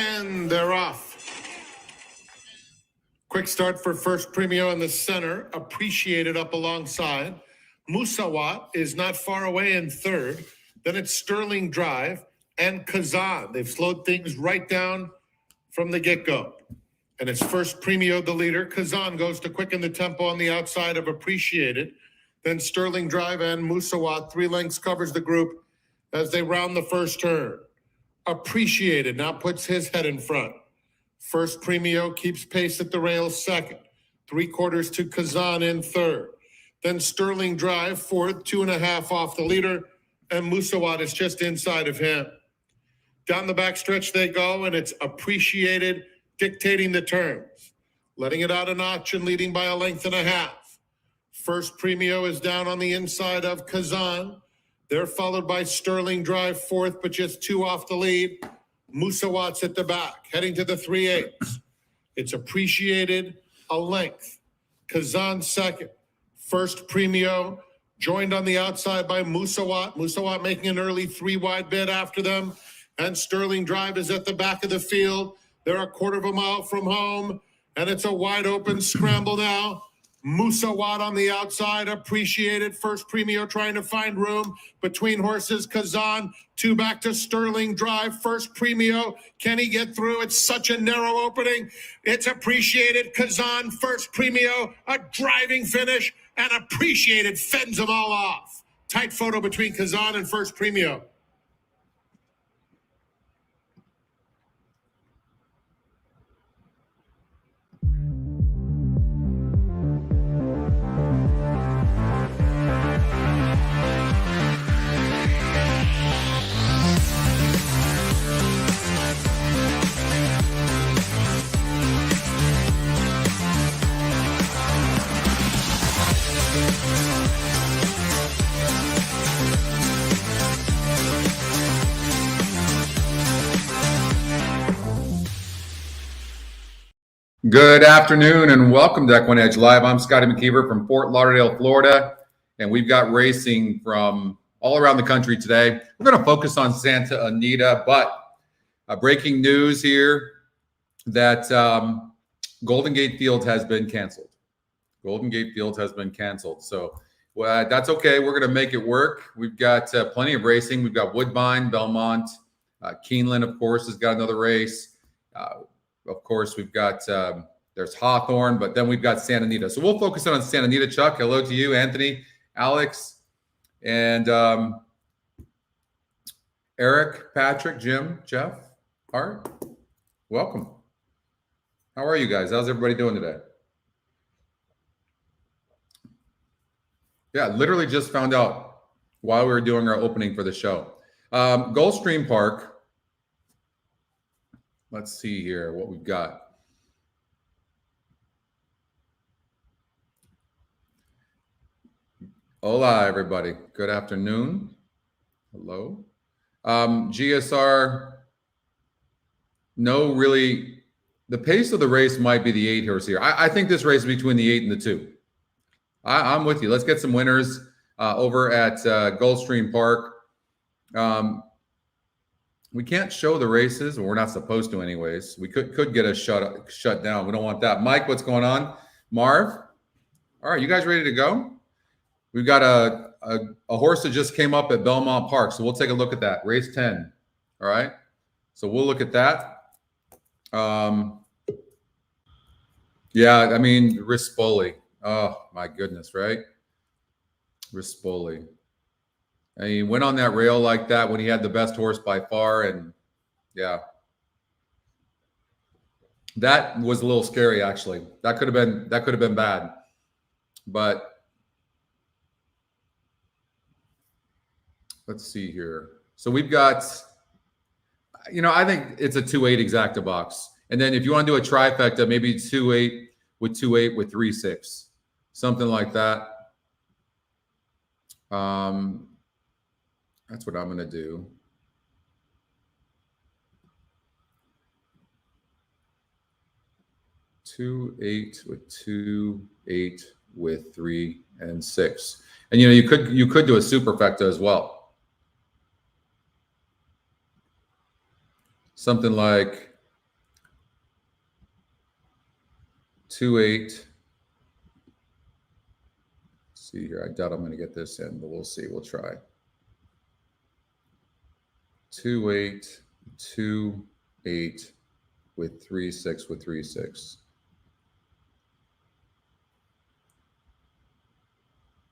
And they're off. Quick start for First Premio in the center, appreciated up alongside. Musawat is not far away in third. Then it's Sterling Drive and Kazan. They've slowed things right down from the get-go. And it's First Premio the leader. Kazan goes to quicken the tempo on the outside of appreciated. Then Sterling Drive and Musawat, 3 lengths, covers the group as they round the first turn. Appreciated now puts his head in front. First Premio keeps pace at the rails second. 3/4 to Kazan in third. Then Sterling Drive fourth, 2.5 off the leader, and Musawat is just inside of him. Down the backstretch they go, and it's Appreciated dictating the turns, letting it out a notch and leading by 1.5 lengths. First Premio is down on the inside of Kazan. They're followed by Sterling Drive fourth, but just 2 off the lead. Musawat's at the back, heading to the 3/8. It's Appreciated, a length. Kazan second. First Premio joined on the outside by Musawat. Musawat making an early 3-wide bid after them. And Sterling Drive is at the back of the field. They're 1/4 mile from home, and it's a wide open scramble now. Musawat on the outside, Appreciated. First Premio trying to find room between horses. Kazan, 2 back to Sterling Drive. First Premio, can he get through? It's such a narrow opening. It's Appreciated. Kazan, First Premio, a driving finish, and Appreciated fends them all off. Tight photo between Kazan and First Premio. Good afternoon and welcome to EquinEdge Live. I'm Scotty McKeever from Fort Lauderdale, Florida, and we've got racing from all around the country today. We're going to focus on Santa Anita, but breaking news here that Golden Gate Field has been canceled. Golden Gate Field has been canceled. So that's okay. We're going to make it work. We've got plenty of racing. We've got Woodbine, Belmont, Keeneland, of course, has got another race. Of course, we've got, there's Hawthorne, but then we've got Santa Anita. So we'll focus on Santa Anita. Chuck, hello to you, Anthony, Alex, and Eric, Patrick, Jim, Jeff, Art. Welcome. How are you guys? How's everybody doing today? Yeah, literally just found out while we were doing our opening for the show. Gulfstream Park. Let's see here what we've got. Hola, everybody. Good afternoon. Hello. GSR, no, really, the pace of the race might be the 8 horse here. I think this race is between the 8 and the 2. I'm with you. Let's get some winners over at Gulfstream Park. We can't show the races, or we're not supposed to anyways. We could get us shut down. We don't want that. Mike, what's going on? Marv? All right, you guys ready to go? We've got a horse that just came up at Belmont Park, so we'll take a look at that. Race 10. All right? So we'll look at that. Yeah, I mean, Rispoli. Oh, my goodness, right? Rispoli. And he went on that rail like that when he had the best horse by far, and yeah, that was a little scary. Actually, that could have been bad, but let's see here. So we've got, I think it's a 2-8 exacta box, and then if you want to do a trifecta, maybe 2-8 with 2-8 with 3-6, something like that. That's what I'm going to do. 2-8 with 2-8 with 3 and 6. And you could do a superfecta as well. Something like 2-8. See here, I doubt I'm going to get this in, but we'll see. We'll try. 2-8, 2-8 with 3-6 with 3-6.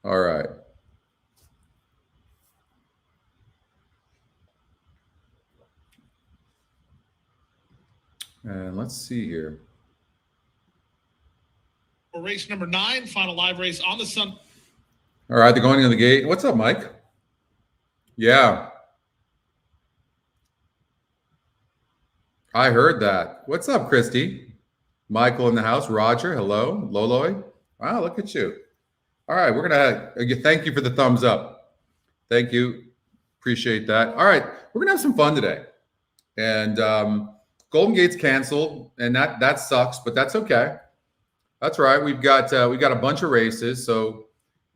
All right. And let's see here. For race number 9, final live race on the Sun. All right, they're going into the gate. What's up, Mike? Yeah. I heard that. What's up, Christy? Michael in the house. Roger, hello. Loloy. Wow, look at you. All right, we're going to thank you for the thumbs up. Thank you. Appreciate that. All right, we're going to have some fun today. And Golden Gate's canceled, and that sucks, but that's okay. That's right. We've got a bunch of races, so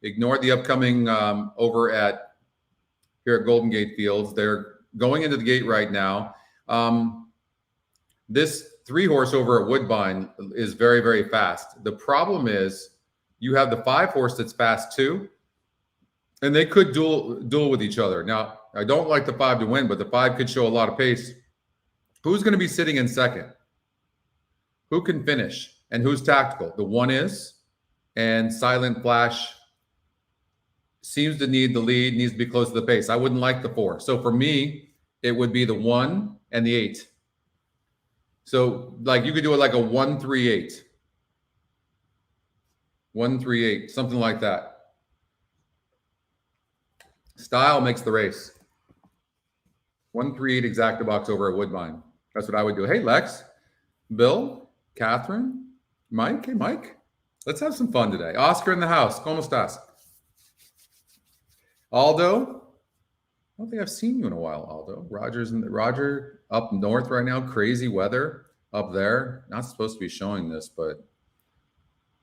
ignore the upcoming over here at Golden Gate Fields. They're going into the gate right now. This 3-horse over at Woodbine is very, very fast. The problem is you have the 5-horse that's fast too, and they could duel with each other. Now, I don't like the 5 to win, but the 5 could show a lot of pace. Who's going to be sitting in second? Who can finish? And who's tactical? The 1 is, and Silent Flash seems to need the lead, needs to be close to the pace. I wouldn't like the 4. So for me, it would be the 1 and the 8. So like you could do it like a 1-3-8. 1-3-8, something like that. Style makes the race. 1-3-8 exacta box over at Woodbine. That's what I would do. Hey, Lex, Bill, Catherine, Mike. Hey, Mike. Let's have some fun today. Oscar in the house. ¿Cómo estás? Aldo. I don't think I've seen you in a while, Aldo. Roger up north right now. Crazy weather up there. Not supposed to be showing this, but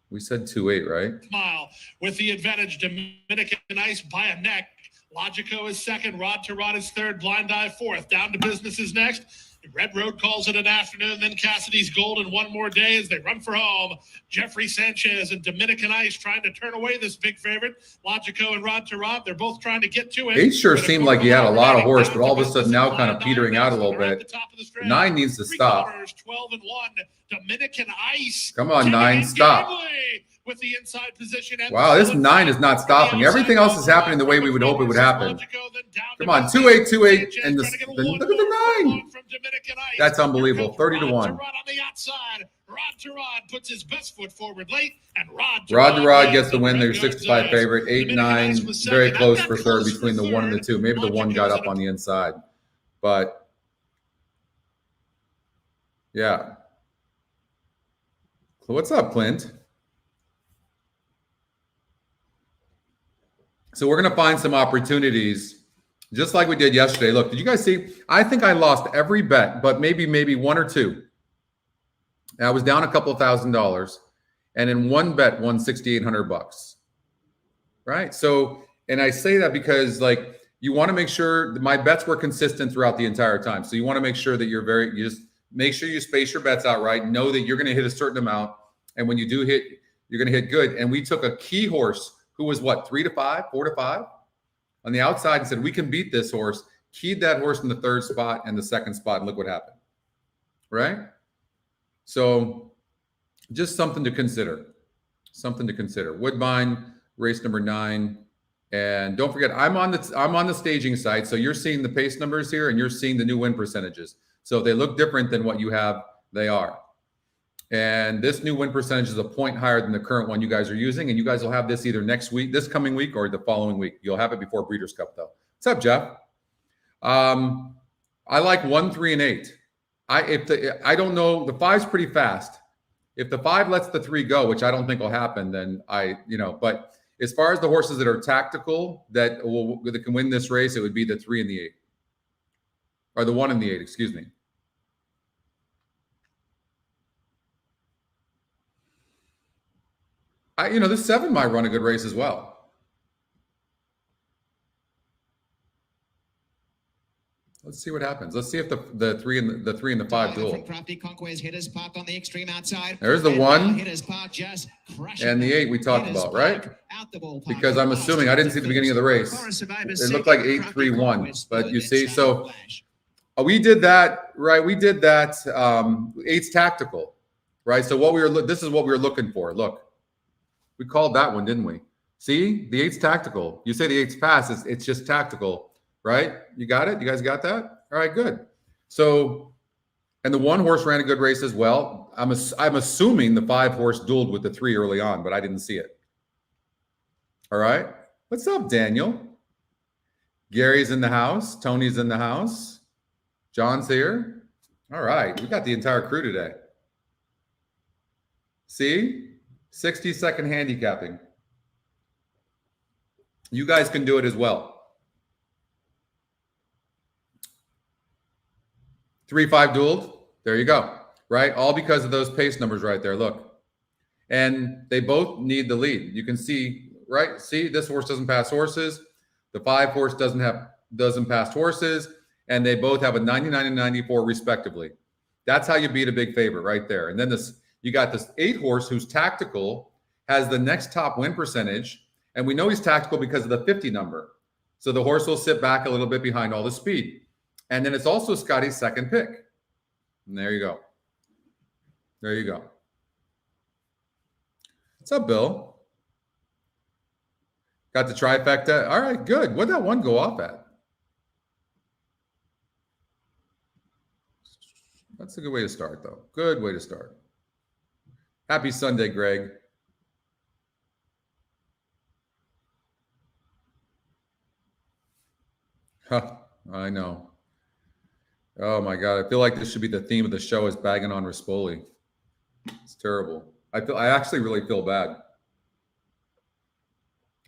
we said 2-8, right? Mile with the advantage. Dominican Ice by a neck. Logico is second. Rod to Rod is third. Blind Eye fourth. Down to Business is next. Red Road calls it an afternoon. Then Cassidy's Gold in one more day as they run for home. Jeffrey Sanchez and Dominican Ice trying to turn away this big favorite. Logico and Rod to Rod, they're both trying to get to it. 8 sure seemed like he had a lot of horse, but all of a sudden now kind of petering out a little bit. 9 needs to stop. 12 and 1. Dominican Ice. Come on, 9, stop. With the inside position. Wow, this 9 is not stopping. Everything else is happening the way we would hope it would happen. Come on, 2-8, 2-8, and look at the 9. That's unbelievable. 30 to 1. Rod on the outside. Rod to Rod puts his best foot forward late, and Rod to Rod gets the win. They're 6-5 favorite. 8-9, very close for third between the 1 and the 2. Maybe the 1 got up on the inside, but yeah. What's up, Clint? So we're going to find some opportunities, just like we did yesterday. Look, did you guys see? I think I lost every bet, but maybe 1 or 2. I was down a couple $1,000, and in one bet won $6,800. Right? So, and I say that because like you want to make sure that my bets were consistent throughout the entire time. So you want to make sure that you just make sure you space your bets out right. Know that you're going to hit a certain amount, and when you do hit, you're going to hit good. And we took a key horse who was what, 3 to 5, 4 to 5 on the outside and said, we can beat this horse, keyed that horse in the 3rd spot and the 2nd spot. And look what happened. Right? So just something to consider, Woodbine, race number 9. And don't forget, I'm on the staging site. So you're seeing the pace numbers here and you're seeing the new win percentages. So if they look different than what you have, they are. And this new win percentage is a point higher than the current one you guys are using. And you guys will have this either next week, this coming week, or the following week. You'll have it before Breeders' Cup, though. What's up, Jeff? I like 1, 3, and 8. I don't know. The 5's pretty fast. If the 5 lets the 3 go, which I don't think will happen, then But as far as the horses that are tactical that can win this race, it would be the 3 and the 8, or the 1 and the 8. Excuse me. This 7 might run a good race as well. Let's see what happens. Let's see if the 3 and the 5 duel. From Crafty Conquest, Hitters Park on the extreme outside. There's the 1 Hitters Park just crushing and the 8 we talked Hitters about, right? Park out the ballpark. Because I'm assuming I didn't see the beginning of the race. It looked like 8-3-1, but you see, so we did that, right? We did that. 8's tactical, right? So this is what we were looking for. Look, we called that one, didn't we? See, the 8's tactical. You say the 8's pass, it's just tactical, right? You got it? You guys got that? All right, good. So, and the 1 horse ran a good race as well. I'm assuming the 5 horse dueled with the 3 early on, but I didn't see it. All right. What's up, Daniel? Gary's in the house. Tony's in the house. John's here. All right. We got the entire crew today. See? 60-second handicapping. You guys can do it as well. 3-5 dueled. There you go. Right? All because of those pace numbers right there. Look. And they both need the lead. You can see, right? See, this horse doesn't pass horses. The 5 horse doesn't pass horses. And they both have a 99 and 94 respectively. That's how you beat a big favorite right there. And then you got this 8 horse who's tactical, has the next top win percentage. And we know he's tactical because of the 50 number. So the horse will sit back a little bit behind all the speed. And then it's also Scotty's second pick. And there you go. There you go. What's up, Bill? Got the trifecta. All right, good. What'd that 1 go off at? That's a good way to start, though. Good way to start. Happy Sunday, Greg. Huh, I know. Oh my God, I feel like this should be the theme of the show is bagging on Rispoli. It's terrible. I actually really feel bad.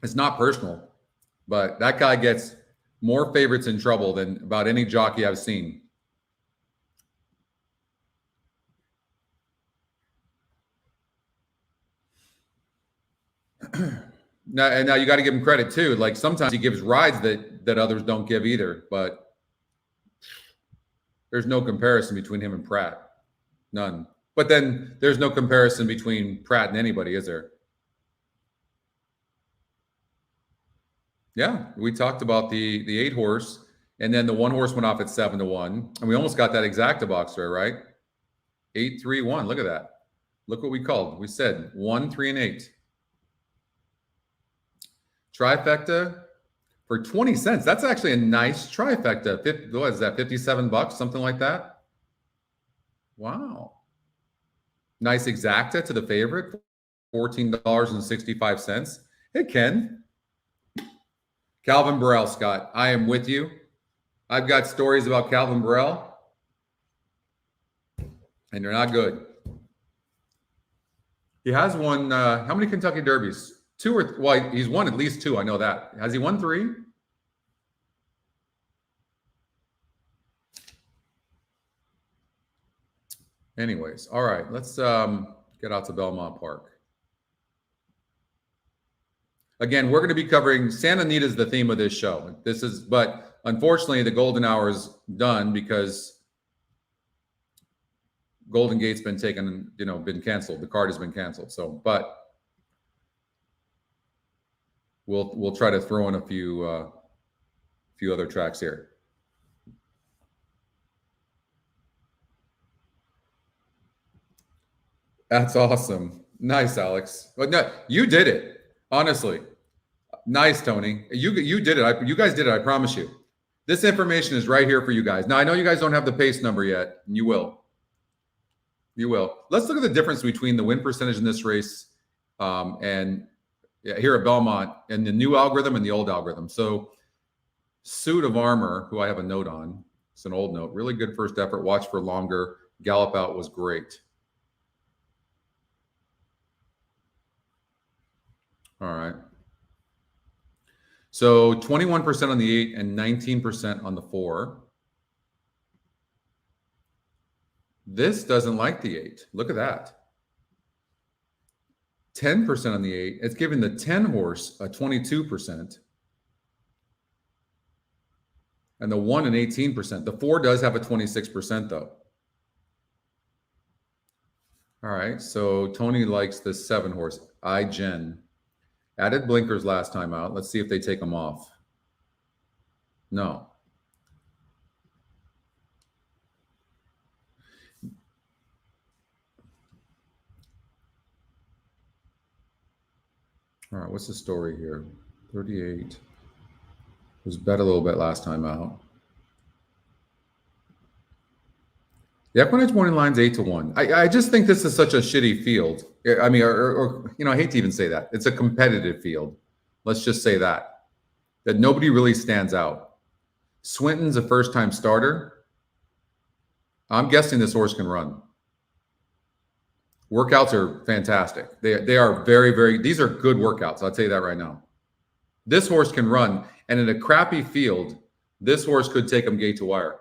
It's not personal, but that guy gets more favorites in trouble than about any jockey I've seen. Now you got to give him credit too. Like sometimes he gives rides that others don't give either, but there's no comparison between him and Pratt. None. But then there's no comparison between Pratt and anybody, is there? Yeah, we talked about the 8 horse, and then the 1 horse went off at 7-1, and we almost got that exacta box there, right? 8-3-1. Look at that. Look what we called. We said 1, 3, and 8. Trifecta for 20 cents. That's actually a nice trifecta. What is that? $57, something like that. Wow. Nice exacta to the favorite. $14.65. Hey, Ken. Calvin Burrell, Scott. I am with you. I've got stories about Calvin Burrell, and they're not good. He has won, how many Kentucky Derbies? 2 or, well, he's won at least 2. I know that. Has he won 3? Anyways, all right, let's get out to Belmont Park. Again, we're going to be covering Santa Anita is the theme of this show. But unfortunately, the golden hour is done because Golden Gate's been taken, been canceled. The card has been canceled. So, but we'll try to throw in a few other tracks here. That's awesome. Nice, Alex. But no, you did it. Honestly. Nice, Tony. You did it. You guys did it. I promise you. This information is right here for you guys. Now, I know you guys don't have the pace number yet. And you will. You will. Let's look at the difference between the win percentage in this race and here at Belmont and the new algorithm and the old algorithm. So Suit of Armor, who I have a note on. It's an old note. Really good first effort. Watch for longer. Gallop Out was great. All right. So 21% on the 8 and 19% on the 4. This doesn't like the 8. Look at that. 10% on the 8. It's giving the 10 horse a 22%. And the 1 and 18%. The 4 does have a 26% though. All right, so Tony likes the 7 horse, iGen. Added blinkers last time out. Let's see if they take them off. No. All right, what's the story here? 38. Was bet a little bit last time out. The EquinEdge morning line's 8-1. I just think this is such a shitty field. I mean, or I hate to even say that. It's a competitive field. Let's just say that nobody really stands out. Swinton's a first-time starter. I'm guessing this horse can run. Workouts are fantastic. They are very, very. These are good workouts. I'll tell you that right now. This horse can run, and in a crappy field, this horse could take him gate to wire.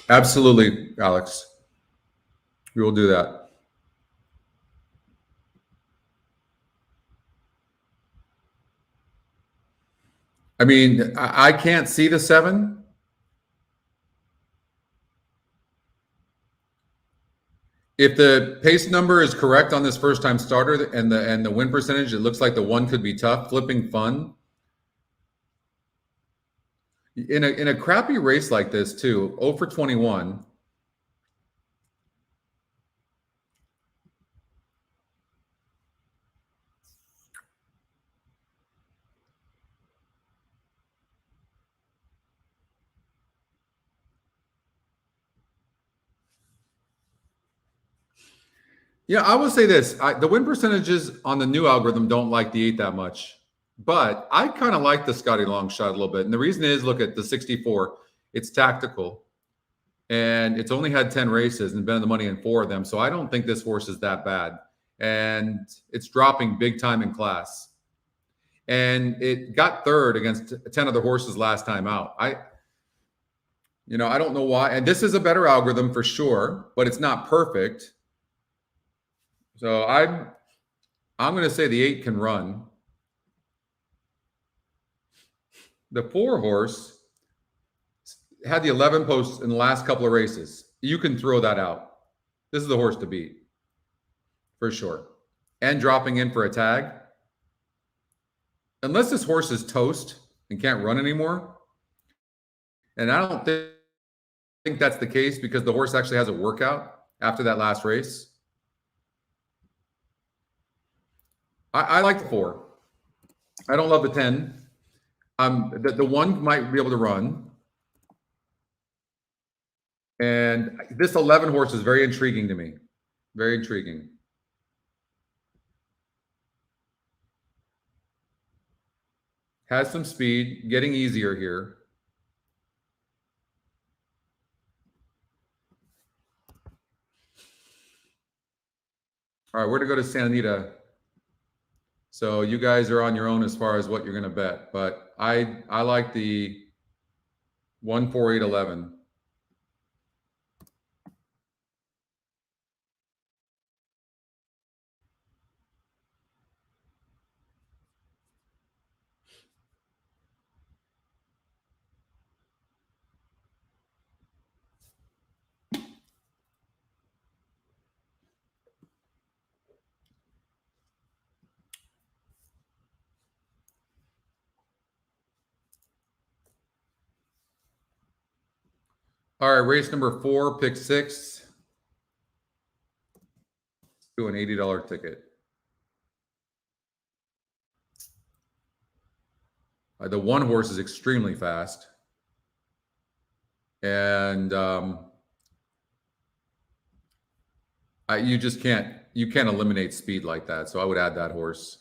Absolutely, Alex. We will do that. I mean, I can't see the 7. If the pace number is correct on this first-time starter and the win percentage, it looks like the 1 could be tough. Flipping fun. In a crappy race like this too, 0 for 21. Yeah, I will say this. The win percentages on the new algorithm don't like the 8 that much. But I kind of like the Scotty long shot a little bit. And the reason is, look at the 64. It's tactical. And it's only had 10 races and been in the money in 4 of them. So I don't think this horse is that bad. And it's dropping big time in class. And it got 3rd against 10 other horses last time out. I don't know why. And this is a better algorithm for sure, but it's not perfect. So I'm going to say the 8 can run. The 4 horse had the 11 posts in the last couple of races. You can throw that out. This is the horse to beat for sure. And dropping in for a tag. Unless this horse is toast and can't run anymore. And I don't think that's the case because the horse actually has a workout after that last race. I like the 4. I don't love the 10. The 1 might be able to run. And this 11 horse is very intriguing to me. Very intriguing. Has some speed, getting easier here. All right, we're going to go to Santa Anita. So you guys are on your own as far as what you're going to bet. But I like the 1, 4, 8, 11. All right, race number 4, pick 6. Do an $80 ticket. The 1 horse is extremely fast. And you just can't eliminate speed like that. So I would add that horse.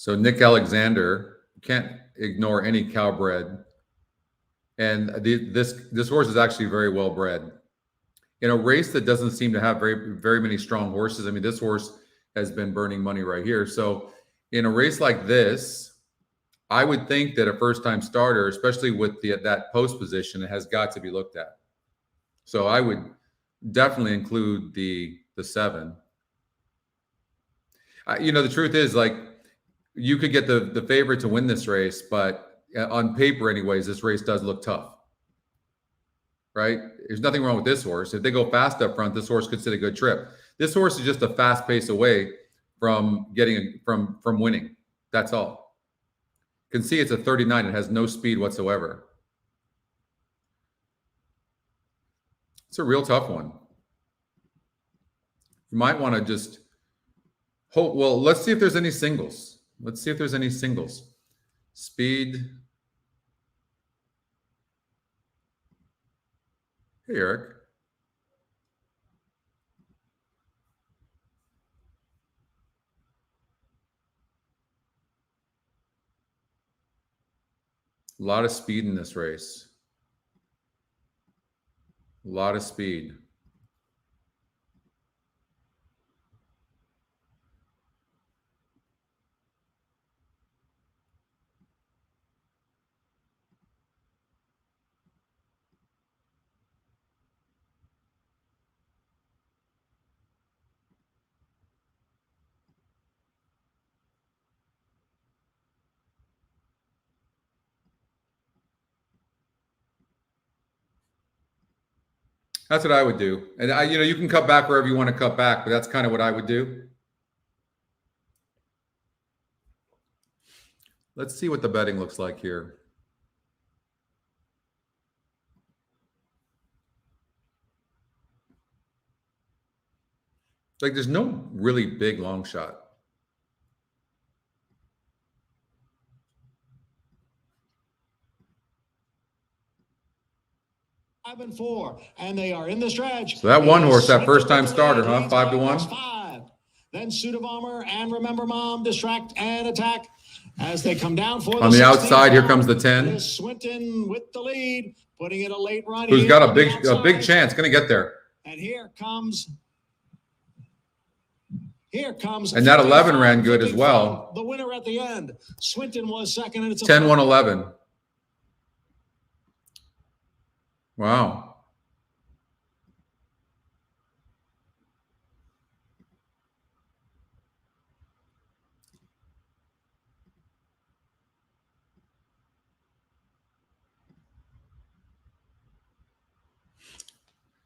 So Nick Alexander, can't ignore any Cowbred. And this horse is actually very well bred. In a race that doesn't seem to have very many strong horses. I mean, this horse has been burning money right here. So in a race like this, I would think that a first-time starter, especially with that post position, has got to be looked at. So I would definitely include the 7. The truth is, like, you could get the favorite to win this race, but on paper anyways, this race does look tough, right? There's nothing wrong with this horse. If they go fast up front, this horse could sit a good trip. This horse is just a fast pace away from getting from winning. That's all. You can see it's a 39. It has no speed whatsoever. It's a real tough one. You might want to just hope. Well, let's see if there's any singles. Let's see if there's any singles. Speed. Hey, Eric. A lot of speed in this race. A lot of speed. That's what I would do. And you can cut back wherever you want to cut back, but that's kind of what I would do. Let's see what the betting looks like here. Like, there's no really big long shot. And 4, and they are in the stretch. So that one horse, that first-time starter, huh? 5-1. 5. Then Suit of Armor and Remember Mom, Distract and Attack as they come down for on the outside. Here comes the 10. Swinton with the lead, putting it a late run. Who's got a big chance? Going to get there. And here comes. And that 11 ran good as well. The winner at the end. Swinton was second, and it's 10-1-11. Wow.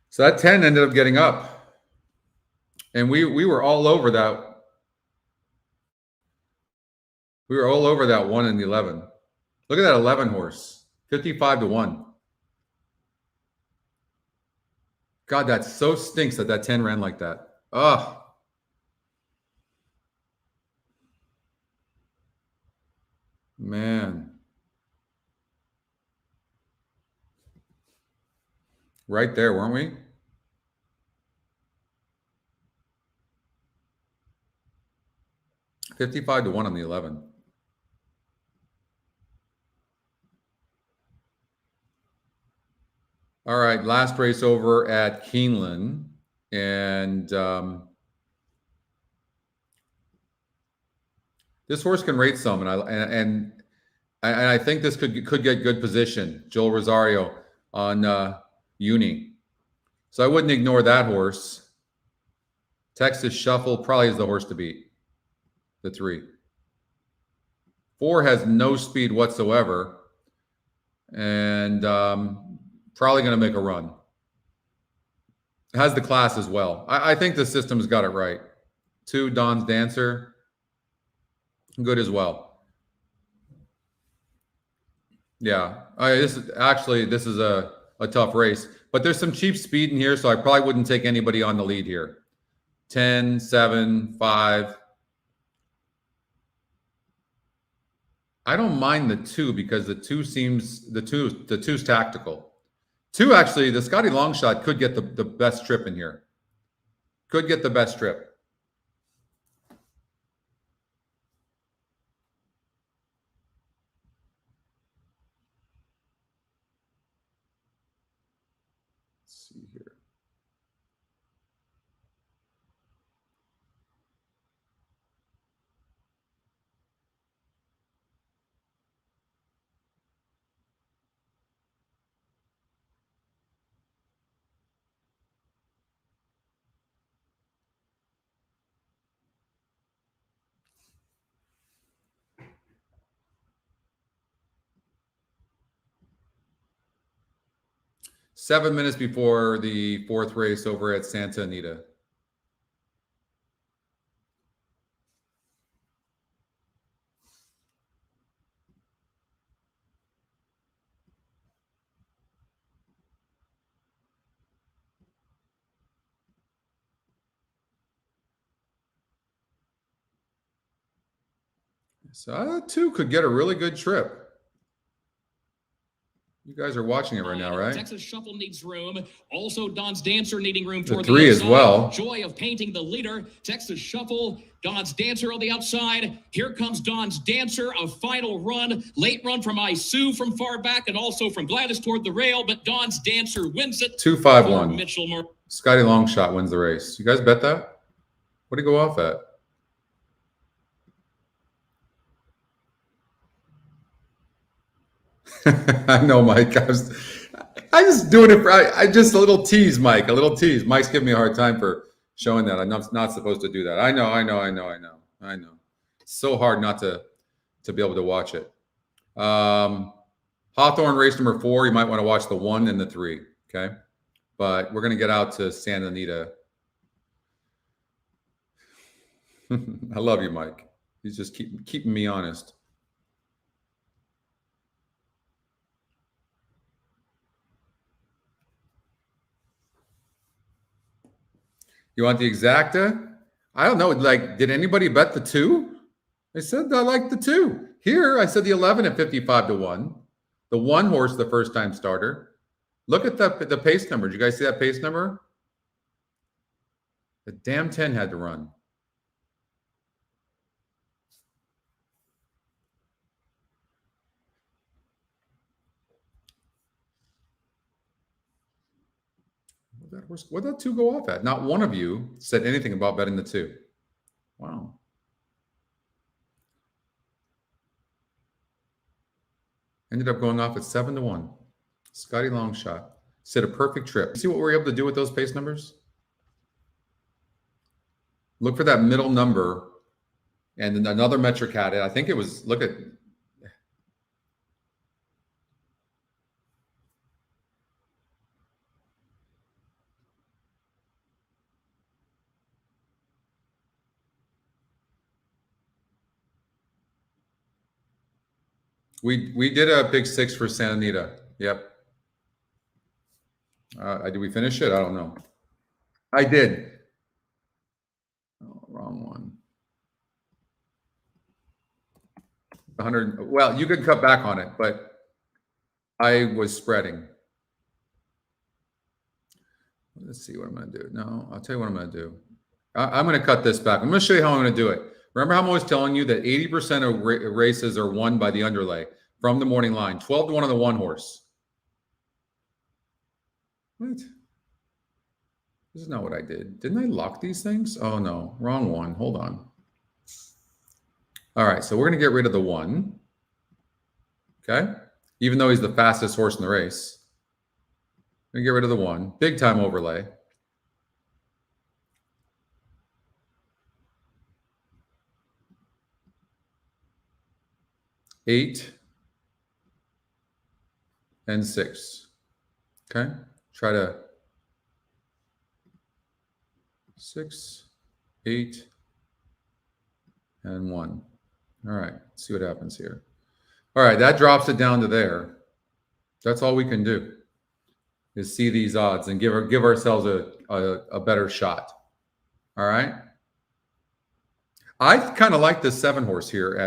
So that 10 ended up getting up. And we were all over that. We were all over that 1 and the 11. Look at that 11 horse. 55-1. God, that so stinks that 10 ran like that. Ugh. Man. Right there, weren't we? $55-1 on the 11. All right, last race over at Keeneland, and this horse can rate some, and I think this could get good position. Joel Rosario on Uni, so I wouldn't ignore that horse. Texas Shuffle probably is the horse to beat. The 3. 4 has no speed whatsoever, and probably going to make a run. It has the class as well. I think the system's got it right. 2, Don's Dancer, good as well. Yeah, this is a tough race, but there's some cheap speed in here, so I probably wouldn't take anybody on the lead here. 10, 7, 5. I don't mind the 2 because the 2's tactical. 2, actually, the Scotty Longshot could get the best trip in here. Could get the best trip. 7 minutes before the 4th race over at Santa Anita. So 2 could get a really good trip. You guys are watching it right now, right? Texas Shuffle needs room. Also, Don's Dancer needing room The toward 3 the as outside. well. Joy of painting the leader. Texas Shuffle. Don's Dancer on the outside. Here comes Don's Dancer. A final run. Late run from Sue from far back and also from Gladys toward the rail. But Don's Dancer wins it. 2-5-1. Mitchell Scotty Longshot wins the race. You guys bet that? What do you go off at? I know, Mike. I just doing it for I just a little tease, Mike. A little tease. Mike's giving me a hard time for showing that. I'm not supposed to do that. I know. It's so hard not to be able to watch it. Hawthorne race number 4. You might want to watch the 1 and the 3. Okay, but we're gonna get out to Santa Anita. I love you, Mike. He's just keeping me honest. You want the exacta? I don't know. Like, did anybody bet the 2? I said I like the 2. Here, I said the 11 at 55-1. The 1 horse, the first time starter. Look at the pace number. Did you guys see that pace number? The damn 10 had to run. What did that 2 go off at? Not one of you said anything about betting the 2. Wow. Ended up going off at 7-1. Scotty Longshot said a perfect trip. See what we're able to do with those pace numbers? Look for that middle number, and then another metric had it. I think it was, look at. We did a big 6 for Santa Anita. Yep. Did we finish it? I don't know. I did. Oh, wrong one. 100. Well, you could cut back on it, but I was spreading. Let's see what I'm going to do. No, I'll tell you what I'm going to do. I'm going to cut this back. I'm going to show you how I'm going to do it. Remember how I'm always telling you that 80% of races are won by the underlay from the morning line. 12-1 on the 1 horse. What? This is not what I did. Didn't I lock these things? Oh, no. Wrong one. Hold on. All right. So we're going to get rid of the 1. Okay. Even though he's the fastest horse in the race. We're going to get rid of the 1. Big time overlay. Eight and 6. Okay. Try to 6, 8, and 1. All right. Let's see what happens here. All right. That drops it down to there. That's all we can do is see these odds and give ourselves a better shot. All right. I kind of like this 7 horse here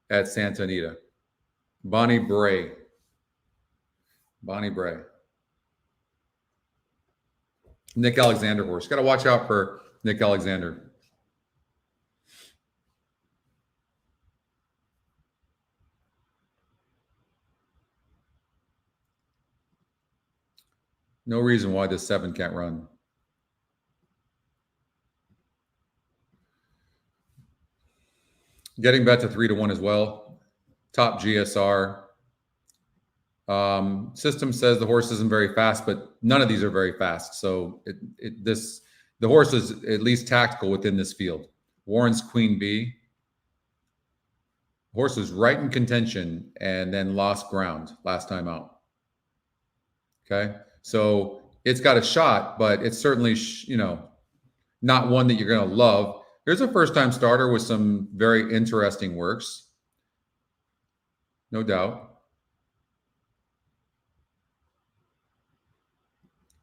at Santa Anita. Bonnie Bray. Nick Alexander horse. Got to watch out for Nick Alexander. No reason why this 7 can't run. Getting bet to 3-1 as well. Top GSR. System says the horse isn't very fast, but none of these are very fast. So the horse is at least tactical within this field. Warren's Queen Bee. Horse was right in contention and then lost ground last time out. Okay. So it's got a shot, but it's certainly, not one that you're going to love. Here's a first-time starter with some very interesting works. No doubt.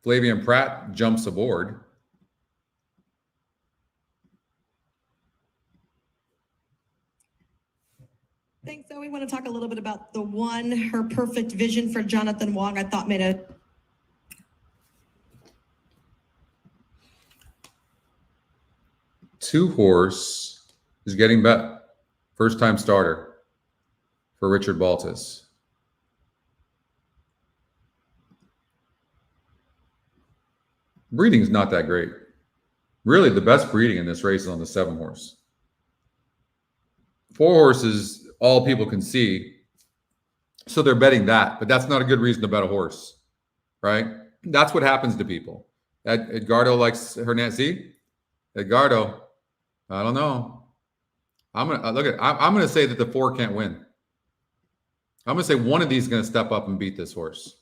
Flavian Pratt jumps aboard. Thanks. So we want to talk a little bit about the one, Her Perfect Vision for Jonathan Wong. I thought made a... Two horse is getting bet. First time starter for Richard Baltus. Breeding's not that great. Really, the best breeding in this race is on the 7 horse. 4 horses, all people can see. So they're betting that, but that's not a good reason to bet a horse, right? That's what happens to people. Edgardo likes Hernandez. See? Edgardo, I don't know. I'm gonna say that the 4 can't win. I'm gonna say one of these is gonna step up and beat this horse.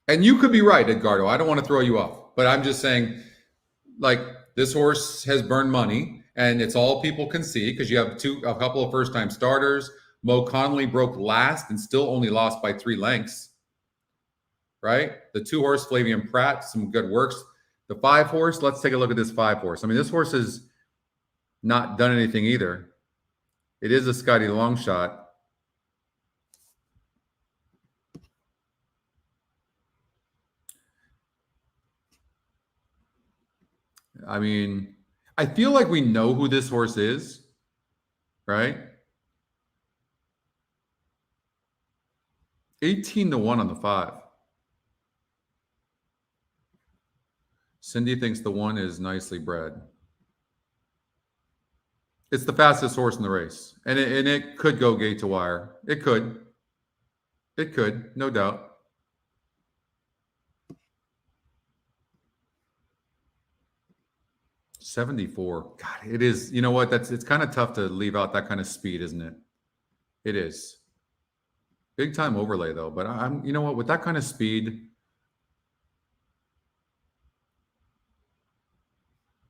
And you could be right, Edgardo. I don't want to throw you off, but I'm just saying, like, this horse has burned money, and it's all people can see because you have a couple of first-time starters. Mo Connolly broke last and still only lost by 3 lengths, right? The 2 horse Flavian Pratt, some good works. The 5 horse, let's take a look at this 5 horse. I mean, this horse has not done anything either. It is a Scotty long shot. I mean, I feel like we know who this horse is, right? 18-1 on the 5. Cindy thinks the 1 is nicely bred. It's the fastest horse in the race, and it could go gate to wire. It could, no doubt. $74. God, it is. You know what? It's kind of tough to leave out that kind of speed, isn't it? It is. Big time overlay though, but you know what? With that kind of speed,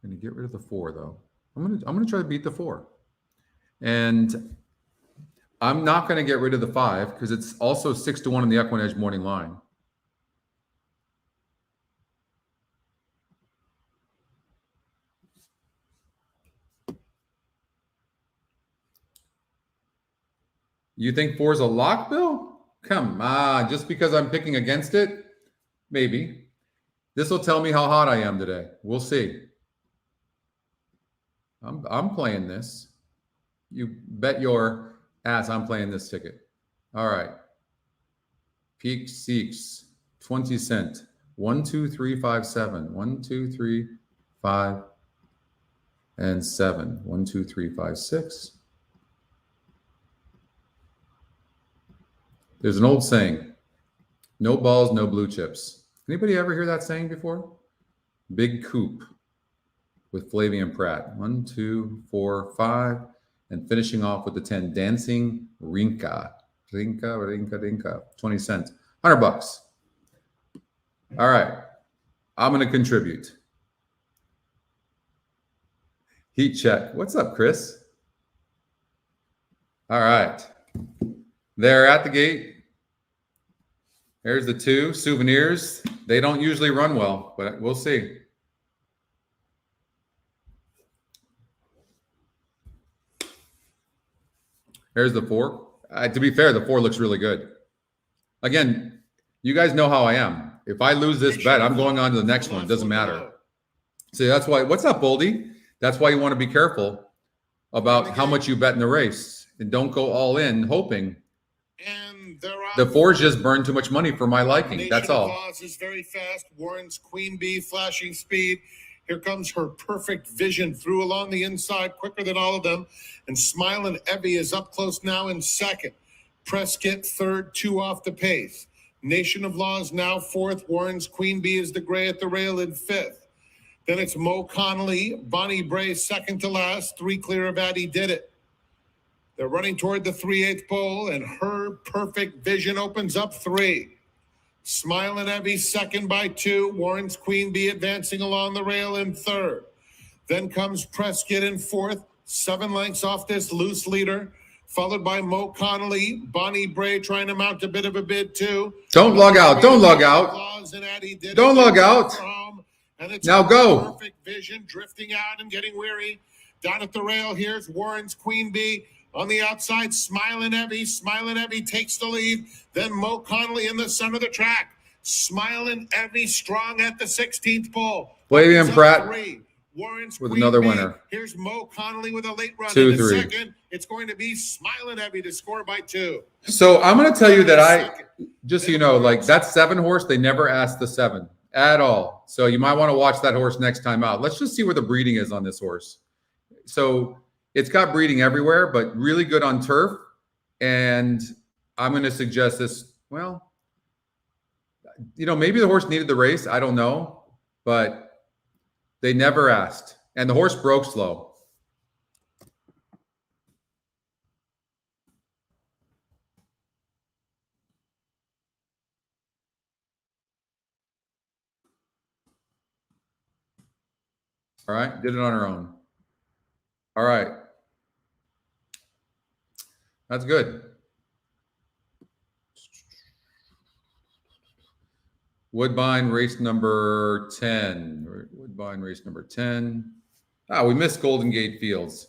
I'm gonna get rid of the 4 though. I'm gonna try to beat the 4, and I'm not gonna get rid of the 5 because it's also 6-1 in the EquinEdge morning line. You think 4 is a lock, Bill? Come on, just because I'm picking against it? Maybe. This will tell me how hot I am today. We'll see. I'm playing this. You bet your ass I'm playing this ticket. All right. Peak Seeks, 20 cent. 1, 2, 3, 5, 7. 1, 2, 3, 5, and 7. 1, 2, 3, 5, 6. There's an old saying, no balls, no blue chips. Anybody ever hear that saying before? Big Coupe with Flavian Pratt. 1, 2, 4, 5. And finishing off with the 10, Dancing Rinka. Rinka. 20 cents. $100. All right. I'm going to contribute. Heat check. What's up, Chris? All right. They're at the gate. There's the 2 souvenirs. They don't usually run well, but we'll see. There's the 4. To be fair, the 4 looks really good. Again, you guys know how I am. If I lose this bet, I'm going on to the next one. It doesn't matter. See, that's why. What's up, Boldy? That's why you want to be careful about how much you bet in the race, and don't go all in hoping. And the 4's just burned too much money for my liking. That's all. Oz is very fast. Warren's Queen Bee, flashing speed. Here comes Her Perfect Vision through along the inside, quicker than all of them. And Smilin' Evie is up close now in second. Prescott third, 2 off the pace. Nation of Laws now 4th. Warren's Queen Bee is the gray at the rail in 5th. Then it's Mo Connolly, Bonnie Bray second to last, 3 clear of Addie Did It. They're running toward the 3/8 pole, and Her Perfect Vision opens up 3. Smiling Evie second by 2. Warren's Queen Bee advancing along the rail in third. Then comes Prescott in fourth, 7 lengths off this loose leader, followed by Mo Connolly. Bonnie Bray trying to mount a bit of a bid too. Don't log out. Don't log out. Don't log out. Now go. Perfect Vision drifting out and getting weary. Down at the rail, here's Warren's Queen Bee. On the outside, Smiling Evie. Smiling Evie takes the lead. Then Mo Connolly in the center of the track. Smiling Evie strong at the 16th pole. William Pratt Warren's with Queen another Bee. winner. Here's Mo Connolly with a late run. 2, in the 3. second. It's going to be Smiling Evie to score by 2. So I'm going to tell you that just so you know, like that 7 horse, they never asked the 7 at all. So you might want to watch that horse next time out. Let's just see where the breeding is on this horse. So it's got breeding everywhere, but really good on turf. And I'm going to suggest this. Well, you know, maybe the horse needed the race. I don't know, but they never asked. And the horse broke slow. All right, did it on her own. All right. That's good. Woodbine race number 10. Woodbine race number 10. We missed Golden Gate Fields.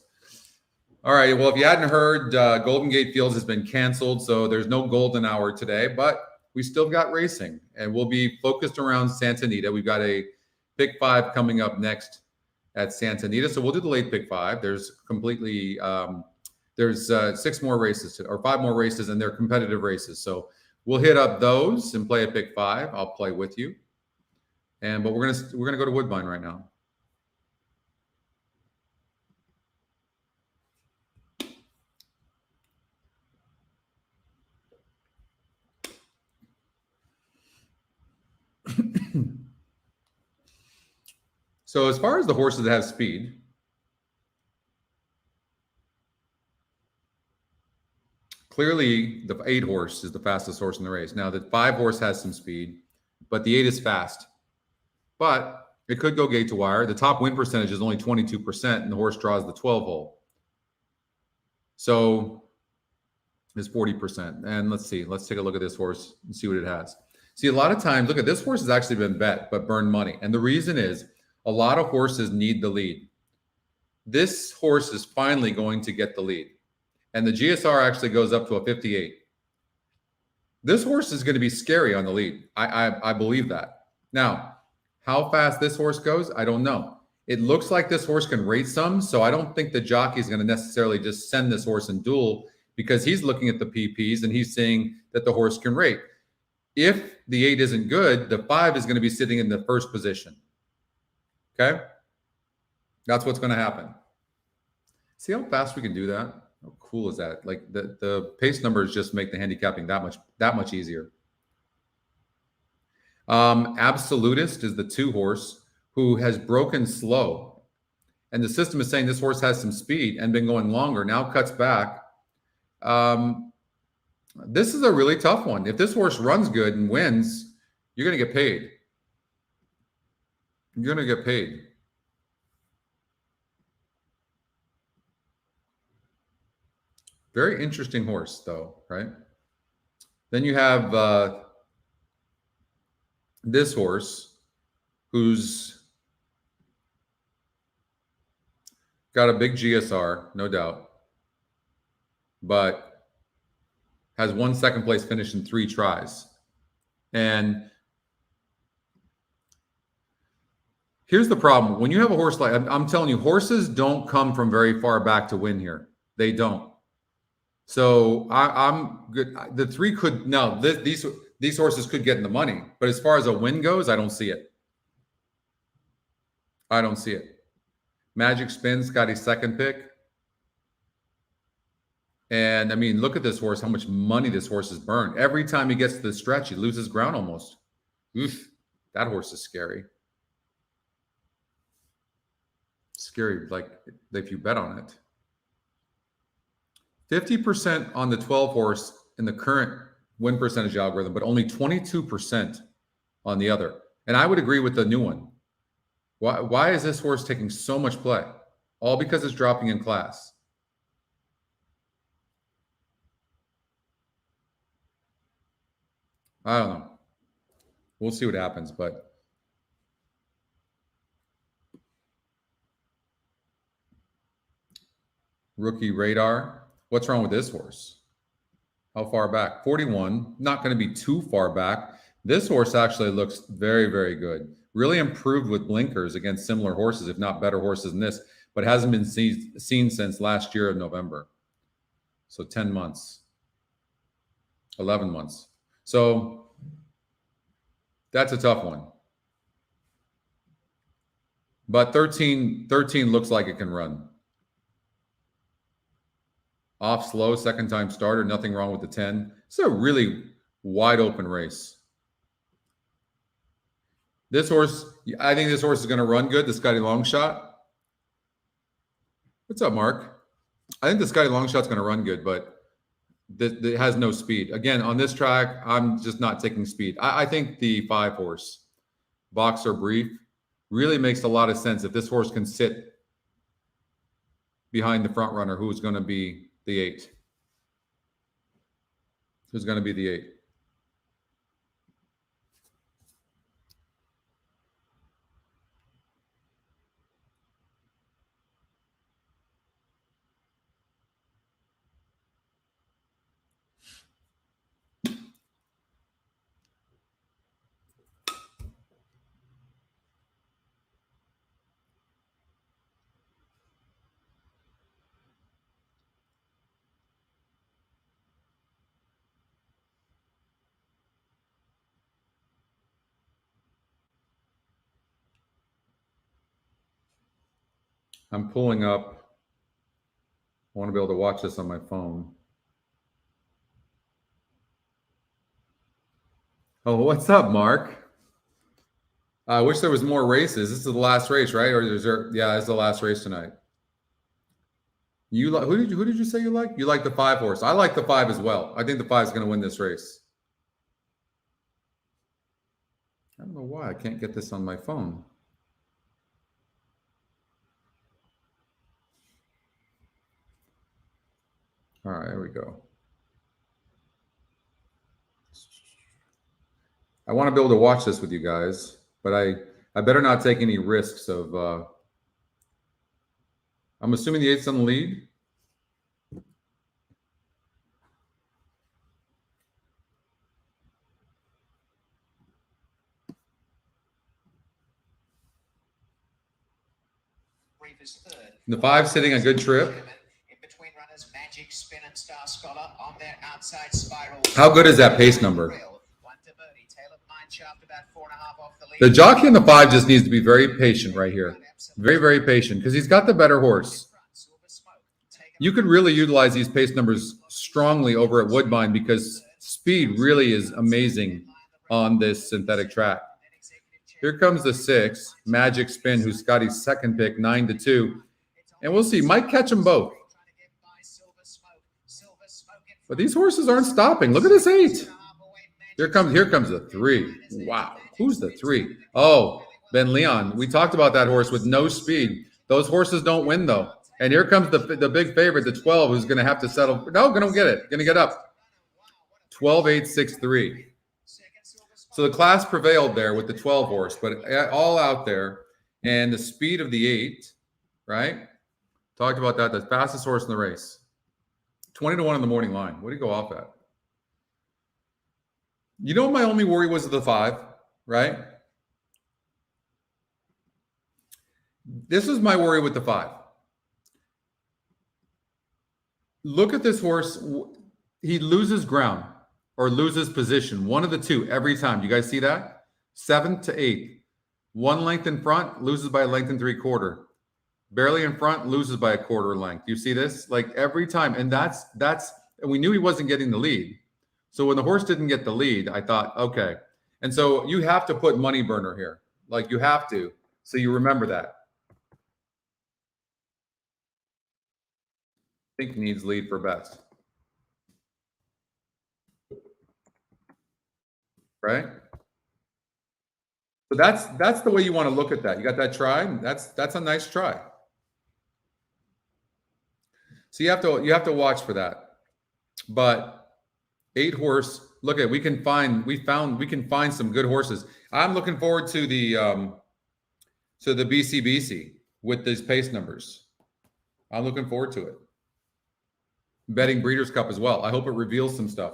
All right. Well, if you hadn't heard, Golden Gate Fields has been canceled, so there's no golden hour today, but we still got racing, and we'll be focused around Santa Anita. We've got a pick 5 coming up next at Santa Anita. So we'll do the late pick 5. There's completely, there's 6 more races or 5 more races, and they're competitive races. So we'll hit up those and play a pick 5. I'll play with you. But we're gonna go to Woodbine right now. So as far as the horses that have speed, clearly the 8 horse is the fastest horse in the race. Now the 5 horse has some speed, but the 8 is fast. But it could go gate to wire. The top win percentage is only 22%, and the horse draws the 12 hole. So it's 40%. And let's see. Let's take a look at this horse and see what it has. See, a lot of times, look at this horse has actually been bet, but burned money. And the reason is a lot of horses need the lead. This horse is finally going to get the lead. And the GSR actually goes up to a 58. This horse is going to be scary on the lead. I believe that. Now, how fast this horse goes, I don't know. It looks like this horse can rate some, so I don't think the jockey is going to necessarily just send this horse in duel because he's looking at the PPs and he's saying that the horse can rate. If the 8 isn't good, the 5 is going to be sitting in the first position. Okay? That's what's going to happen. See how fast we can do that? How cool is that? Like the pace numbers just make the handicapping that much easier. Absolutist is the 2 horse who has broken slow. And the system is saying this horse has some speed and been going longer, now cuts back. This is a really tough one. If this horse runs good and wins, you're going to get paid. You're going to get paid. Very interesting horse, though, right? Then you have this horse who's got a big GSR, no doubt, but has 1 second place finish in 3 tries. And here's the problem. When you have a horse like, I'm telling you, horses don't come from very far back to win here. They don't. So I'm good. The 3 could, no, these horses could get in the money. But as far as a win goes, I don't see it. I don't see it. Magic Spin, Scotty's second pick. And I mean, look at this horse, how much money this horse has burned. Every time he gets to the stretch, he loses ground almost. Oof, that horse is scary. Scary, like if you bet on it. 50% on the 12 horse in the current win percentage algorithm, but only 22% on the other. And I would agree with the new one. Why is this horse taking so much play? All because it's dropping in class. I don't know. We'll see what happens, but rookie radar. What's wrong with this horse? How far back? 41. Not going to be too far back. This horse actually looks very, very good. Really improved with blinkers against similar horses, if not better horses than this, but hasn't been seen since last year of November. So 10 months, 11 months. So that's a tough one. But 13 looks like it can run. Off slow, second time starter, nothing wrong with the 10. It's a really wide open race. This horse, I think this horse is going to run good, the Scotty Longshot. What's up, Mark? I think the Scotty Longshot's going to run good, but it has no speed. Again, on this track, I'm just not taking speed. I think the 5 horse, Boxer Brief, really makes a lot of sense if this horse can sit behind the front runner, who's going to be the 8. Who's going to be the 8? I'm pulling up. I want to be able to watch this on my phone. Oh, what's up, Mark? I wish there was more races. This is the last race, right? Or is there? Yeah, it's the last race tonight. You like who did you say you like? You like the 5 horse. I like the 5 as well. I think the 5 is going to win this race. I don't know why I can't get this on my phone. All right, here we go. I want to be able to watch this with you guys, but I better not take any risks of. I'm assuming the 8's on the lead. The 5's sitting a good trip. How good is that pace number? The jockey in the 5 just needs to be very patient right here. Very, very patient, because he's got the better horse. You could really utilize these pace numbers strongly over at Woodbine because speed really is amazing on this synthetic track. Here comes the 6, Magic Spin, who's Scotty's second pick, 9-2. And we'll see. Might catch them both. But these horses aren't stopping. Look at this 8. Here comes the 3. Wow. Who's the 3? Oh, Ben Leon. We talked about that horse with no speed. Those horses don't win, though. And here comes the big favorite, the 12, who's going to have to settle. No, going to get it. Going to get up. 12-8-6-3. So the class prevailed there with the 12 horse, but all out there. And the speed of the 8, right? Talked about that. The fastest horse in the race. 20-1 in the morning line. What do you go off at? You know what my only worry was of the 5, right? This is my worry with the 5. Look at this horse. He loses ground or loses position. One of the two every time. You guys see that? 7 to 8. 1 length in front, loses by a length and 3/4. Barely in front, loses by a 1/4 length. You see this? Like every time. And that's and we knew he wasn't getting the lead. So when the horse didn't get the lead, I thought, okay. And so you have to put money burner here. Like you have to. So you remember that. I think needs lead for best. right? So that's the way you want to look at that. You got that try. That's a nice try. So you have to watch for that. But 8 horse. Look at we can find some good horses. I'm looking forward to the BCBC with these pace numbers. I'm looking forward to it. Betting Breeders' Cup as well. I hope it reveals some stuff.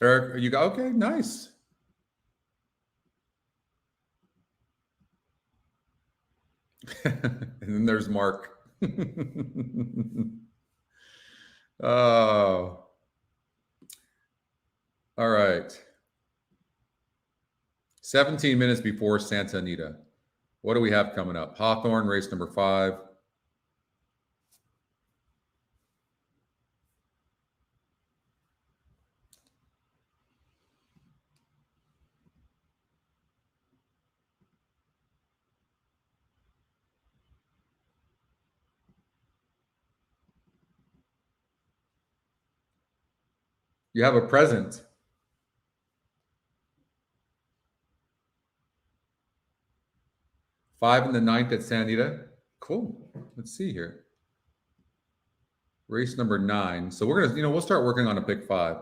Eric, you go, okay, nice. And then there's Mark. Oh. All right. 17 minutes before Santa Anita. What do we have coming up? Hawthorne, race number 5. You have a present. Five in the 9th at Santa Anita. Cool. Let's see here. Race number 9. So we're gonna, we'll start working on a pick 5.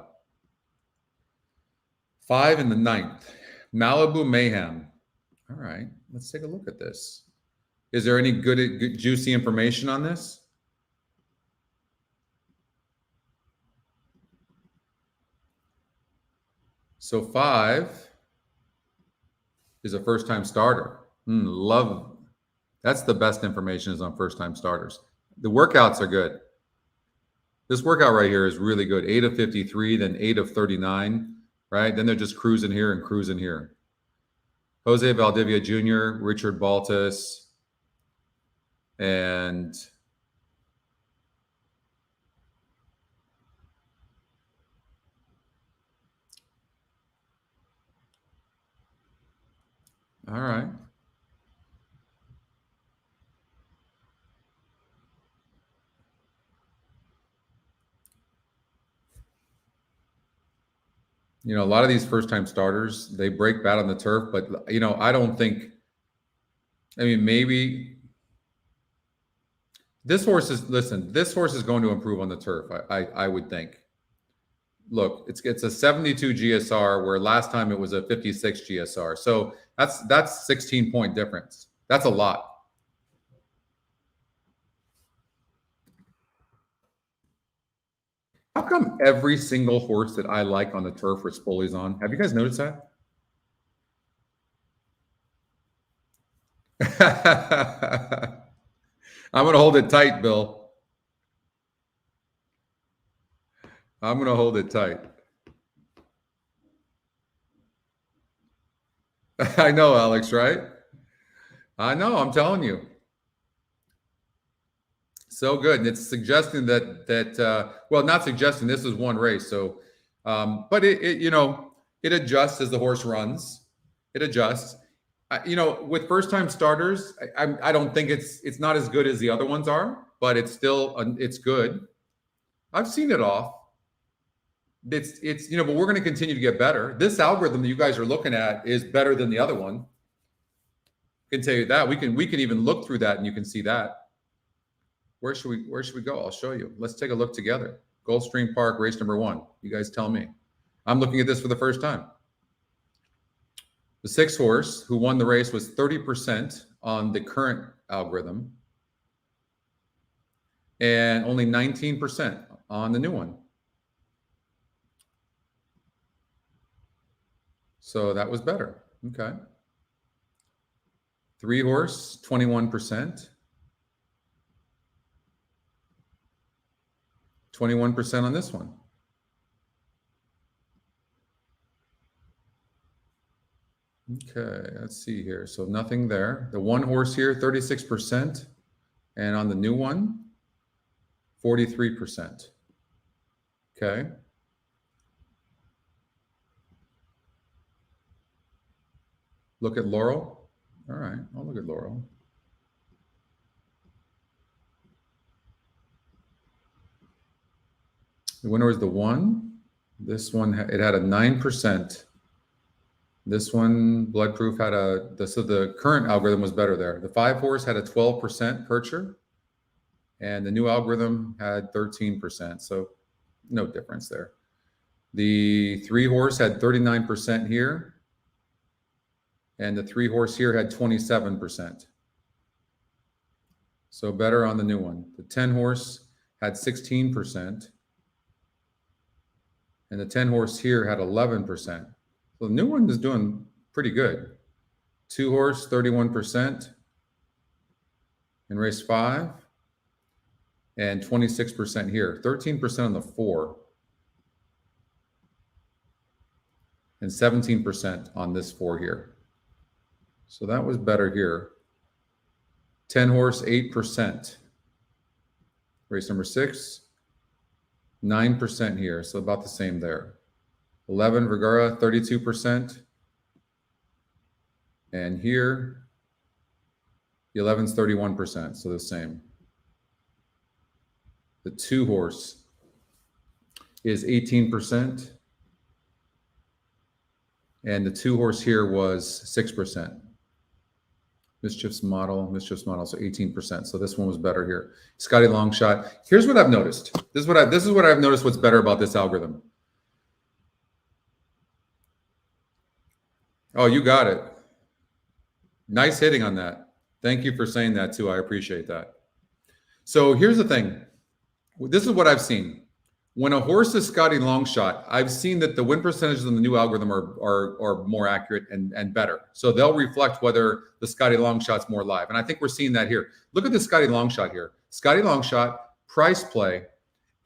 5 in the 9th. Malibu Mayhem. All right. Let's take a look at this. Is there any good juicy information on this? So 5 is a first-time starter. Love. That's the best information is on first-time starters. The workouts are good. This workout right here is really good. 8 of 53, then 8 of 39, right? Then they're just cruising here and cruising here. Jose Valdivia Jr., Richard Baltas, and all right. A lot of these first-time starters, they break bad on the turf, but, I don't think, maybe this horse is going to improve on the turf, I would think. Look, it's a 72 GSR where last time it was a 56 GSR. So that's 16-point difference. That's a lot. How come every single horse that I like on the turf with spoilies on? Have you guys noticed that? I'm going to hold it tight, Bill. I'm going to hold it tight. I know, Alex, right? I know, I'm telling you. So good. And it's suggesting well, not suggesting, this is one race. So, but it adjusts as the horse runs. It adjusts. With first-time starters, I don't think it's not as good as the other ones are, but it's still, it's good. I've seen it off. It's but we're going to continue to get better. This algorithm that you guys are looking at is better than the other one. I can tell you that. We can even look through that and you can see that. Where should we go? I'll show you. Let's take a look together. Gulfstream Park, race number 1. You guys tell me. I'm looking at this for the first time. The 6 horse who won the race was 30% on the current algorithm and only 19% on the new one. So that was better. Okay. 3 horse, 21%. 21% on this one. Okay, let's see here. So nothing there. The 1 horse here, 36%. And on the new one, 43%. Okay. Look at Laurel. All right, I'll look at Laurel. The winner was the 1. This one, it had a 9%. This one, Blood Proof, had so the current algorithm was better there. The 5 horse had a 12% Percher, and the new algorithm had 13%. So no difference there. The 3 horse had 39% here, and the 3 horse here had 27%. So better on the new one. The 10 horse had 16%, and the 10 horse here had 11%. So the new one is doing pretty good. 2 horse, 31% in race 5, and 26% here. 13% on the 4, and 17% on this 4 here. So that was better here. 10 horse, 8%. Race number 6, 9% here. So about the same there. 11 Vergara, 32%. And here, the 11's 31%. So the same. The 2 horse is 18%. And the 2 horse here was 6%. Mischief's model, so 18%. So this one was better here. Scotty Longshot. Here's what I've noticed. This is what I've noticed what's better about this algorithm. Oh, you got it. Nice hitting on that. Thank you for saying that too. I appreciate that. So here's the thing. This is what I've seen. When a horse is Scotty Longshot, I've seen that the win percentages in the new algorithm are more accurate and better. So they'll reflect whether the Scotty Longshot's more live. And I think we're seeing that here. Look at the Scotty Longshot here. Scotty Longshot, price play,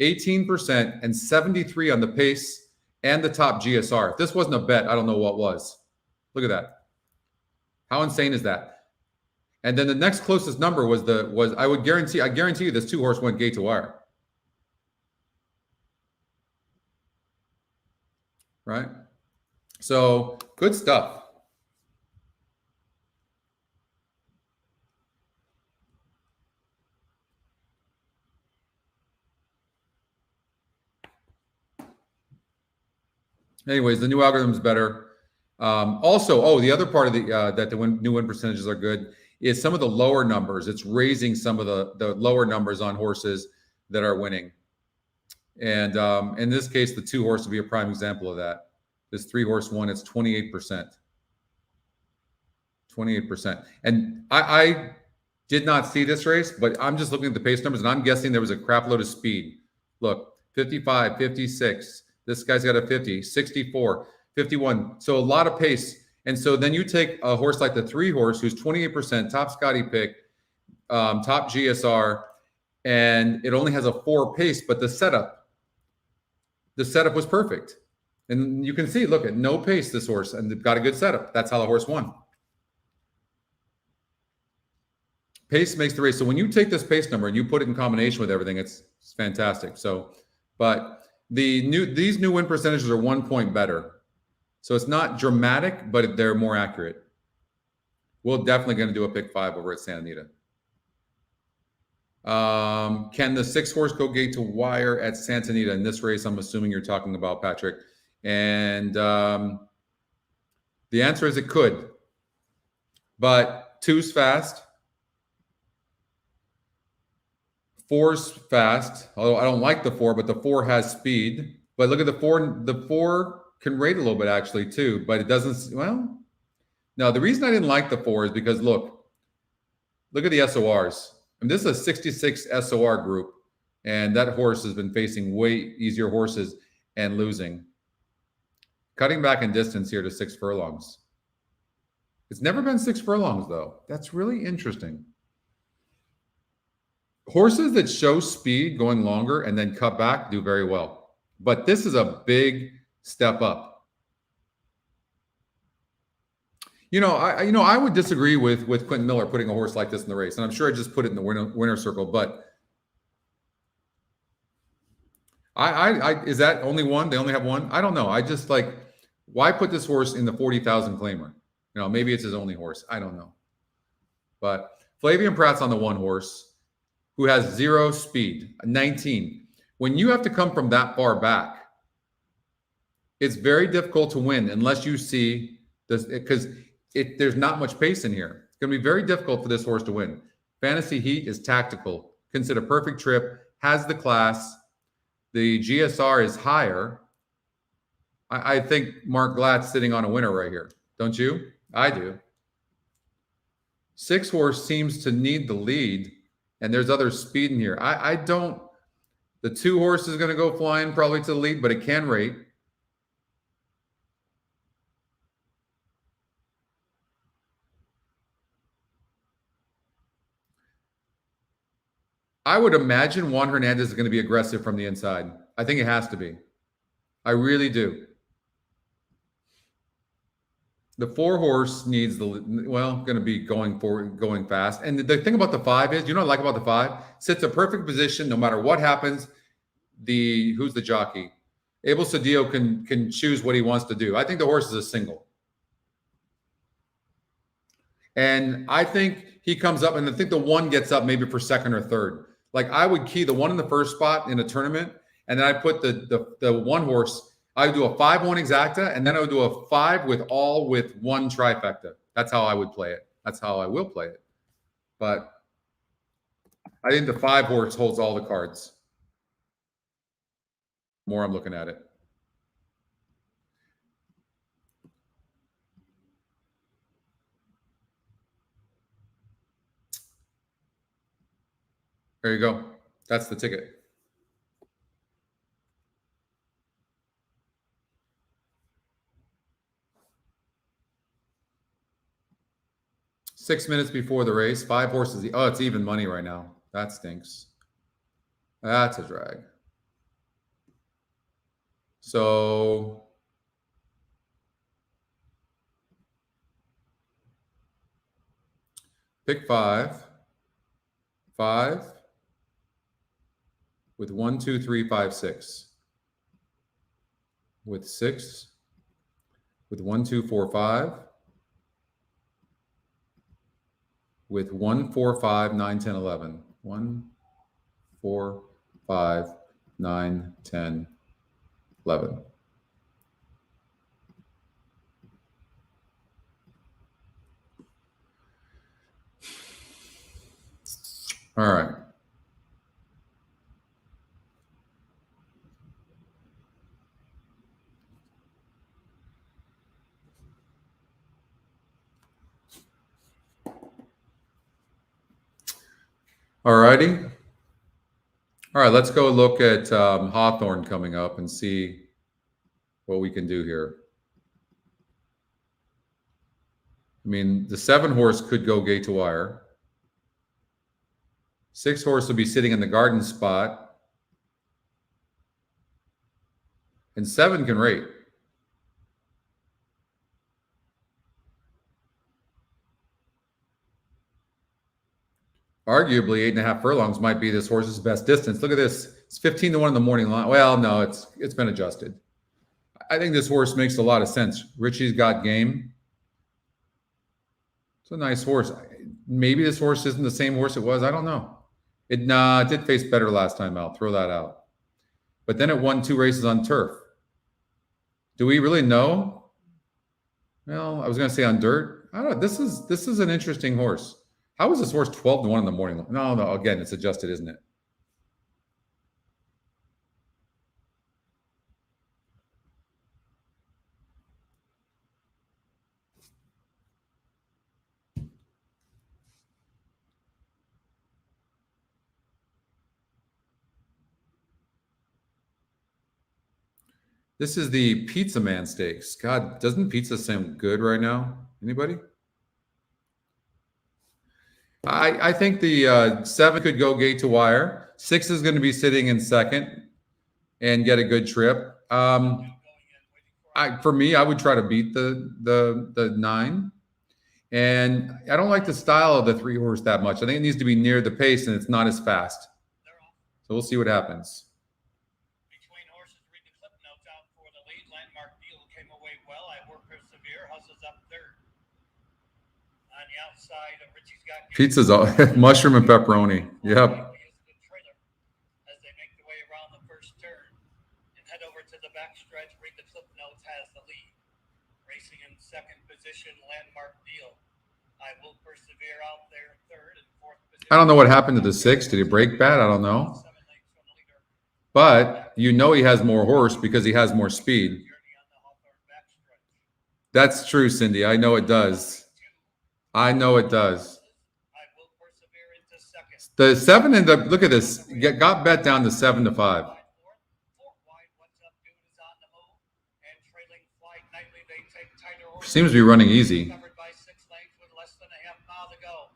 18% and 73 on the pace and the top GSR. If this wasn't a bet, I don't know what was. Look at that. How insane is that? And then the next closest number was I guarantee you this 2 horse went gate to wire. Right? So good stuff. Anyways, the new algorithm is better. Also, the other part of that the new win percentages are good is some of the lower numbers. It's raising some of the lower numbers on horses that are winning. And in this case, the 2 horse would be a prime example of that. This 3 horse one, it's 28%. 28%. And I did not see this race, but I'm just looking at the pace numbers, and I'm guessing there was a crap load of speed. Look, 55, 56. This guy's got a 50, 64, 51. So a lot of pace. And so then you take a horse like the 3 horse, who's 28%, top Scotty pick, top GSR, and it only has a 4 pace, but the setup was perfect. And you can see, look at no pace, this horse, and they've got a good setup. That's how the horse won. Pace makes the race. So when you take this pace number and you put it in combination with everything, it's fantastic. So, but these new win percentages are 1 point better. So it's not dramatic, but they're more accurate. We're definitely going to do a pick 5 over at Santa Anita. Can the 6 horse go gate to wire at Santa Anita in this race? I'm assuming you're talking about, Patrick. And the answer is it could. But 2's fast. 4's fast. Although I don't like the 4, but the 4 has speed. But look at the 4. The 4 can rate a little bit actually too, but it doesn't. Well, no, the reason I didn't like the 4 is because look at the SORs. And this is a 66 SOR group, and that horse has been facing way easier horses and losing. Cutting back in distance here to 6 furlongs. It's never been 6 furlongs, though. That's really interesting. Horses that show speed going longer and then cut back do very well. But this is a big step up. I would disagree with Quentin Miller putting a horse like this in the race, and I'm sure I just put it in the winner circle. But is that only one? They only have one? I don't know. I just why put this horse in the 40,000 claimer? Maybe it's his only horse. I don't know. But Flavian Pratt's on the 1 horse, who has 0 speed, 19. When you have to come from that far back, it's very difficult to win unless you see this, because there's not much pace in here. It's going to be very difficult for this horse to win. Fantasy Heat is tactical. Consider perfect trip, has the class. The GSR is higher. I think Mark Glatt's sitting on a winner right here. Don't you? I do. 6 horse seems to need the lead, and there's other speed in here. I don't. The 2 horse is going to go flying probably to the lead, but it can rate. I would imagine Juan Hernandez is going to be aggressive from the inside. I think it has to be. I really do. The 4 horse needs going to be going forward, going fast. And the thing about the 5 is, you know what I like about the 5? Sits a perfect position no matter what happens. Who's the jockey? Abel Cedillo can choose what he wants to do. I think the horse is a single. And I think he comes up, and I think the 1 gets up maybe for second or third. Like I would key the 1 in the first spot in a tournament, and then I put the 1 horse. I would do a 5-1 exacta, and then I would do a 5 with 1 trifecta. That's how I would play it. That's how I will play it. But I think the 5 horse holds all the cards. More I'm looking at it. There you go. That's the ticket. Six minutes before the race, 5 horses. Oh, it's even money right now. That stinks. That's a drag. So pick 5. 5 with 1, 2, 3, 5, 6. With 6 with 1, 2, 4, 5. With 1, 4, 5, 9, 10, 11. 1, 4, 5, 9, 10, 11. All right. All righty. All right, let's go look at Hawthorne coming up and see what we can do here. I mean, the 7 horse could go gate to wire. 6 horse will be sitting in the garden spot. And 7 can rate. Arguably, 8.5 furlongs might be this horse's best distance. Look at this. It's 15 to 1 in the morning line. Well, no, it's been adjusted. I think this horse makes a lot of sense. Richie's got game. It's a nice horse. Maybe this horse isn't the same horse it was. I don't know. It did face better last time out. Throw that out. But then it won 2 races on turf. Do we really know? Well, I was going to say on dirt. I don't know. This is an interesting horse. How is this horse 12 to 1 in the morning? No. Again, it's adjusted, isn't it? This is the Pizza Man Stakes. God, doesn't pizza sound good right now? Anybody? I think the 7 could go gate to wire. 6 is going to be sitting in second and get a good trip. For me, I would try to beat the 9. And I don't like the style of the 3 horse that much. I think it needs to be near the pace, and it's not as fast. So we'll see what happens. Between horses, read the clip notes out for the lead. Landmark Deal came away well. I work persevere. Hustles up third. On the outside, Richie's got Pizza's all mushroom and pepperoni. Yep. As they make the way around the first racing in second position, Landmark Deal. I Will Persevere out there third and fourth position. I don't know what happened to the 6. Did he break bad? I don't know. 7 lengths from the leader. But you know he has more horse because he has more speed. Journey on the Hawthorne backstretch. That's true, Cindy. I know it does. I know it does. I Will Persevere into second. The 7 ended up, look at this, got bet down to 7 to 5. Four wide, what's up, dude is on the move. And trailing Flight Nightly, they take tighter order. Seems to be running easy. Covered by 6 lengths with less than a half mile to go.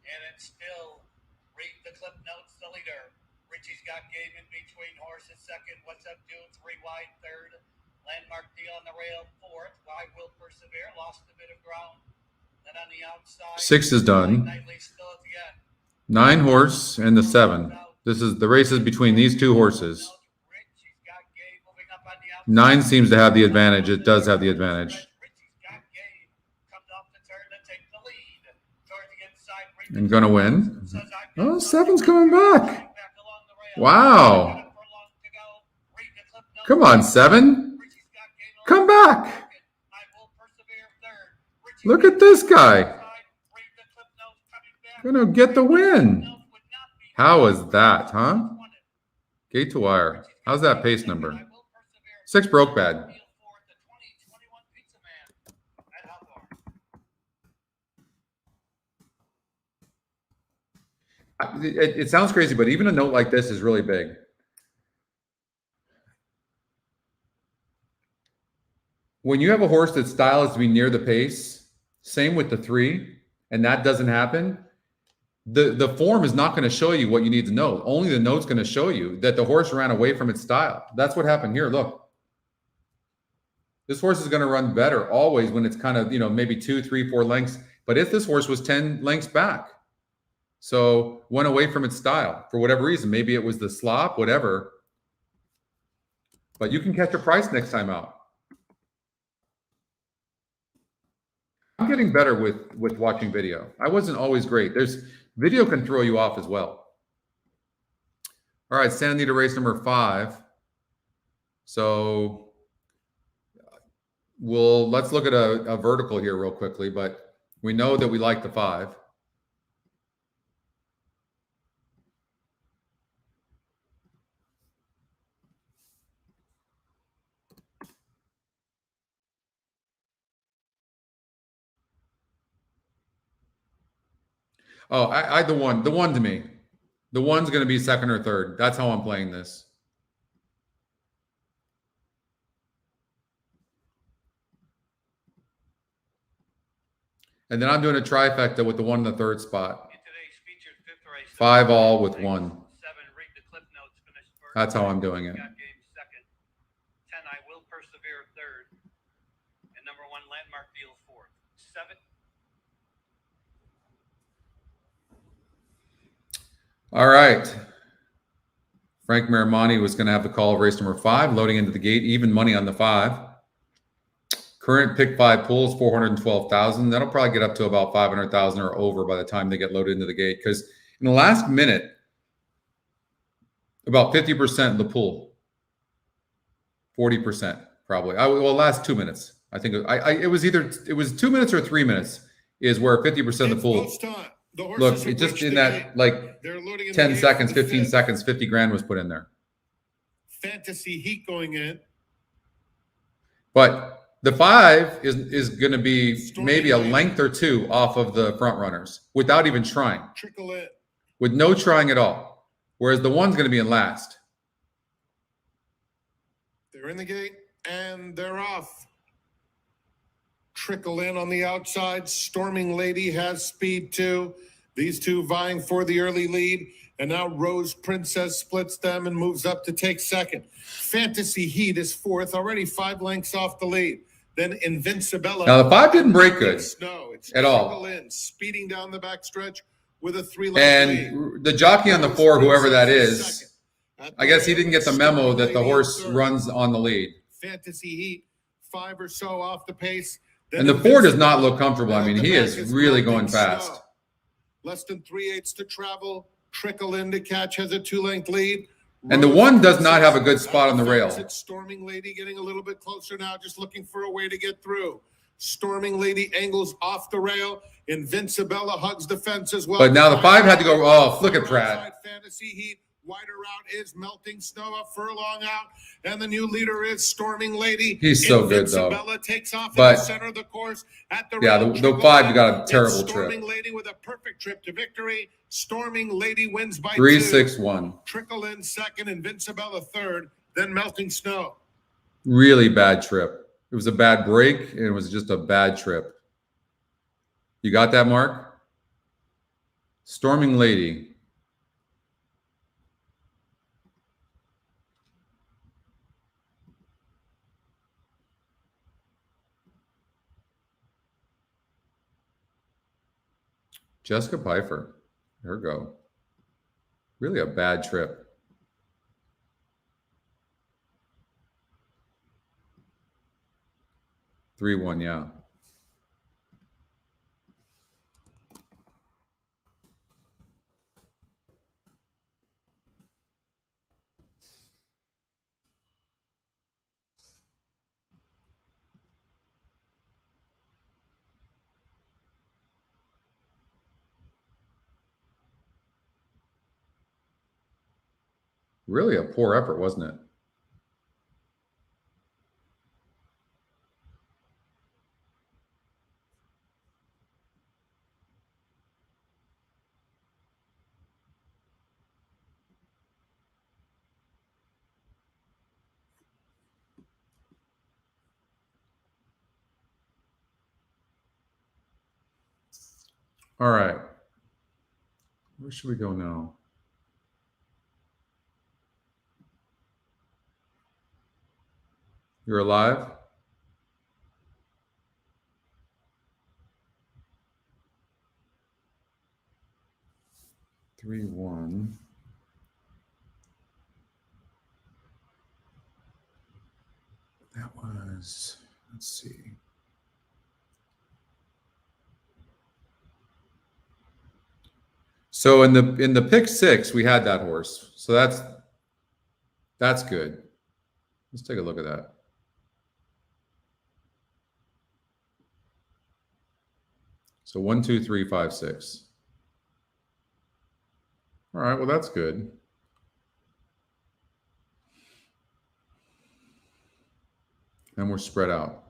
And it's still read the clip notes, the leader. Richie's got game in between horses second. What's up, dude? 3 wide third. Landmark Deal on the rail fourth. I Will Persevere lost a bit of ground. Then on the outside, 6 is done. Nightly still at the end. 9 horse and the 7. This is the races between these two horses. Richie's got game moving up on the outside. 9 seems to have the advantage. It does have the advantage. Richie's got game. Comes off the turn to take the lead. Toward the inside. And gonna win. Oh, 7's coming back. Wow. Come on, 7. Come back. Look at this guy. Gonna get the win. How is that, huh? Gate to wire. How's that pace number? 6 broke bad. It sounds crazy, but even a note like this is really big. When you have a horse that's styled to be near the pace, same with the 3, and that doesn't happen, the form is not going to show you what you need to know. Only the note's going to show you that the horse ran away from its style. That's what happened here. Look. This horse is going to run better always when it's kind of, maybe 2, 3, 4 lengths. But if this horse was 10 lengths back, so went away from its style for whatever reason, maybe it was the slop, whatever. But you can catch a price next time out. I'm getting better with watching video. I wasn't always great. Video can throw you off as well. All right, Santa Anita race number 5. So let's look at a vertical here real quickly, but we know that we like the 5. Oh, the one to me. The 1's going to be second or third. That's how I'm playing this. And then I'm doing a trifecta with the 1 in the 3rd spot. In today's featured 5th race, 5 all with 1. 7 read the clip notes, finished first. That's how I'm doing it. Got game second. 10 I Will Persevere third. And number 1 Landmark Deal fourth. 7. All right. Frank Marimani was going to have the call of race number 5, loading into the gate, even money on the 5. Current pick 5 pools, 412,000. That'll probably get up to about 500,000 or over by the time they get loaded into the gate. Because in the last minute, about 50% of the pool, 40% probably. Last 2 minutes. I think it was 2 minutes or 3 minutes is where 50% of the pool. Look, it just in that like 10 seconds, 15 seconds, 50 grand was put in there. Fantasy Heat going in. But the 5 is going to be maybe a length or 2 off of the front runners without even trying. Trickle in. With no trying at all. Whereas the 1's going to be in last. They're in the gate and they're off. Trickle in on the outside. Storming Lady has speed too. These two vying for the early lead. And now Rose Princess splits them and moves up to take second. Fantasy Heat is 4th, already 5 lengths off the lead. Then Invincibella. Now the 5 didn't break good it's at all. In, speeding down the backstretch with a 3-length lead. And the jockey on the 4, whoever that is, I guess he didn't get the memo that the horse runs on the lead. Fantasy Heat, 5 or so off the pace. And the 4 does not look comfortable. I mean, he is really going fast. Less than 3/8 to travel. Trickle in to catch, has a 2-length lead. And the 1 does not have a good spot on the rail. Storming Lady getting a little bit closer now, just looking for a way to get through. Storming Lady angles off the rail. Invincibella hugs the fence as well. But now the 5 had to go. Oh, look at Pratt. Fantasy Heat. Wider route is Melting Snow, a furlong out. And the new leader is Storming Lady. He's so good, though. Invincibella takes off But in the center of the course at the yeah, rail. the 5, you got a terrible Storming trip. Lady with a perfect trip to victory. Storming Lady wins by 3, 2. 6, 1. Trickle in second, Invincibella third, then Melting Snow. Really bad trip. It was a bad break, and it was just a bad trip. You got that, Mark? Storming Lady. Jessica Pfeiffer. There we go. Really a bad trip. Three, 1, yeah. Really a poor effort, wasn't it? All right. Where should we go now? You're alive? Three, 1. That was, let's see. So in the pick 6, we had that horse. So that's good. Let's take a look at that. So 1, 2, 3, 5, 6. All right, well, that's good. And we're spread out.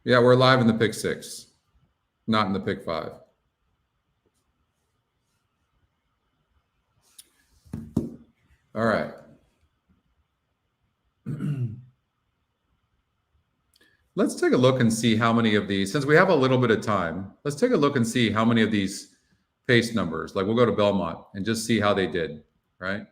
Yeah, we're live in the pick 6, not in the pick 5. All right. Let's take a look and see how many of these, since we have a little bit of time, let's take a look and see how many of these pace numbers, like we'll go to Belmont and just see how they did, right?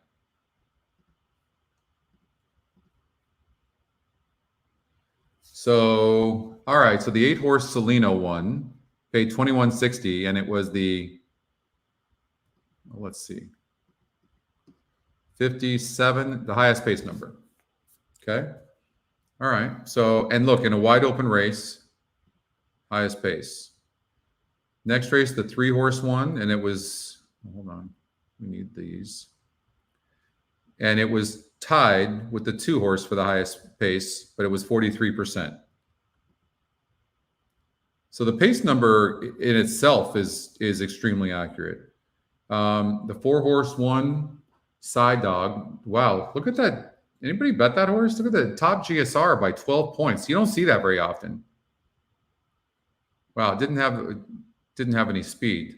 So, all right, so the 8-horse Selena one paid $21.60, and it was the, let's see, 57, the highest pace number. Okay. All right. So, and look, in a wide open race, highest pace. Next race, the 3-horse one, and it was, hold on, we need these. And it was tied with the 2-horse for the highest pace, but it was 43%. So the pace number in itself is extremely accurate. The 4-horse one, Side Dog. Wow, look at that. Anybody bet that horse? Look at the top GSR by 12 points. You don't see that very often. Wow, didn't have any speed.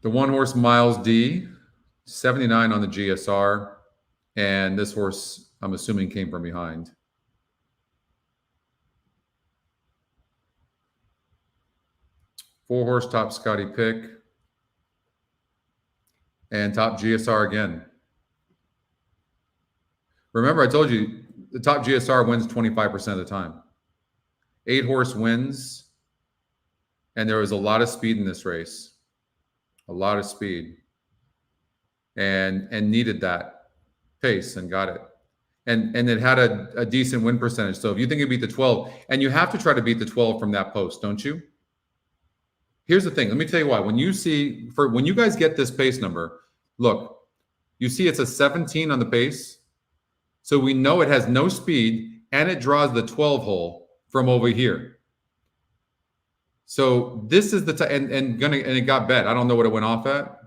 The 1-horse Miles D, 79 on the GSR, and this horse, I'm assuming, came from behind. Four-horse Top Scotty Pick. And top GSR again. Remember, I told you the top GSR wins 25% of the time. 8-horse wins. And there was a lot of speed in this race. A lot of speed. And needed that pace and got it. And it had a decent win percentage. So if you think you beat the 12, and you have to try to beat the 12 from that post, don't you? Here's the thing. Let me tell you why. When you guys get this pace number, look, you see it's a 17 on the pace. So we know it has no speed and it draws the 12 hole from over here. So this is the and it got bet. I don't know what it went off at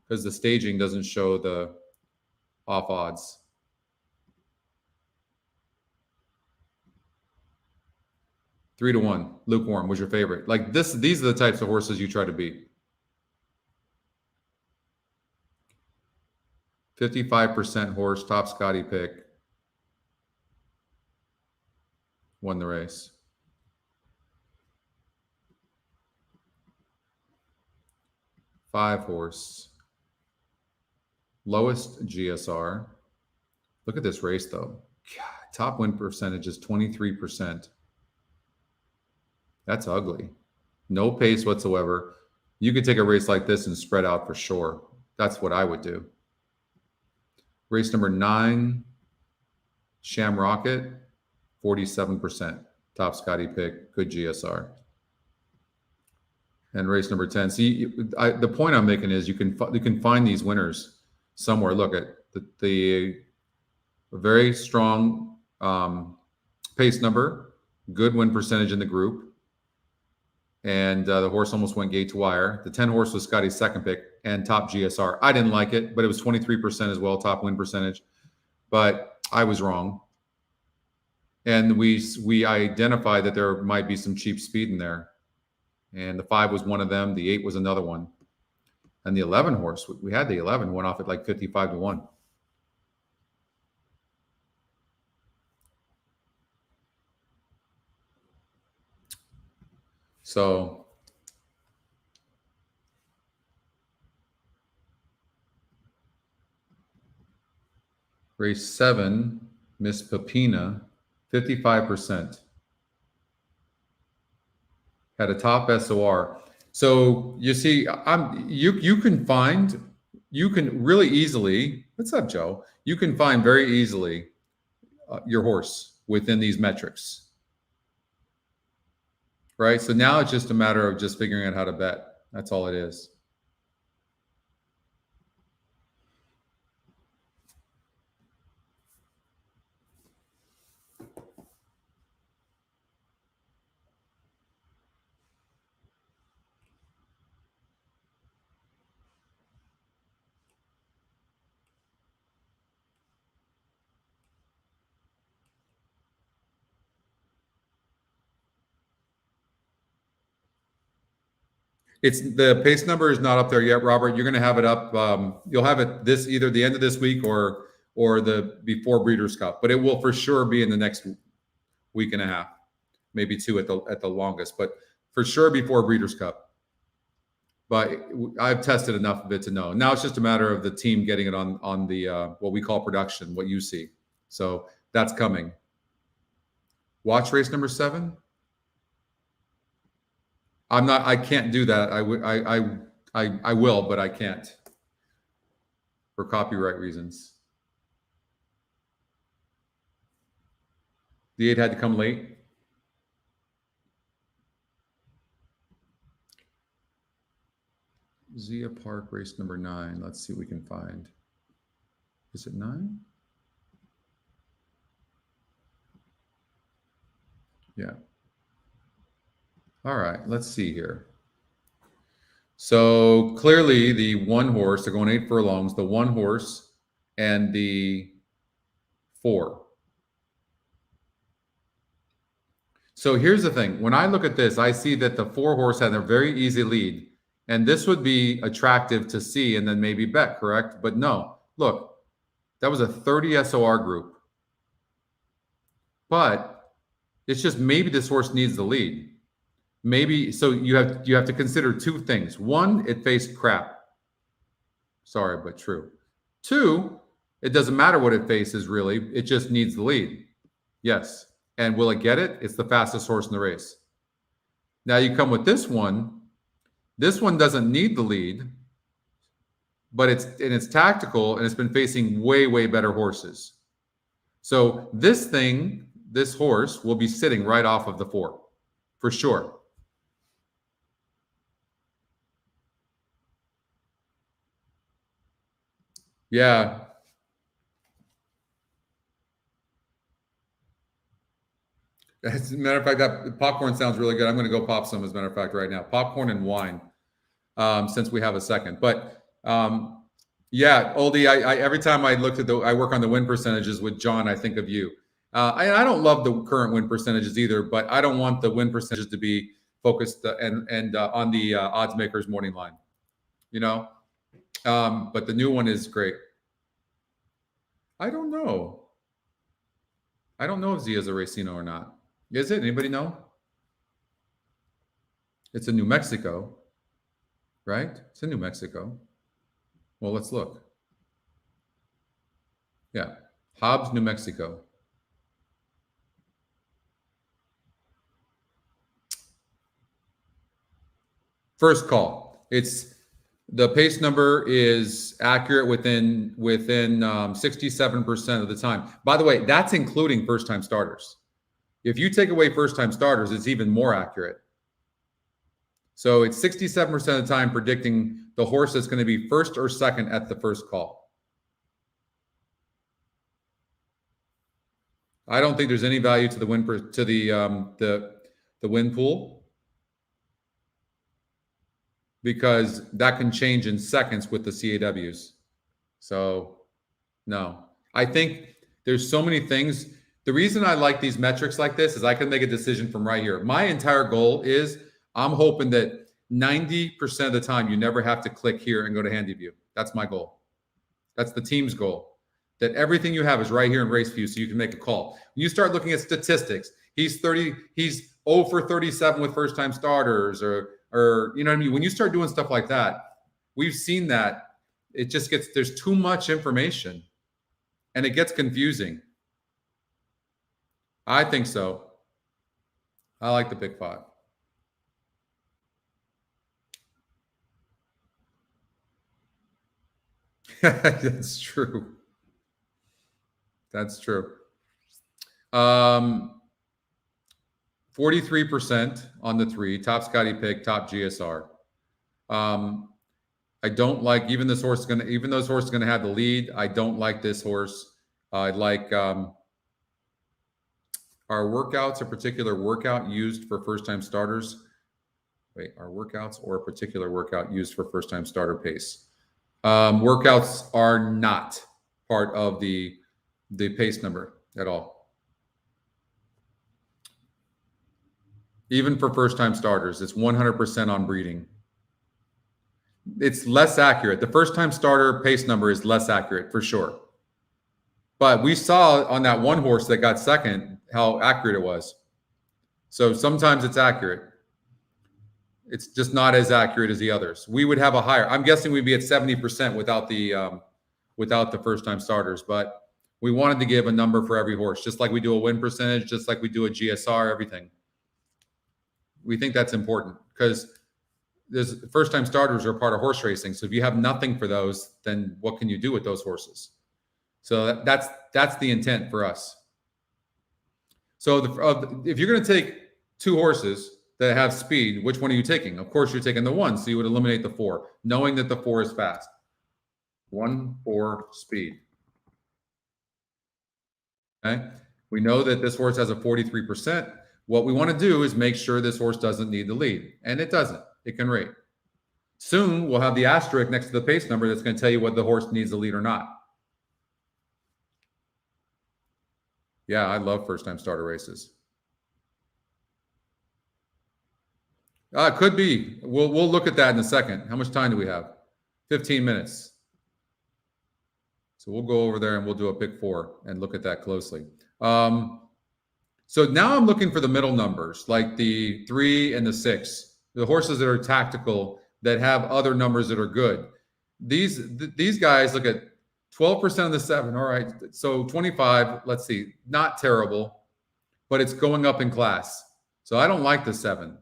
because the staging doesn't show the off odds. Three to 1. Lukewarm was your favorite. Like this, these are the types of horses you try to beat. 55% horse, top Scotty pick. Won the race. Five horse. Lowest GSR. Look at this race though. God, top win percentage is 23%. That's ugly. No pace whatsoever. You could take a race like this and spread out for sure. That's what I would do. Race number 9, Sham Rocket, 47%. Top Scotty pick, good GSR. And race number 10. See, the point I'm making is you can find these winners somewhere. Look at the very strong pace number, good win percentage in the group. And the horse almost went gate to wire. The 10 horse was Scotty's second pick and top GSR. I didn't like it, but it was 23% as well, top win percentage. But I was wrong. And we identified that there might be some cheap speed in there. And the 5 was one of them. The 8 was another one. And the 11 horse, we had the 11, went off at like 55 to 1. So race 7, Miss Pepina, 55%. Had a top SOR. So you see, you can really easily, what's up, Joe? You can find very easily your horse within these metrics. Right? So now it's just a matter of just figuring out how to bet. That's all it is. It's the pace number is not up there yet, Robert. You're going to have it up. You'll have it either the end of this week or the before Breeders' Cup, but it will for sure be in the next week and a half, maybe 2 at the longest, but for sure before Breeders' Cup. But I've tested enough of it to know. Now it's just a matter of the team getting it on the what we call production, what you see. So that's coming. Watch race number 7. I can't do that. I will, but I can't for copyright reasons. The 8 had to come late. Zia Park race number 9. Let's see what we can find. Is it 9? Yeah. All right, let's see here. So clearly the 1 horse, they're going 8 furlongs, the 1 horse and the 4. So here's the thing. When I look at this, I see that the 4 horse had a very easy lead. And this would be attractive to see and then maybe bet, correct? But no, look, that was a 30 SOR group. But it's just maybe this horse needs the lead. Maybe, so you have to consider 2 things. 1, it faced crap. Sorry, but true. 2, it doesn't matter what it faces really. It just needs the lead. Yes. And will it get it? It's the fastest horse in the race. Now you come with this one. This one doesn't need the lead, but it's tactical and it's been facing way, way better horses. So this horse will be sitting right off of the 4 for sure. Yeah. As a matter of fact, that popcorn sounds really good. I'm going to go pop some, as a matter of fact, right now. Popcorn and wine, since we have a second. But yeah, Oldie, I every time I looked at I work on the win percentages with John, I think of you. I don't love the current win percentages either, but I don't want the win percentages to be focused and on the odds makers morning line, you know. But the new one is great. I don't know. I don't know if Zia's a Racino or not. Is it? Anybody know? It's in New Mexico, right? It's in New Mexico. Well, let's look. Yeah, Hobbs, New Mexico. First call. It's the pace number is accurate within 67% of the time. By the way, that's including first-time starters. If you take away first-time starters, it's even more accurate. So it's 67% of the time predicting the horse that's going to be first or second at the first call. I don't think there's any value to the win the win pool, because that can change in seconds with the CAWs. So no, I think there's so many things. The reason I like these metrics like this is I can make a decision from right here. My entire goal is I'm hoping that 90% of the time you never have to click here and go to Handy View. That's my goal. That's the team's goal. That everything you have is right here in Race View, so you can make a call. When you start looking at statistics, he's 0 for 37 with first-time starters, or you know what I mean? When you start doing stuff like that, we've seen that it just gets, there's too much information and it gets confusing. I think so. I like the Big Five. That's true. That's true. 43% on the 3, top Scotty pick, top GSR. I don't like, even though this horse is going to have the lead, I don't like this horse. I like our workouts, a particular workout used for first-time starters. Wait, our workouts or a particular workout used for first-time starter pace. Workouts are not part of the pace number at all. Even for first-time starters, it's 100% on breeding. It's less accurate. The first-time starter pace number is less accurate for sure. But we saw on that one horse that got second how accurate it was. So sometimes it's accurate. It's just not as accurate as the others. We would have a higher. I'm guessing we'd be at 70% without the first-time starters. But we wanted to give a number for every horse, just like we do a win percentage, just like we do a GSR, everything. We think that's important because there's first-time starters are part of horse racing. So if you have nothing for those, then what can you do with those horses? So that's the intent for us. So if you're going to take 2 horses that have speed, which one are you taking? Of course, you're taking the 1, so you would eliminate the 4, knowing that the 4 is fast. 1, 4, speed. Okay. We know that this horse has a 43%. What we want to do is make sure this horse doesn't need the lead, and it doesn't. It can rate. Soon, we'll have the asterisk next to the pace number that's going to tell you whether the horse needs the lead or not. Yeah, I love first-time starter races. Could be. We'll look at that in a second. How much time do we have? 15 minutes. So we'll go over there and we'll do a pick 4 and look at that closely. So now I'm looking for the middle numbers, like the 3 and the 6, the horses that are tactical, that have other numbers that are good. These guys, look at 12% of the 7. All right, so 25. Let's see, not terrible, but it's going up in class. So I don't like the 7.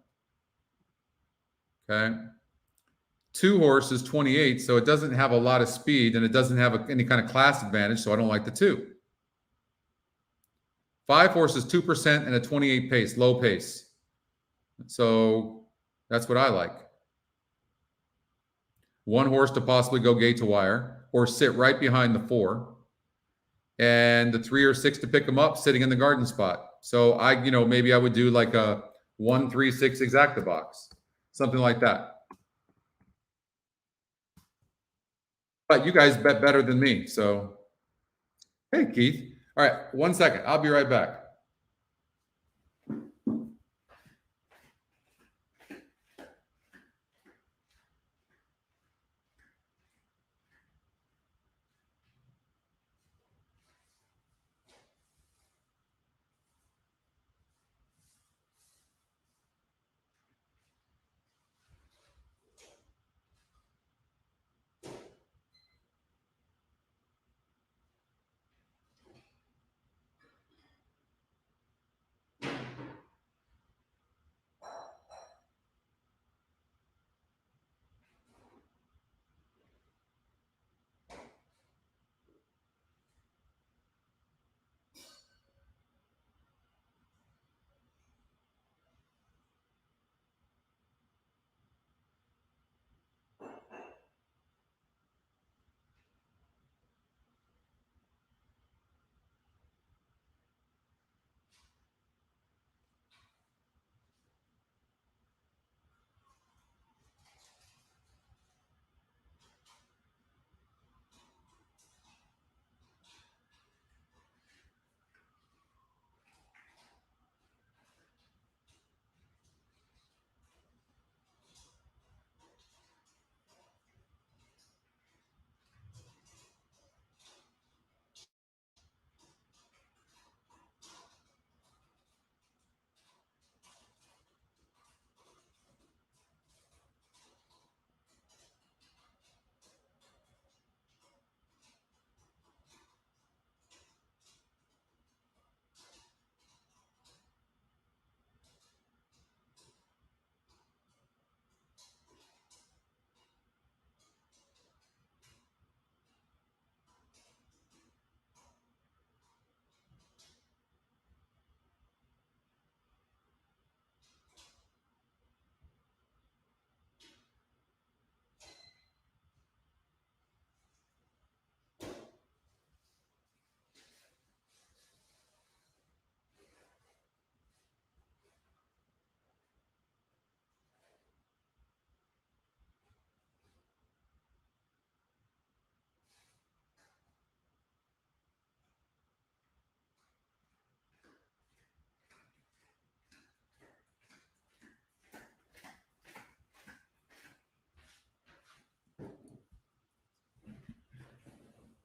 Okay. 2 horses, 28. So it doesn't have a lot of speed and it doesn't have any kind of class advantage. So I don't like the 2. 5 horses, 2% and a 28 pace, low pace. So that's what I like. 1 horse to possibly go gate to wire. or sit right behind the 4. And the 3 or 6 to pick them up sitting in the garden spot. So maybe I would do like a 1, 3, 6 exacta box, something like that. But you guys bet better than me. So, hey, Keith. All right, 1 second. I'll be right back.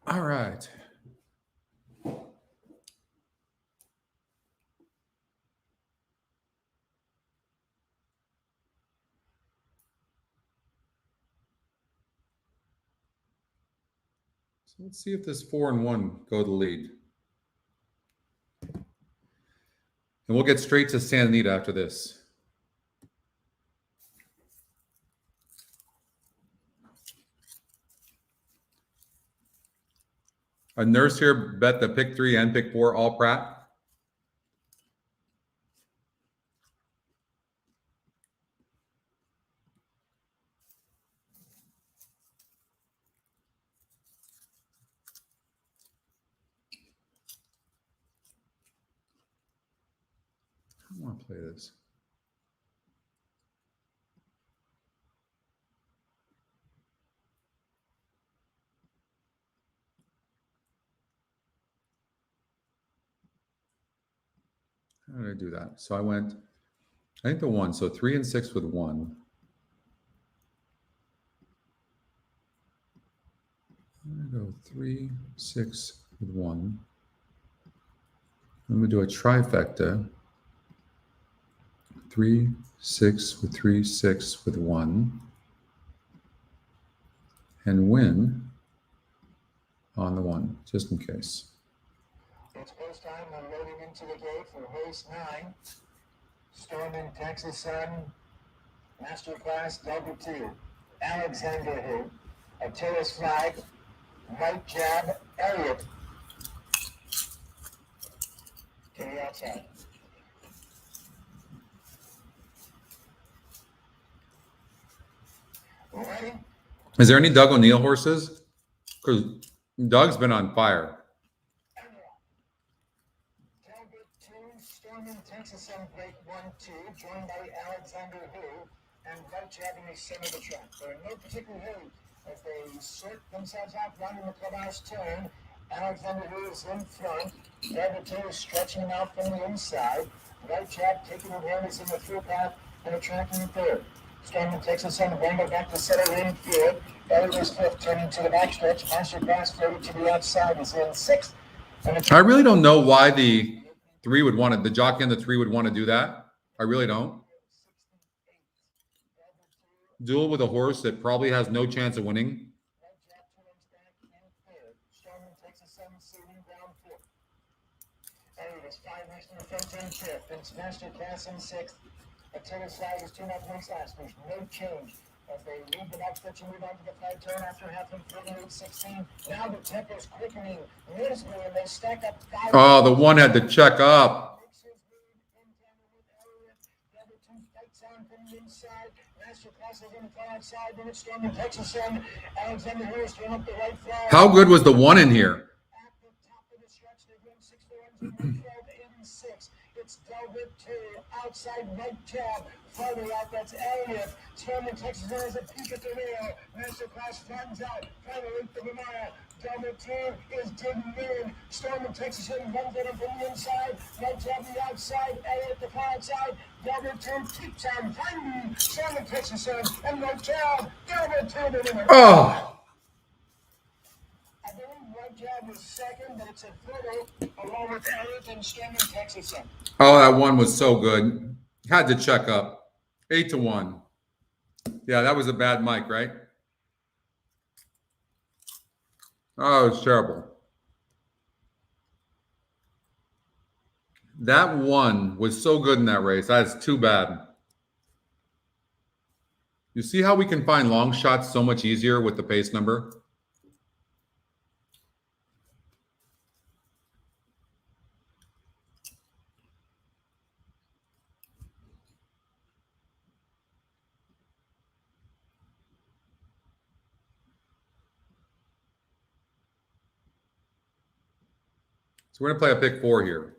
All right. So let's see if this 4 and 1 go to the lead. And we'll get straight to Santa Anita after this. A nurse here bet the pick 3 and pick 4 all Pratt. I want to play this. How did I do that? So I went, I think the 1. So 3 and 6 with 1. I'm going to go 3, 6 with 1. I'm going to do a trifecta. 3, 6 with 3, 6 with 1. And win on the 1, just in case. It's post time. We're loading into the gate for race 9. Storming Texas Sun, Masterclass Double 2. Alexander Hill, Attila's Flag, Right Jab, Elliott. To the outside. Ready? Is there any Doug O'Neill horses? Because Doug's been on fire. Talbot 2, Storming Texas on break 1-2, joined by Alexander Who and Right having a center of the track. They're in no particular hurry as they sort themselves out running the clubhouse turn. Alexander Who is in front. Talbot 2 is stretching him out from the inside. Right jab taking advantage in the through path and attracting the third. Storming Texas on the Wrangler back to center infield. Elliott is fifth, turning to the backstretch. Masterclass floated to the outside is in sixth. I really don't know why the jockey and the 3 would want to do that. I really don't. Duel with a horse that probably has no chance of winning. Storming Texas on seating ground fourth. Elliott is 5 next to the fence in fifth. It's Masterclass in sixth. A tennis slide is 2.5 points last. There's no change as they lead the backstretch and move on to the flag turn after half of 38-16. Now the tempo's quickening noticeably and they stack up 5. Oh, the 1 had to check up. Makes his lead in tandem with Elliott. The other 2 fights on from the inside. Masterclass is in the far outside. Then it's Storming Texas in. Alexander Harris throwing up the right flag. How good was the 1 in here? At the top of the stretch, they're doing 6 4 12-86. It's Delbert 2, outside right jab. Farther out, that's Elliott. Storming Texas has a peek at the rail. Masterclass flattens out. Final 8th of a mile. Delbert 2 is digging in. Storming Texas hitting one foot from the inside. Right jab the outside. Elliott the far outside. Delbert 2 keeps on finding. Storming Texas in. And right jab. Delbert 2 the winner. Oh, I believe right jab was second, but it's a photo along with Elliott and Storming Texas in. oh, that 1 was so good. Had to check up. 8-1. Yeah, that was a bad mic, right? Oh, it's terrible. That 1 was so good in that race. That's too bad. You see how we can find long shots so much easier with the pace number? So we're going to play a pick 4 here.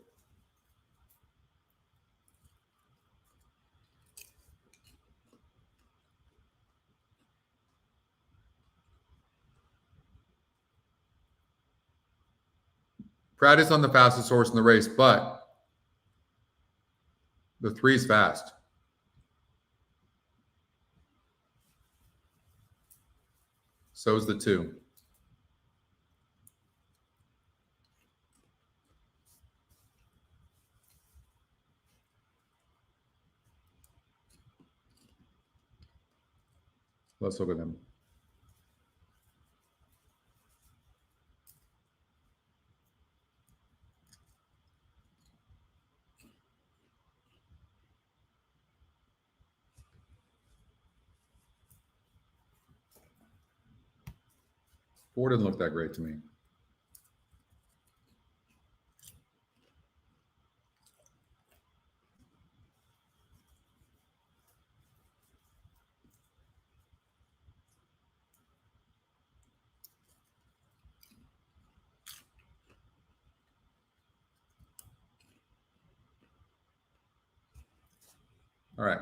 Pratt is on the fastest horse in the race, but the 3's fast. So is the 2. Let's look at them. Four didn't look that great to me. All right.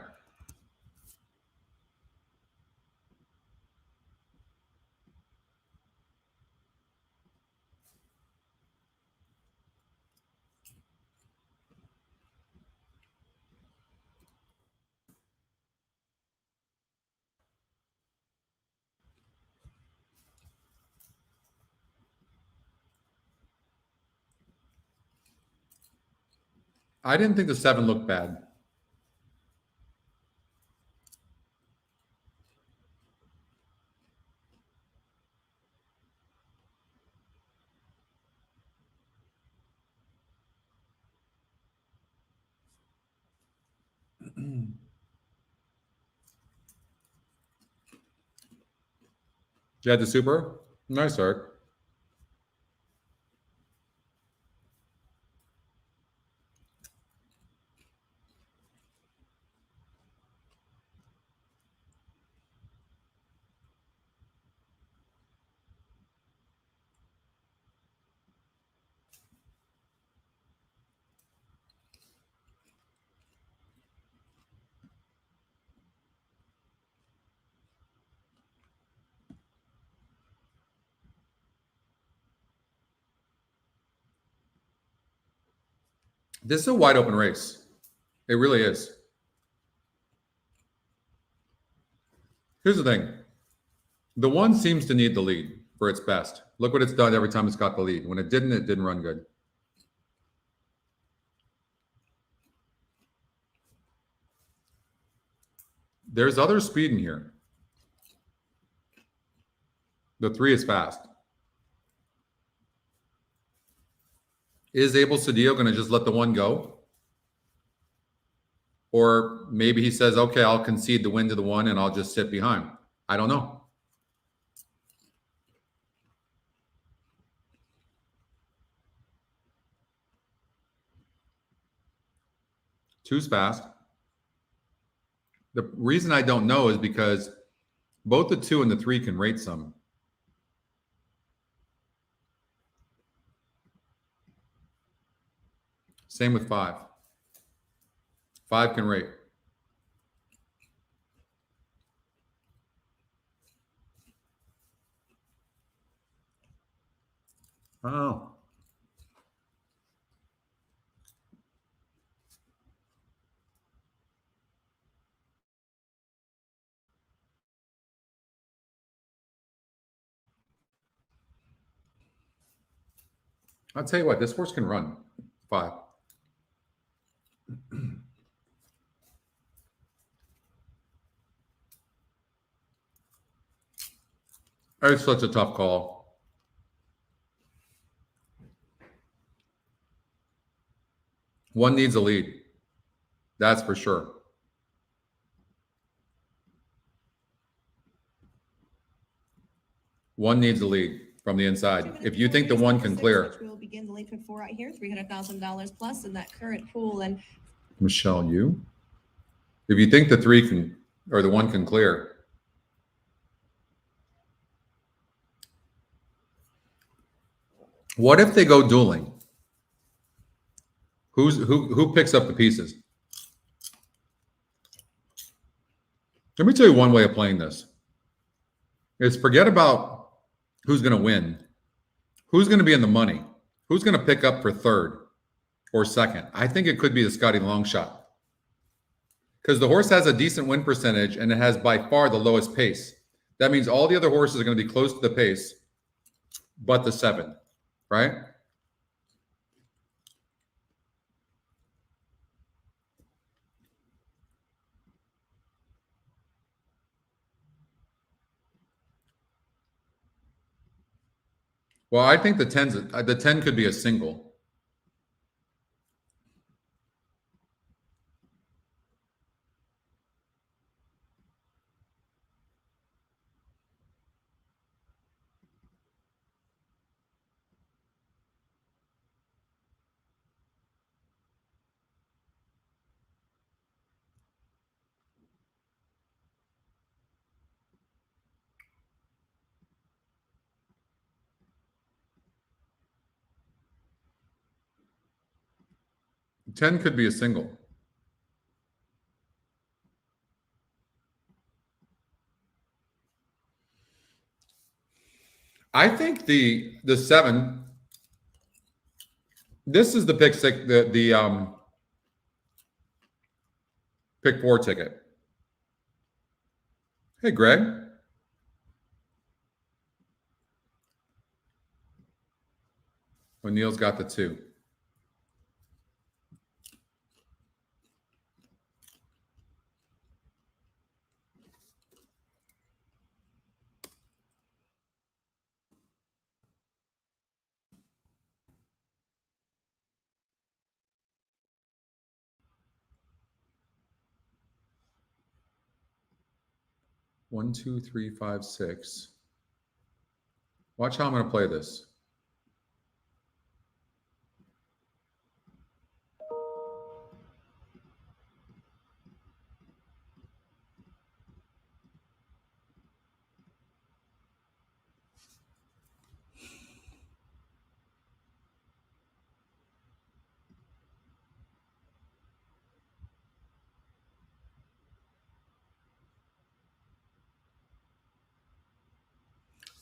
I didn't think the 7 looked bad. You had the super? Nice, Art. This is a wide open race. It really is. Here's the thing. The one seems to need the lead for its best. Look what it's done every time it's got the lead. When it didn't run good. There's other speed in here. The 3 is fast. Is Abel Cedillo going to just let the 1 go? Or maybe he says, okay, I'll concede the win to the 1 and I'll just sit behind. I don't know. Two's fast. The reason I don't know is because both the 2 and the 3 can rate some. Same with 5. 5 can rate. Oh. I'll tell you what, this horse can run 5. It's such a tough call. One needs a lead. That's for sure. One needs a lead from the inside. If you think the 1 can clear. We'll begin the late pick 4 right here, $300,000 plus in that current pool. And Michelle, you? If you think the 3 can, or the 1 can clear. What if they go dueling? Who picks up the pieces? Let me tell you one way of playing this. Is forget about who's going to win. Who's going to be in the money? Who's going to pick up for 3rd or 2nd? I think it could be the Scotty long shot. Because the horse has a decent win percentage and it has by far the lowest pace. That means all the other horses are going to be close to the pace, but the 7, right? Well, I think the 10 could be a single. Ten could be a single. I think the 7. This is the pick 6, the pick 4 ticket. Hey, Greg. O'Neill's got the 2. One, 2, 3, 5, 6. Watch how I'm going to play this.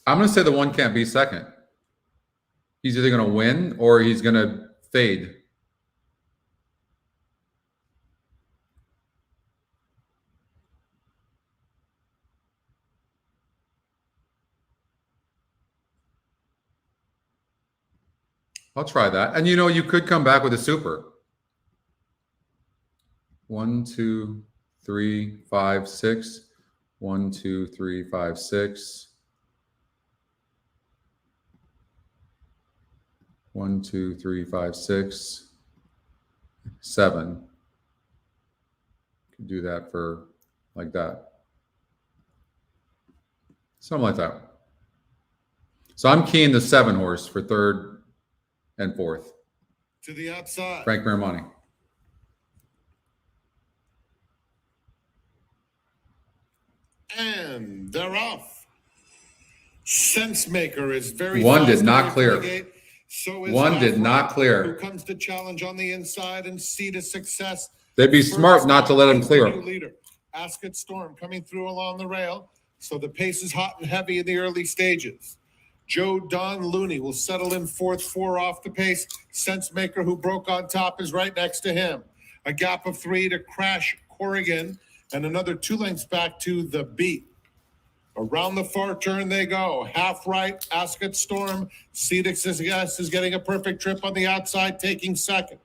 I'm going to say the 1 can't be 2nd. He's either going to win or he's going to fade. I'll try that. And you could come back with a super. 1, 2, 3, 5, 6. 1, 2, 3, 5, 6. 1, 2, 3, 5, 6, 7. Could do that for like that. Something like that. So I'm keying the 7 horse for 3rd and 4th. To the outside. Frank Miramani. And they're off. Sensemaker is very One fast did not away from clear. the gate. So is One did not clear. Who comes to challenge on the inside and see to success. They'd be smart not to let him clear. Leader. Ascot Storm coming through along the rail. So the pace is hot and heavy in the early stages. Joe Don Looney will settle in 4th, 4 off the pace. Sensemaker, who broke on top, is right next to him. A gap of 3 to Crash Corrigan and another 2 lengths back to the Beat. Around the far turn they go. Half right, Ascot Storm. Cedix is getting a perfect trip on the outside, taking 2nd.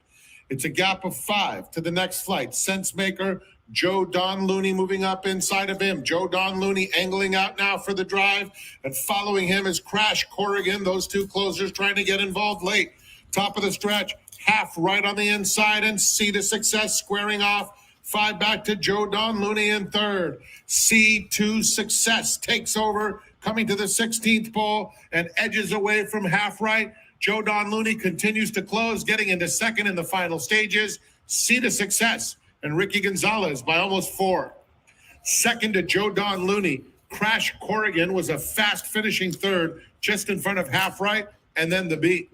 It's a gap of 5 to the next flight. Sensemaker, Joe Don Looney moving up inside of him. Joe Don Looney angling out now for the drive. And following him is Crash Corrigan. Those 2 closers trying to get involved late. Top of the stretch, half right on the inside and C to Success squaring off. 5 back to Joe Don Looney in 3rd. C2 Success takes over, coming to the 16th pole and edges away from half right. Joe Don Looney continues to close, getting into 2nd in the final stages. C to Success and Ricky Gonzalez by almost 4. 2nd to Joe Don Looney. Crash Corrigan was a fast finishing 3rd, just in front of half right, and then the Beat.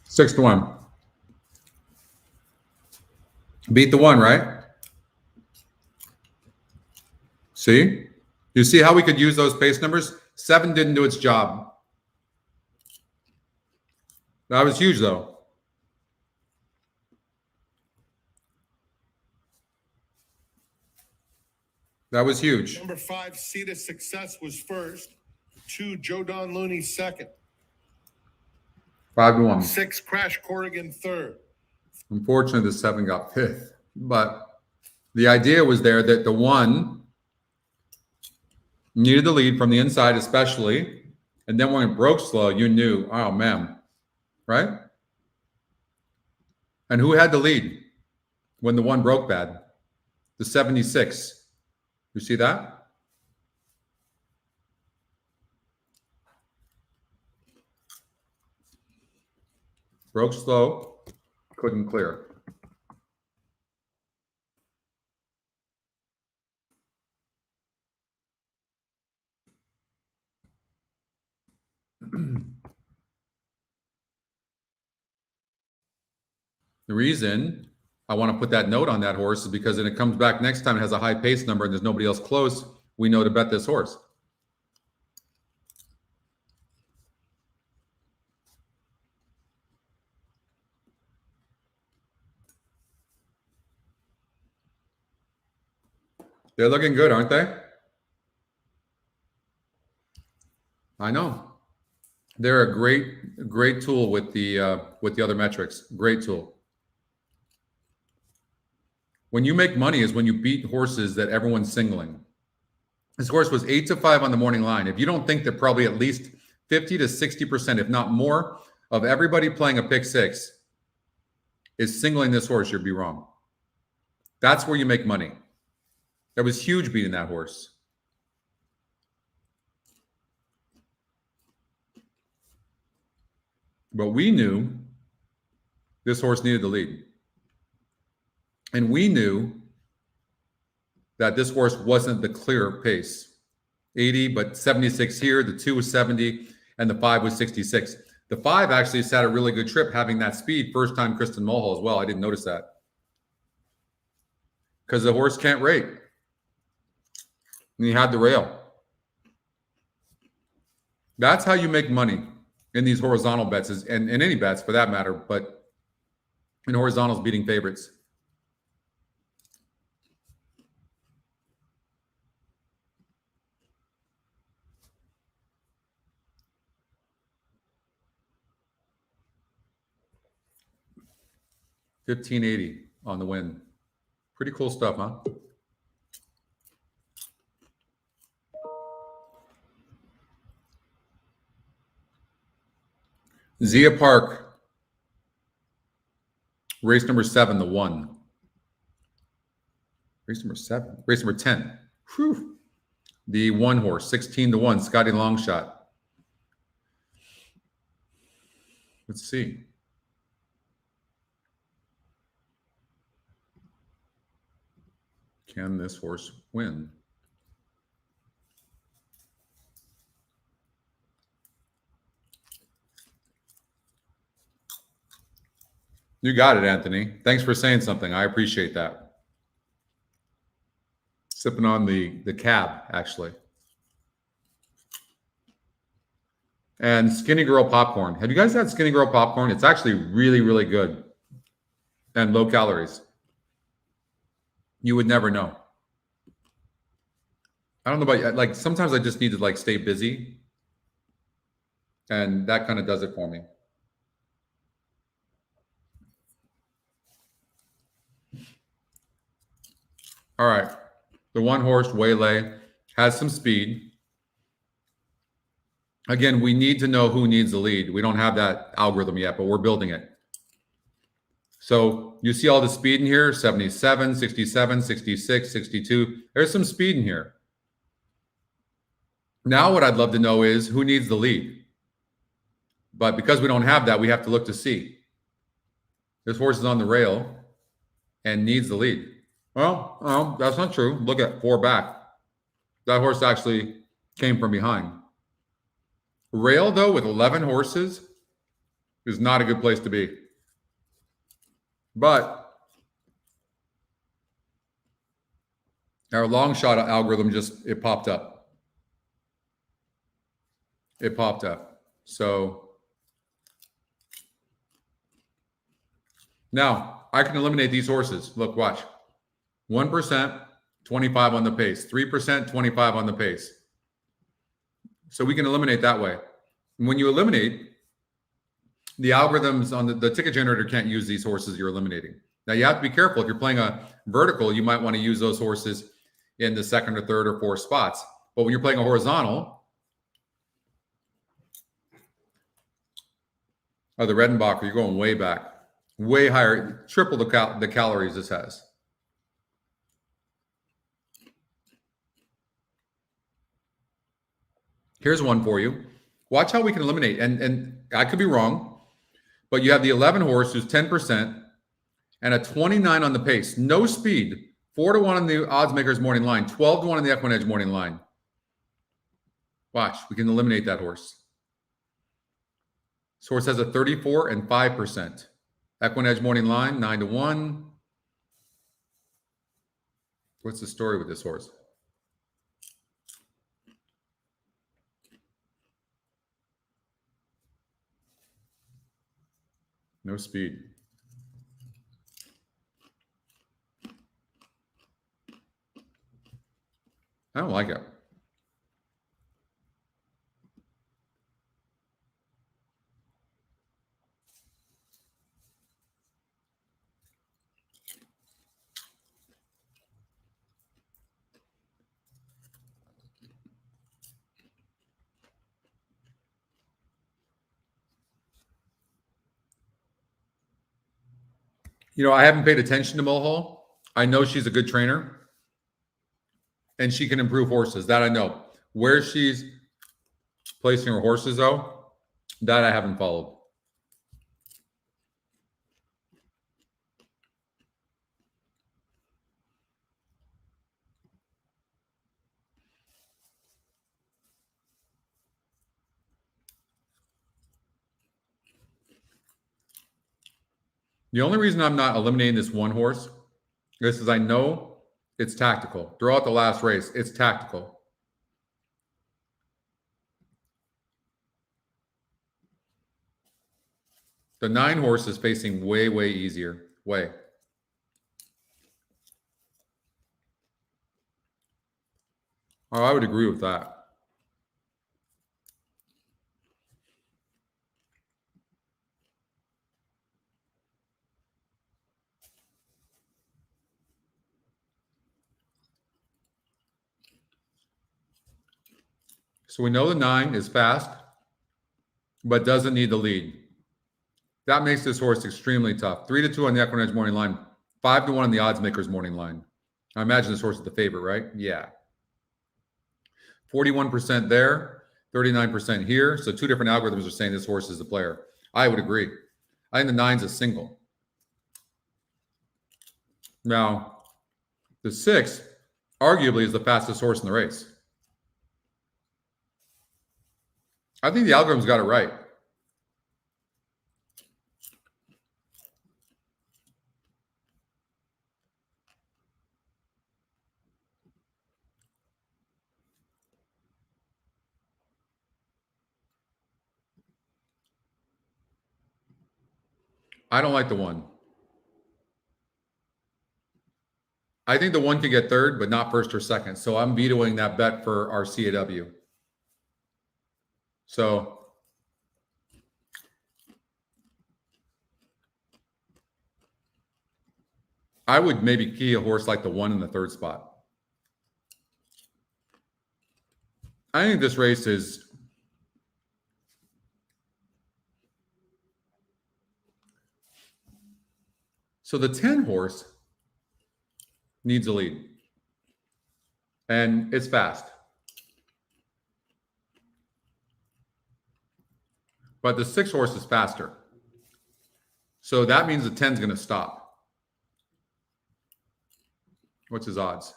Six to 1. Beat the 1, right? See? You see how we could use those pace numbers? 7 didn't do its job. That was huge, though. That was huge. Number 5, C to Success was 1st. 2, Joe Don Looney 2nd. 5 to 1. 6, Crash Corrigan 3rd. Unfortunately, the 7 got 5th. But the idea was there that the 1 needed the lead from the inside, especially. And then when it broke slow, you knew, oh, man. Right? And who had the lead when the 1 broke bad? The 76. You see that? Broke slow, couldn't clear. The reason I want to put that note on that horse is because when it comes back next time, it has a high pace number and there's nobody else close, we know to bet this horse. They're looking good, aren't they? I know. They're a great tool with the other metrics. Great tool. When you make money is when you beat horses that everyone's singling. This horse was 8 to 5 on the morning line. If you don't think that probably at least 50 to 60%, if not more, of everybody playing a pick 6 is singling this horse, you'd be wrong. That's where you make money. That was huge beating that horse. But we knew this horse needed the lead. And we knew that this horse wasn't the clear pace. 80, but 76 here. The 2 was 70, and the 5 was 66. The 5 actually sat a really good trip having that speed. First time Kristen Mulhall as well. I didn't notice that. Because the horse can't rate. And he had the rail. That's how you make money in these horizontal bets, and in any bets for that matter, but in horizontals beating favorites. 1580 on the win. Pretty cool stuff, huh? Zia Park, race number 7, the 1. Race number 7, race number 10. Whew. The 1 horse, 16-1, Scotty Longshot. Let's see. Can this horse win? You got it, Anthony. Thanks for saying something. I appreciate that. Sipping on the cab, actually. And Skinny Girl popcorn. Have you guys had Skinny Girl popcorn? It's actually really, really good. And low calories. You would never know. I don't know about you. Like, sometimes I just need to like stay busy. And that kind of does it for me. All right. The 1 horse, Waylay, has some speed. Again, we need to know who needs the lead. We don't have that algorithm yet, but we're building it. So you see all the speed in here, 77, 67, 66, 62. There's some speed in here. Now what I'd love to know is who needs the lead. But because we don't have that, we have to look to see. This horse is on the rail and needs the lead. Well, that's not true. Look at 4 back. That horse actually came from behind. Rail, though, with 11 horses is not a good place to be. But our long shot algorithm it popped up. It popped up. So now I can eliminate these horses. Look, watch. 1%, 25 on the pace. 3%, 25 on the pace. So we can eliminate that way. And when you eliminate, the algorithms on the ticket generator can't use these horses you're eliminating. Now, you have to be careful. If you're playing a vertical, you might want to use those horses in the 2nd or 3rd or 4th spots. But when you're playing a horizontal, the Redenbacher, you're going way back, way higher, triple the calories this has. Here's one for you. Watch how we can eliminate. And I could be wrong, but you have the 11 horse who's 10% and a 29 on the pace. No speed. 4-1 on the odds makers morning line. 12-1 on the EquinEdge morning line. Watch. We can eliminate that horse. This horse has a 34 and 5%. EquinEdge morning line, 9-1. What's the story with this horse? No speed. I don't like it. You know, I haven't paid attention to Mulhall. I know she's a good trainer and she can improve horses. That I know. Where she's placing her horses, though, that I haven't followed. The only reason I'm not eliminating this 1 horse is because I know it's tactical. Throughout the last race, it's tactical. The 9 horse is facing way, way easier. Way. Oh, I would agree with that. So we know the 9 is fast, but doesn't need the lead. That makes this horse extremely tough. 3-2 on the EquinEdge morning line, 5-1 on the odds makers morning line. I imagine this horse is the favorite, right? Yeah. 41% there, 39% here. So two different algorithms are saying this horse is the player. I would agree. I think the 9's a single. Now, the 6 arguably is the fastest horse in the race. I think the algorithm's got it right. I don't like the 1. I think the 1 could get third, but not first or second. So I'm vetoing that bet for our CAW. So I would maybe key a horse like the 1 in the 3rd spot. I think this race is so the 10 horse needs a lead. And it's fast. But the 6 horse is faster. So that means the 10's going to stop. What's his odds?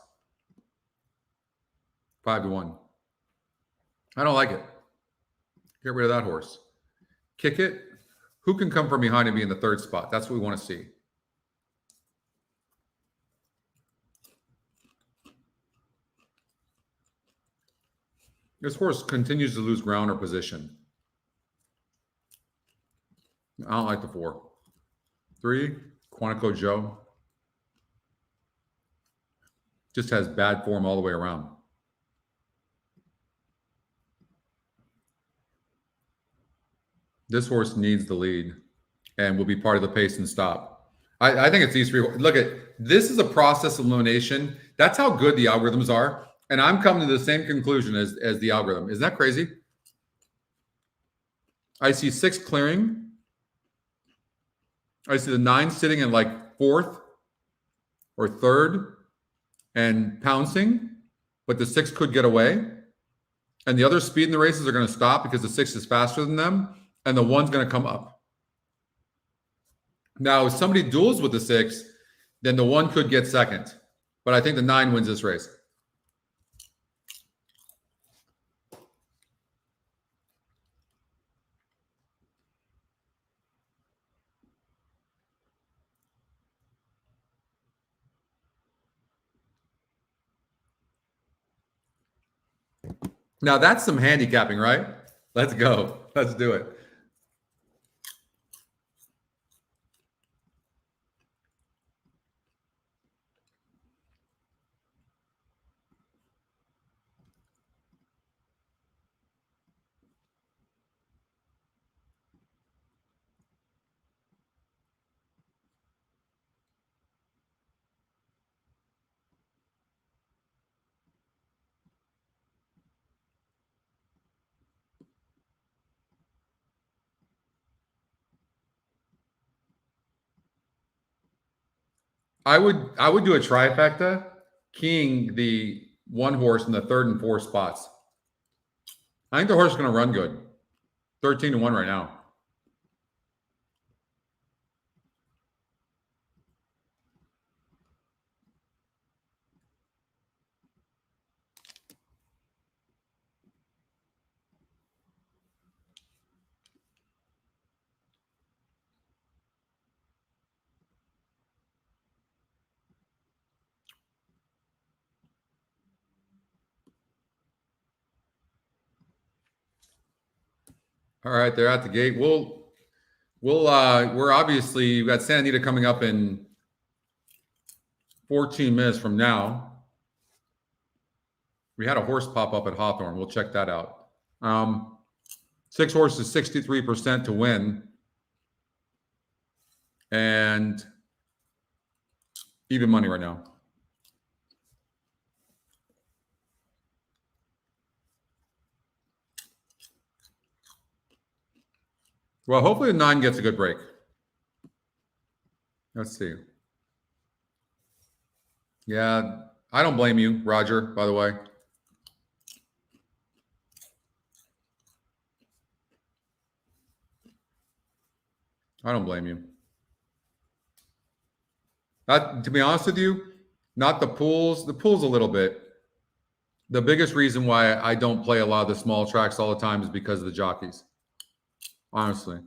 5-1. I don't like it. Get rid of that horse. Kick it. Who can come from behind and be in the 3rd spot? That's what we want to see. This horse continues to lose ground or position. I don't like the 4. 3, Quantico Joe. Just has bad form all the way around. This horse needs the lead and will be part of the pace and stop. I think it's these 3. Look at this is a process of elimination. That's how good the algorithms are. And I'm coming to the same conclusion as the algorithm. Isn't that crazy? I see 6 clearing. I see the 9 sitting in like 4th or 3rd and pouncing, but the 6 could get away. And the other speed in the races are going to stop because the 6 is faster than them, and the 1's going to come up. Now, if somebody duels with the 6, then the 1 could get second. But I think the 9 wins this race. Now that's some handicapping, right? Let's go. Let's do it. I would do a trifecta, keying the 1 horse in the 3rd and 4th spots. I think the horse is going to run good. 13-1 right now. All right, they're at the gate. We're obviously, we've got Santa Anita coming up in 14 minutes from now. We had a horse pop up at Hawthorne. We'll check that out. 6 horses, 63% to win. And even money right now. Well, hopefully the 9 gets a good break. Let's see. Yeah, I don't blame you, Roger, by the way. I don't blame you. To be honest with you, not the pools. The pools a little bit. The biggest reason why I don't play a lot of the small tracks all the time is because of the jockeys. Honestly.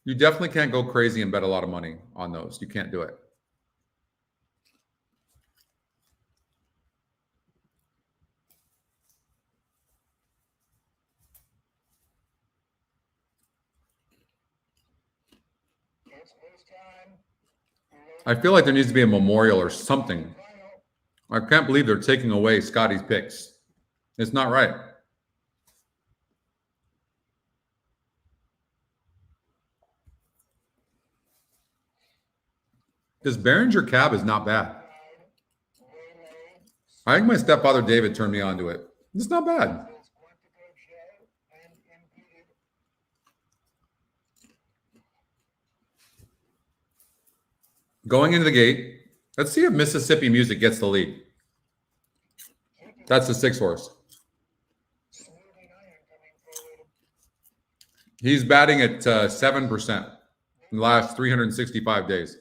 You definitely can't go crazy and bet a lot of money on those. You can't do it. I feel like there needs to be a memorial or something. I can't believe they're taking away Scotty's picks. It's not right. This Behringer cab is not bad. I think my stepfather David turned me on to it. It's not bad. Going into the gate, let's see if Mississippi Music gets the lead. That's the 6 horse. He's batting at 7% in the last 365 days.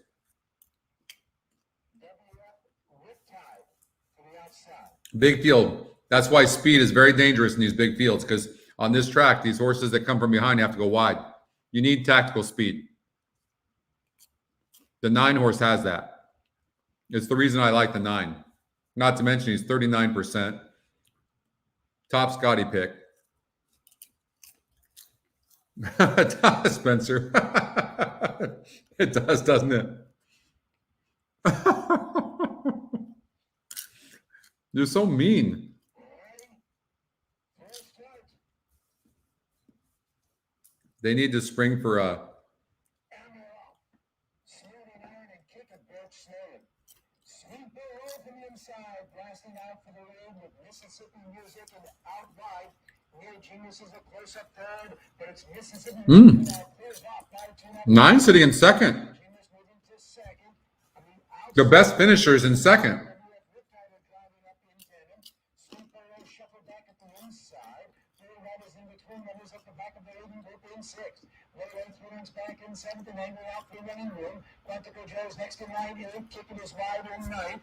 Big field. That's why speed is very dangerous in these big fields, because on this track, these horses that come from behind have to go wide. You need tactical speed. The 9 horse has that. It's the reason I like the 9. Not to mention he's 39%. Top Scotty pick. It does, Spencer. It does, doesn't it? You're so mean. They need to spring for a... Blasting out for the lead with Mississippi Music and out wide. Near Genius is a close-up third, but it's Mississippi Music. 9 sitting in second. The best finishers in second. Back in 7th and angling out for running room. Quantico Joe's next in line, kicking his wide in 9th.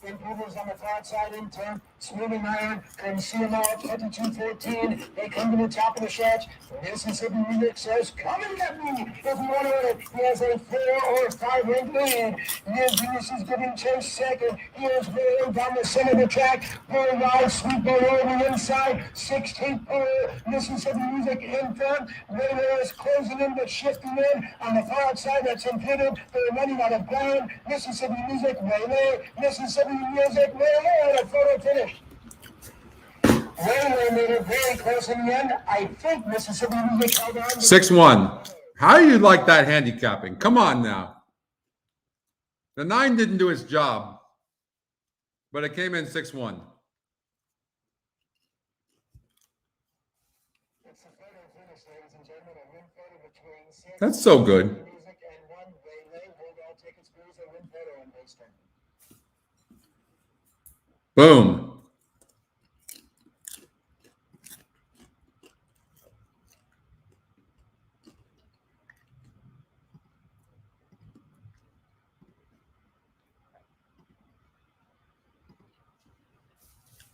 Improvers on the far side in turn. Smoothing iron from CMO 22-14. They come to the top of the stretch. Mississippi Music says, come and get me if you want to win it. He has a 4 or 5 rank lead. Near Genius is giving chase second. He is rolling down the center of the track. Going wide, sweep ball over the inside. 16th Mississippi Music in front. Railway is closing in but shifting in on the far outside. That's impeded. They're running out of ground. Mississippi Music, Railway, Mississippi Music, Railway, and a photo finish. Railway made it very close in the end. I think Mississippi Music held on. 6-1. How do you like that handicapping? Come on now. The 9 didn't do its job, but it came in 6-1. That's so good. Boom.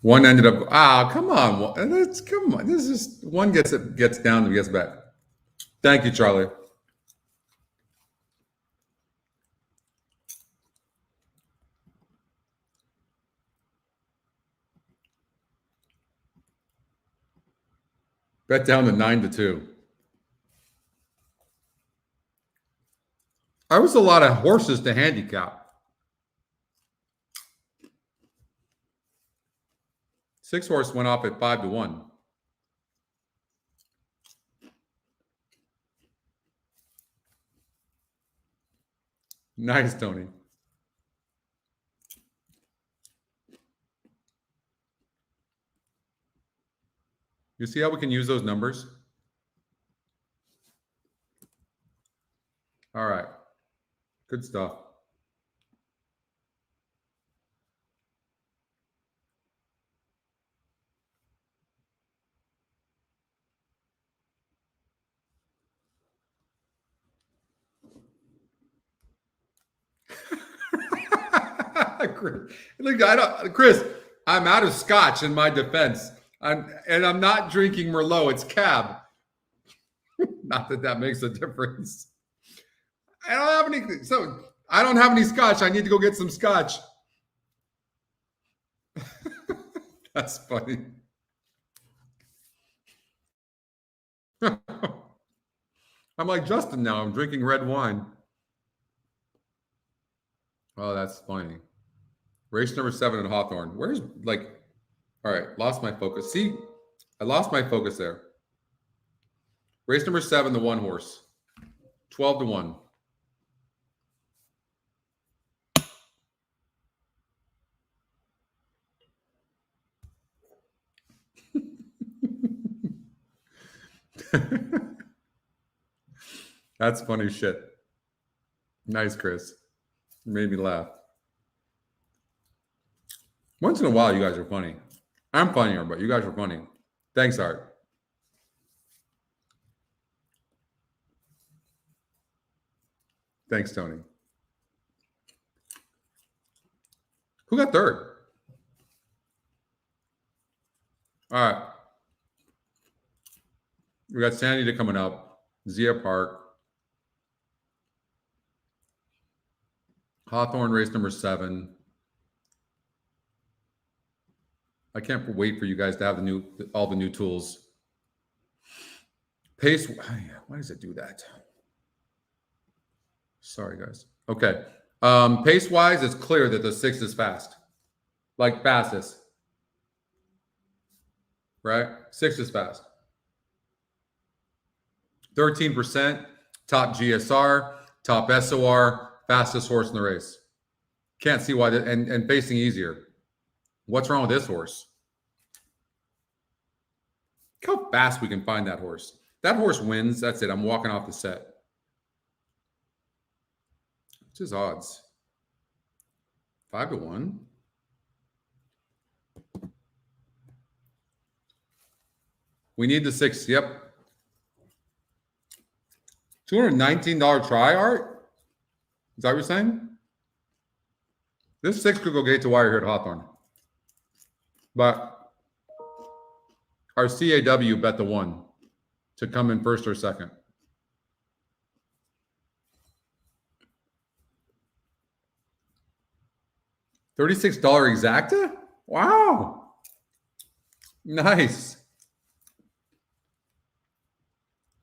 One ended up. Come on. Come on. This is one gets down and gets back. Thank you, Charlie. Bet down to 9-2. That was a lot of horses to handicap. 6 horse went off at 5-1. Nice, Tony. You see how we can use those numbers? All right. Good stuff. Look, Chris, I'm out of scotch in my defense. I'm not drinking Merlot. It's Cab. Not that that makes a difference. I don't have any scotch. I need to go get some scotch. That's funny. I'm like Justin now. I'm drinking red wine. Oh, that's funny. Race number 7 in Hawthorne. Where's all right, lost my focus. See, I lost my focus there. Race number 7, the 1 horse. 12-1. That's funny shit. Nice, Chris. You made me laugh. Once in a while, you guys are funny. I'm funnier, but you guys are funny. Thanks, Art. Thanks, Tony. Who got 3rd? All right. We got Anita coming up. Zia Park. Hawthorne race number 7. I can't wait for you guys to have all the new tools. Pace. Why does it do that? Sorry, guys. Okay. Pace-wise, it's clear that the 6 is fast. Like fastest. Right? 6 is fast. 13%, top GSR, top SOR, fastest horse in the race. Can't see why and pacing easier. What's wrong with this horse? Look how fast we can find that horse. That horse wins. That's it. I'm walking off the set. What's his odds? 5-1. We need the 6. Yep. $219 try, Art? Is that what you're saying? This 6 could go gate to wire here at Hawthorne. But our CAW bet the 1 to come in 1st or 2nd. $36 exacta? Wow. Nice.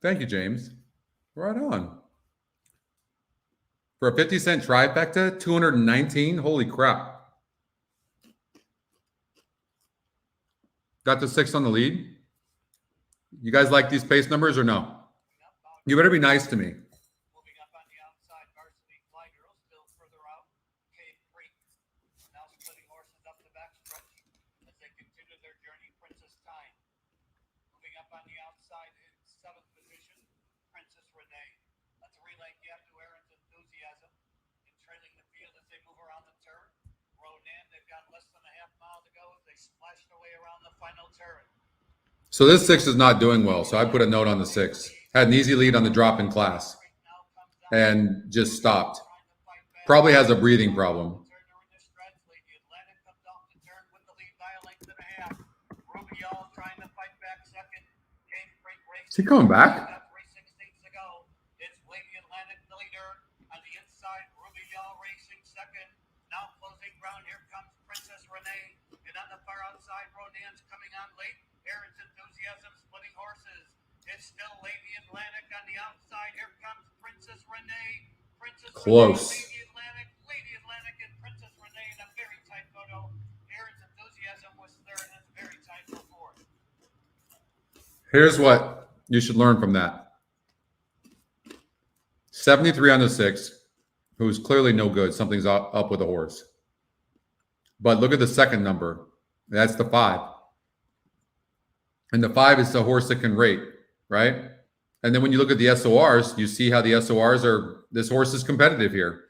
Thank you, James. Right on. For a 50-cent trifecta, 219. Holy crap. Got the 6 on the lead. You guys like these pace numbers or no? You better be nice to me. Moving up on the outside, Varsity Fly Girl still further out. Cave Creek now splitting horses up the backstretch as they continue their journey. Princess Time moving up on the outside in 7th position. Princess Renee. A 3-length gap to Aaron's Enthusiasm and trailing the field as they move around the turn. Ronan, they've got less than a half mile to go as they splashed away around the final turn. So this 6 is not doing well. So I put a note on the 6. Had an easy lead on the drop in class and just stopped. Probably has a breathing problem. Is he coming back? It's Lady Atlantic, the leader on the inside. Ruby Y'all racing second. Now closing ground. Here comes Princess Renee. And on the far outside, Rodin's coming on late. Aaron's Enthusiasm splitting horses. It's still Lady Atlantic on the outside. Here comes Princess Renee. Close. Renee, Lady Atlantic, and Princess Renee in a very tight photo. Aaron's Enthusiasm was third, and it's very tight for 4th. Here's what you should learn from that. 73 on the 6, who's clearly no good. Something's up with the horse. But look at the second number. That's the 5. And the 5 is the horse that can rate, right? And then when you look at the SORs, you see how the SORs are, this horse is competitive here.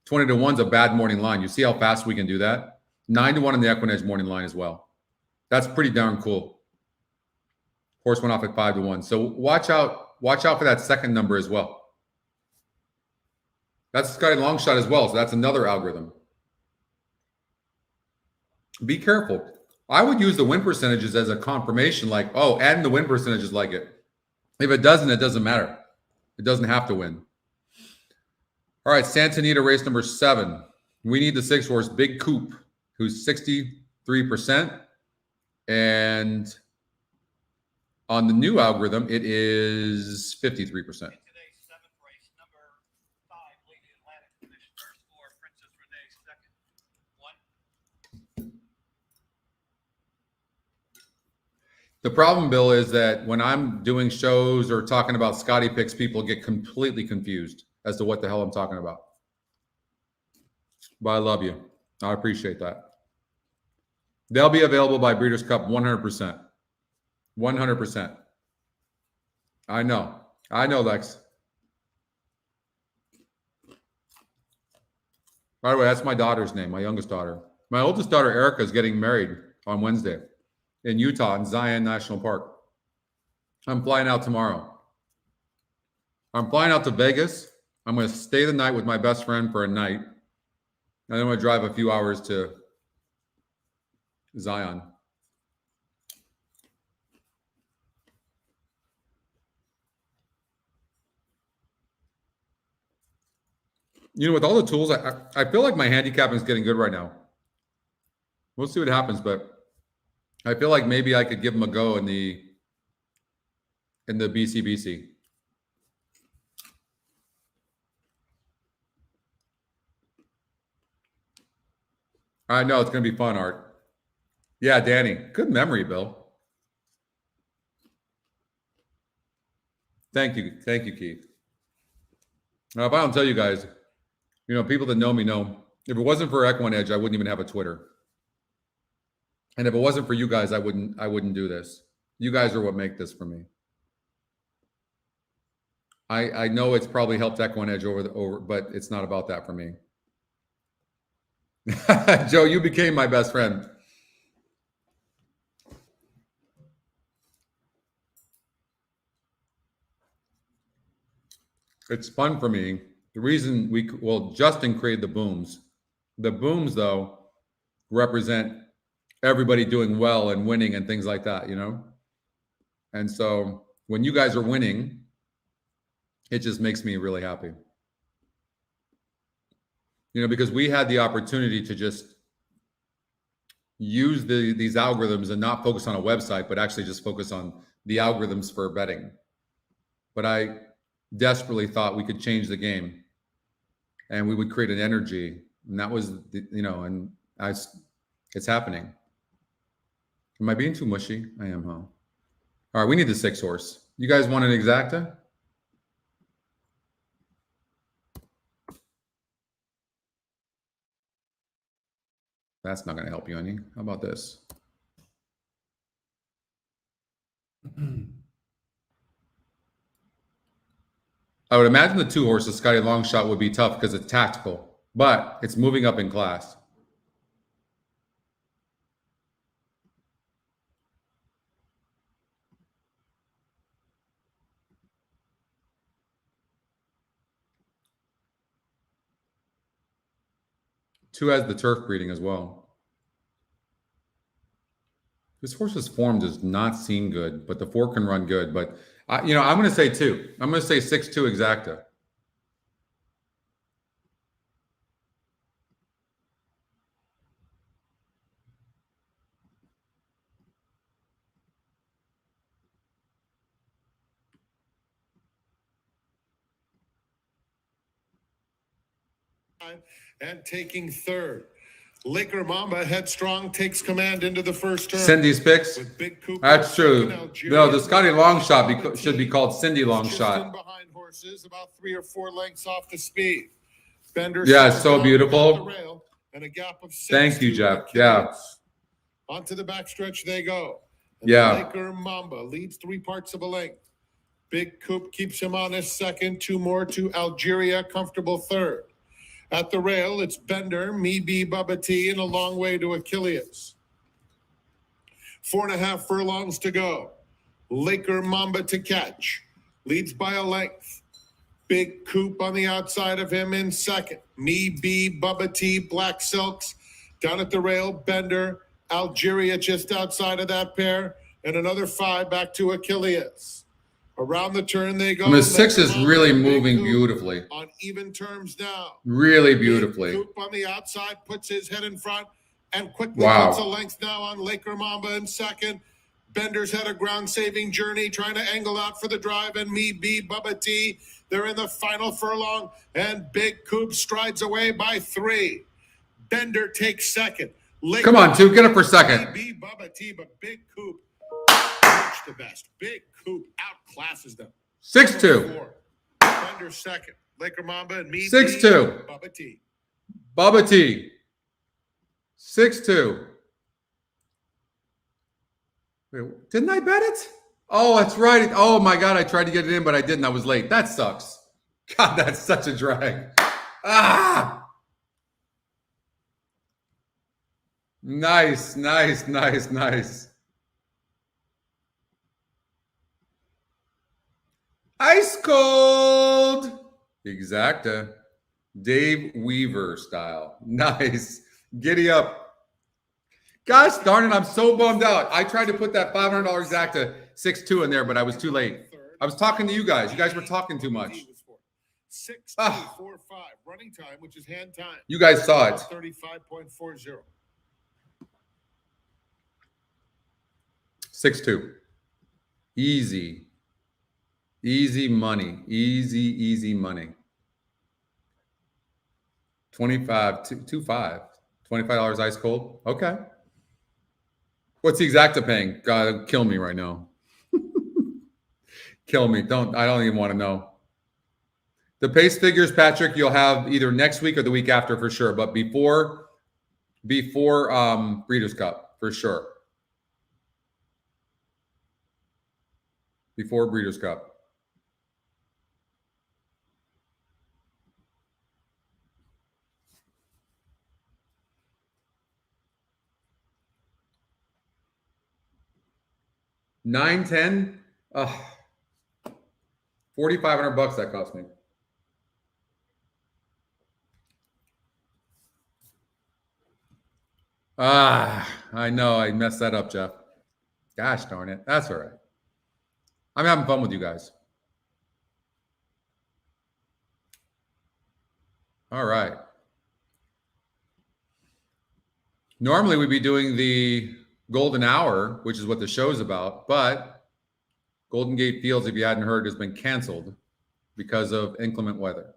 20-1 is a bad morning line. You see how fast we can do that? 9-1 in the EquinEdge morning line as well. That's pretty darn cool. Horse went off at 5-1. So watch out for that second number as well. That's Scotty Longshot as well. So that's another algorithm. Be careful. I would use the win percentages as a confirmation, like, oh, and the win percentages like it. If it doesn't, it doesn't matter. It doesn't have to win. All right, Santa Anita race number 7. We need the 6-horse Big Coupe, who's 63%. And on the new algorithm, it is 53%. Today's 7th race, number 5, Lady Atlantic, finished first, 4, Princess Renee second. 1. The problem, Bill, is that when I'm doing shows or talking about Scotty picks, people get completely confused as to what the hell I'm talking about. But I love you. I appreciate that. They'll be available by Breeders' Cup 100%. 100%. I know, Lex. By the way, that's my daughter's name, my youngest daughter. My oldest daughter, Erica, is getting married on Wednesday in Utah in Zion National Park. I'm flying out tomorrow. I'm flying out to Vegas. I'm going to stay the night with my best friend for a night. And then I'm going to drive a few hours to Zion. You know, with all the tools, I feel like my handicapping is getting good right now. We'll see what happens, but I feel like maybe I could give them a go in the BCBC. I know it's going to be fun, Art. Yeah, Danny. Good memory, Bill. Thank you, Keith. Now, if I don't tell you guys, you know, people that know me know, if it wasn't for EquinEdge, I wouldn't even have a Twitter. And if it wasn't for you guys, I wouldn't do this. You guys are what make this for me. I know it's probably helped EquinEdge over, but it's not about that for me. Joe, you became my best friend. It's fun for me. The reason Justin created the booms. The booms, though, represent everybody doing well and winning and things like that, you know? And so when you guys are winning, it just makes me really happy. You know, because we had the opportunity to just use these algorithms and not focus on a website, but actually just focus on the algorithms for betting. But I desperately thought we could change the game and we would create an energy. And that was, it's happening. Am I being too mushy? I am, huh? All right, we need the 6-horse. You guys want an exacta? That's not going to help you any. How about this? I would imagine the 2-horse, Scotty Longshot, would be tough because it's tactical, but it's moving up in class. Two has the turf breeding as well. This horse's form does not seem good, but the 4 can run good. But, I'm going to say 2. I'm going to say 6-2 exacta. And taking third. Laker Mamba headstrong takes command into the first turn. Cindy's picks. With Big Cooper, That's true. No, the Scotty Longshot should be called Cindy Longshot. Behind horses, about 3 or 4 lengths off the speed. Bender. Yeah, it's so beautiful. Rail, and a gap of 6. Thank you, Jeff. Yeah. Onto the backstretch they go. And yeah. Laker Mamba leads 3 parts of a length. Big Coop keeps him on his second. 2 more to Algeria, comfortable third. At the rail, it's Bender, Me Be Bubba T, and a long way to Achilles. 4.5 furlongs to go. Laker Mamba to catch. Leads by a length. Big Coop on the outside of him in second. Me Be Bubba T, Black Silks. Down at the rail, Bender, Algeria just outside of that pair. And another 5 back to Achilles. Around the turn they go. And the 6 is really moving beautifully. On even terms now. Really beautifully. Big Coop on the outside puts his head in front and quickly Wow. puts a length now on Laker Mamba in second. Bender's had a ground-saving journey trying to angle out for the drive, and Me Be Bubba T. They're in the final furlong, and Big Coop strides away by 3. Bender takes second. Laker Come on, 2. Get up for second. Me Be Bubba T, but Big Coop reached the best. Big Coop outclasses them. 6-2. Bender second. Laker Mamba and Me 6-2. Be Bubba T. Bubba T. 6-2. Wait, didn't I bet it? Oh, that's right. Oh my God, I tried to get it in, but I didn't. I was late. That sucks. God, that's such a drag. Ah! Nice, nice, nice, nice. Ice cold. Exacta. Dave Weaver style. Nice. Giddy up. Gosh darn it, I'm so bummed out. I tried to put that $500 exacta 6-2 in there, but I was too late. I was talking to you guys. You guys were talking too much. 6-2-4-5 running time, which is hand time. You guys saw it. 35.40. 6-2. Easy. Easy money. Easy money. 25. $25 ice cold. Okay. What's the exacta paying? God, kill me right now. Kill me. I don't even want to know. The pace figures, Patrick, you'll have either next week or the week after for sure, but before Breeders' Cup for sure. Before Breeders' Cup. $9.10. $4,500 that cost me. I know I messed that up, Jeff. Gosh darn it. That's all right. I'm having fun with you guys. All right. Normally we'd be doing the Golden Hour, which is what the show's about, but Golden Gate Fields, if you hadn't heard, has been canceled because of inclement weather.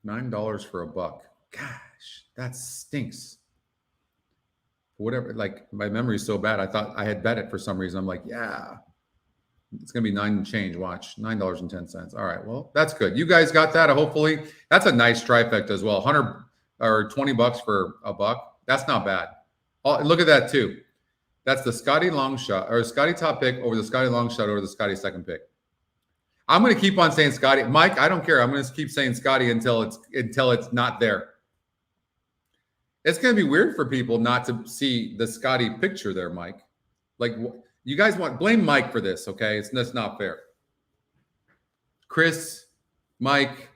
$9 for a buck. Gosh, that stinks. Whatever, like my memory is so bad. I thought I had bet it for some reason. I'm like, yeah, it's going to be 9 and change. Watch, $9.10. All right, well, that's good. You guys got that. Hopefully, that's a nice trifecta as well. 100 or $20 for a buck. That's not bad. Oh, look at that too. That's the Scotty long shot or Scotty top pick over the Scotty long shot over the Scotty second pick. I'm going to keep on saying Scotty. Mike, I don't care. I'm going to keep saying Scotty until it's not there. It's going to be weird for people not to see the Scotty picture there, Mike. Like you guys blame Mike for this, okay? That's not fair. Chris, Mike,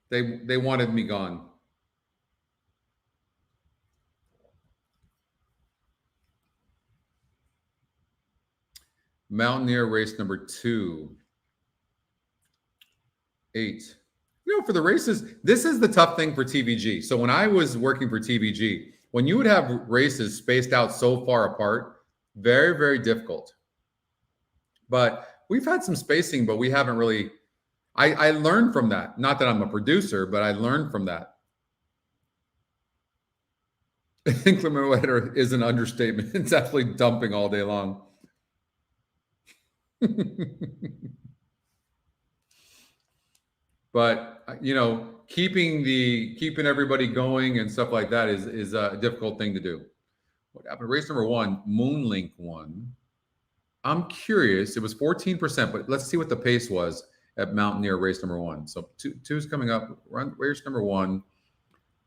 they wanted me gone. Mountaineer race number 2. 8. You know, for the races, this is the tough thing for TVG. So when I was working for TVG, when you would have races spaced out so far apart, very, very difficult. But we've had some spacing, but we haven't really. I learned from that. Not that I'm a producer, but I learned from that. Inclement weather is an understatement. It's absolutely dumping all day long. But you know, keeping everybody going and stuff like that is a difficult thing to do. What happened? Race number 1, Moonlink won. I'm curious. It was 14%, but let's see what the pace was at Mountaineer race number 1. So two's coming up. Race number 1.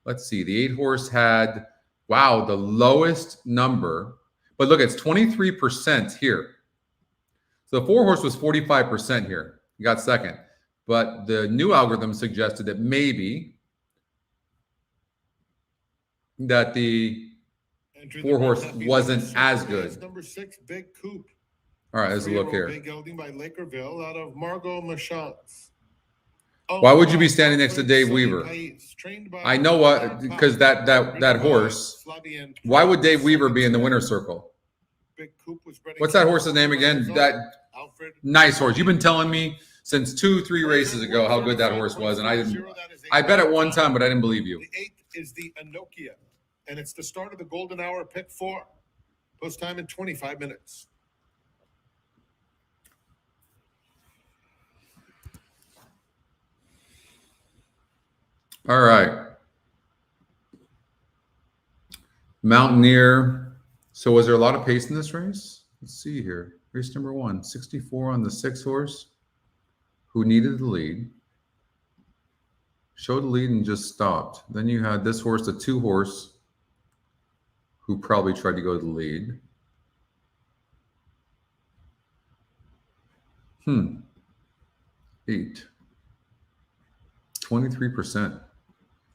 Let's see. The 8-horse had, wow, the lowest number. But look, it's 23% here. So the 4-horse was 45% here. You got second. But the new algorithm suggested that maybe that the 4-horse wasn't as good. Number 6, Big Coupe. All right, let's look here. Big gelding by Lakerville out of Margot Machance. Why would you be standing next to Dave Weaver? I know what, because that horse. Why would Dave Weaver be in the winner's circle? What's that horse's name again? That nice horse. You've been telling me since 2-3 races ago how good that horse was, and I didn't. I bet it one time, but I didn't believe you. The 8th is the Anokia, and it's the start of the Golden Hour pick 4. Post time in 25 minutes. All right. Mountaineer. So was there a lot of pace in this race? Let's see here. Race number 1, 64 on the 6-horse, who needed the lead. Showed the lead and just stopped. Then you had this horse, the 2-horse, who probably tried to go to the lead. 8. 23%.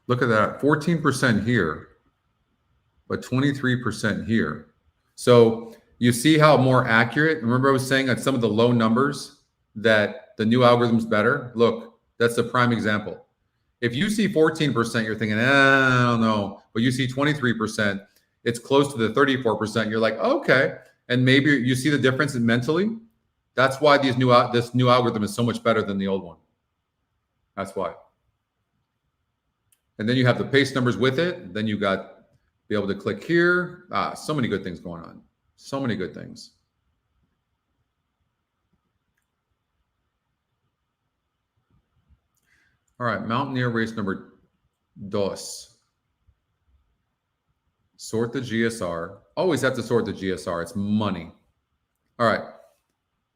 Look at that. 14% here, but 23% here. So you see how more accurate. Remember I was saying at some of the low numbers that the new algorithm's better? Look, that's a prime example. If you see 14%, you're thinking, I don't know. But you see 23%, it's close to the 34%. You're like, okay. And maybe you see the difference mentally. That's why this new algorithm is so much better than the old one. That's why. And then you have the pace numbers with it. Then you got be able to click here. So many good things going on. So many good things. All right, Mountaineer race number 2. Sort the GSR. Always have to sort the GSR. It's money. All right.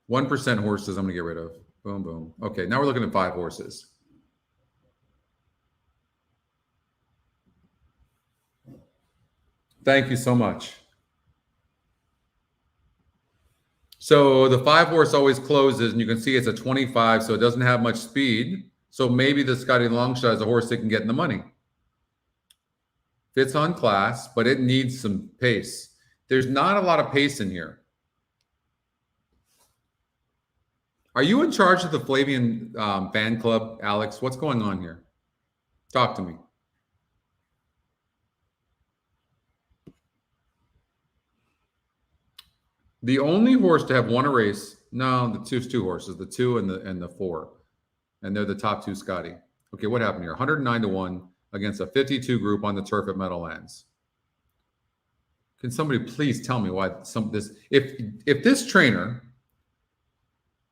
1% horses I'm going to get rid of. Boom, boom. Okay, now we're looking at 5 horses. Thank you so much. So the 5-horse always closes, and you can see it's a 25, so it doesn't have much speed. So maybe the Scotty Longshot is a horse that can get in the money. Fits on class, but it needs some pace. There's not a lot of pace in here. Are you in charge of the Flavian fan club, Alex? What's going on here? Talk to me. The only horse to have won a race, no, the 2 horses, the 2 and the 4. And they're the top 2 Scotty. Okay, what happened here? 109-1 against a 52 group on the turf at Meadowlands. Can somebody please tell me why if this trainer,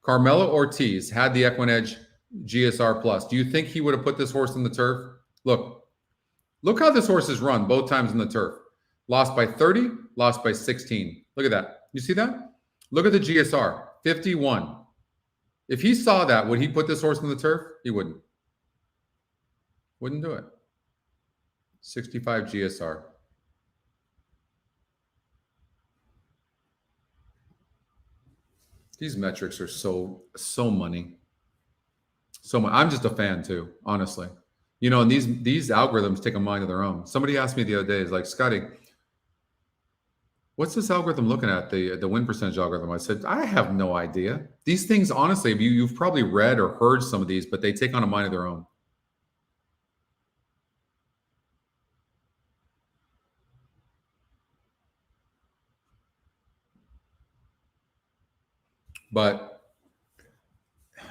Carmelo Ortiz, had the EquinEdge GSR Plus, do you think he would have put this horse on the turf? Look how this horse is run both times on the turf. Lost by 30, lost by 16. Look at that. You see that? Look at the GSR, 51. If he saw that, would he put this horse on the turf? He wouldn't. Wouldn't do it. 65 GSR. These metrics are so money. So much. I'm just a fan too, honestly. You know, and these algorithms take a mind of their own. Somebody asked me the other day, is like, Scotty, what's this algorithm looking at, the win percentage algorithm? I said, I have no idea. These things, honestly, you've probably read or heard some of these, but they take on a mind of their own. But,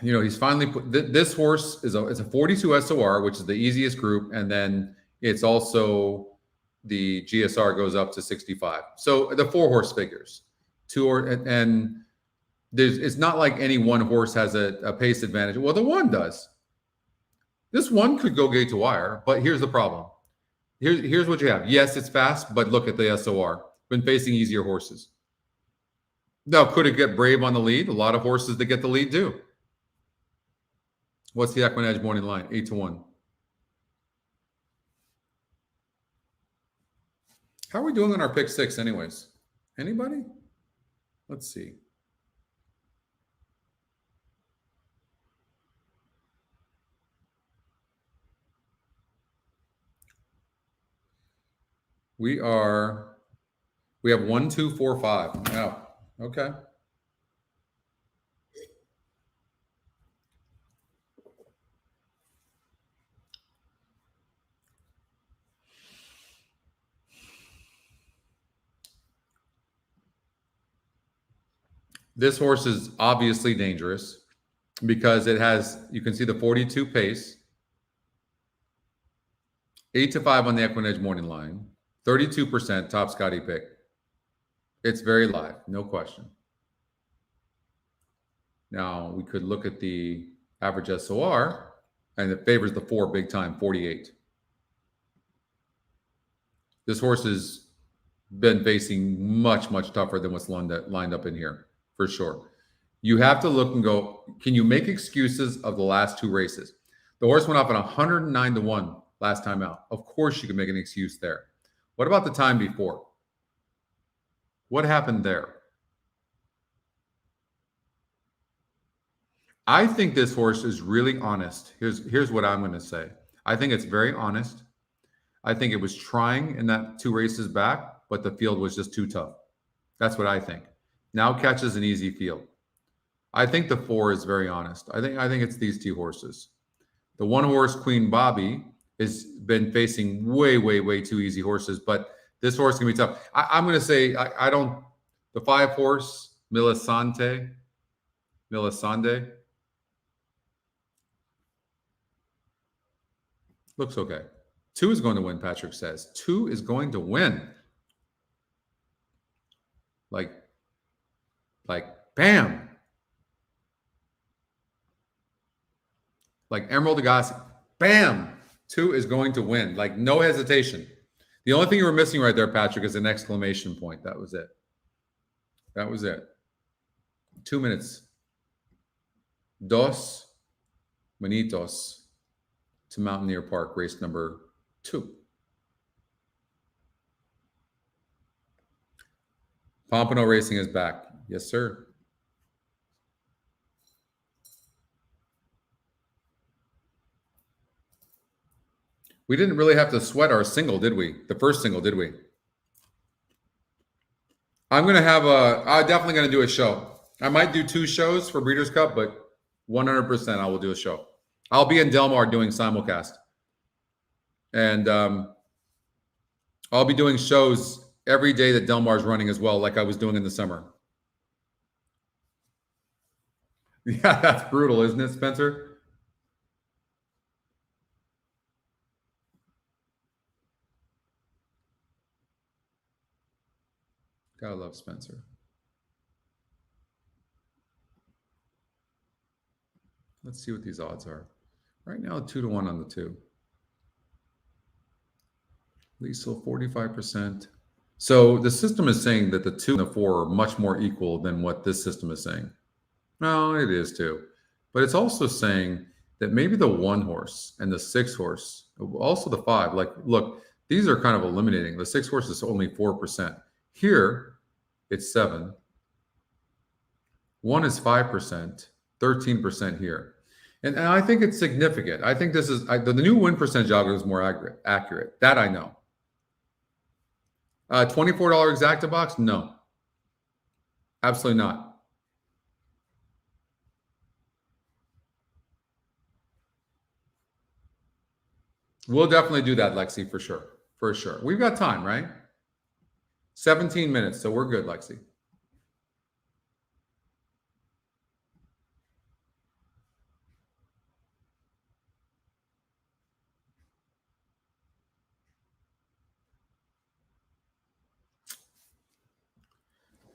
you know, he's finally put, this horse is it's a 42 SOR, which is the easiest group. And then it's also the GSR goes up to 65. So the 4-horse figures. And it's not like any one horse has a pace advantage. Well, the 1 does. This 1 could go gate to wire, but here's the problem. Here's what you have. Yes, it's fast, but look at the SOR. been facing easier horses. Now, could it get Brave on the lead? A lot of horses that get the lead do. What's the EquinEdge morning line? 8-1. How are we doing on our pick six anyways? Anybody? Let's see. We have 1, 2, 4, 5. Wow. Okay. This horse is obviously dangerous because it has, you can see the 42 pace, 8-5 on the EquinEdge morning line, 32% top Scotty pick. It's very live, no question. Now we could look at the average SOR, and it favors the 4 big time, 48. This horse has been facing much, much tougher than what's lined up in here, for sure. You have to look and go, can you make excuses of the last 2 races? The horse went off at 109-1 last time out. Of course you can make an excuse there. What about the time before? What happened there? I think this horse is really honest. Here's what I'm going to say. I think it's very honest. I think it was trying in that 2 races back, but the field was just too tough. That's what I think. Now catches an easy field. I think the 4 is very honest. I think it's these 2 horses. The 1 horse, Queen Bobby, has been facing way too easy horses, but this horse can be tough. I'm going to say I don't. The 5 horse, Milisande, looks okay. 2 is going to win, Patrick says. 2 is going to win. Like bam. Like Emerald Agassi. Bam. 2 is going to win. Like no hesitation. The only thing you were missing right there, Patrick, is an exclamation point. That was it. That was it. 2 minutes. 2 minutos to Mountaineer Park, race number 2. Pompano Racing is back. Yes, sir. We didn't really have to sweat our single, did we? The first single, did we? I'm definitely going to do a show. I might do 2 shows for Breeders' Cup, but 100% I will do a show. I'll be in Del Mar doing simulcast. And I'll be doing shows every day that Del Mar's running as well, like I was doing in the summer. Yeah, that's brutal, isn't it, Spencer? Gotta love Spencer. Let's see what these odds are. Right now, 2-1 on the 2. Liesel, 45%. So the system is saying that the 2 and the 4 are much more equal than what this system is saying. No, it is too. But it's also saying that maybe the 1 horse and the 6 horse, also the 5, like, look, these are kind of eliminating. The 6 horse is only 4%. Here, it's 7. 1 is 5%, 13% here. And I think it's significant. I think this is the new win percentage algorithm is more accurate. That I know. $24 exacta box? No. Absolutely not. We'll definitely do that, Lexi, for sure. For sure. We've got time, right? 17 minutes, so we're good, Lexi.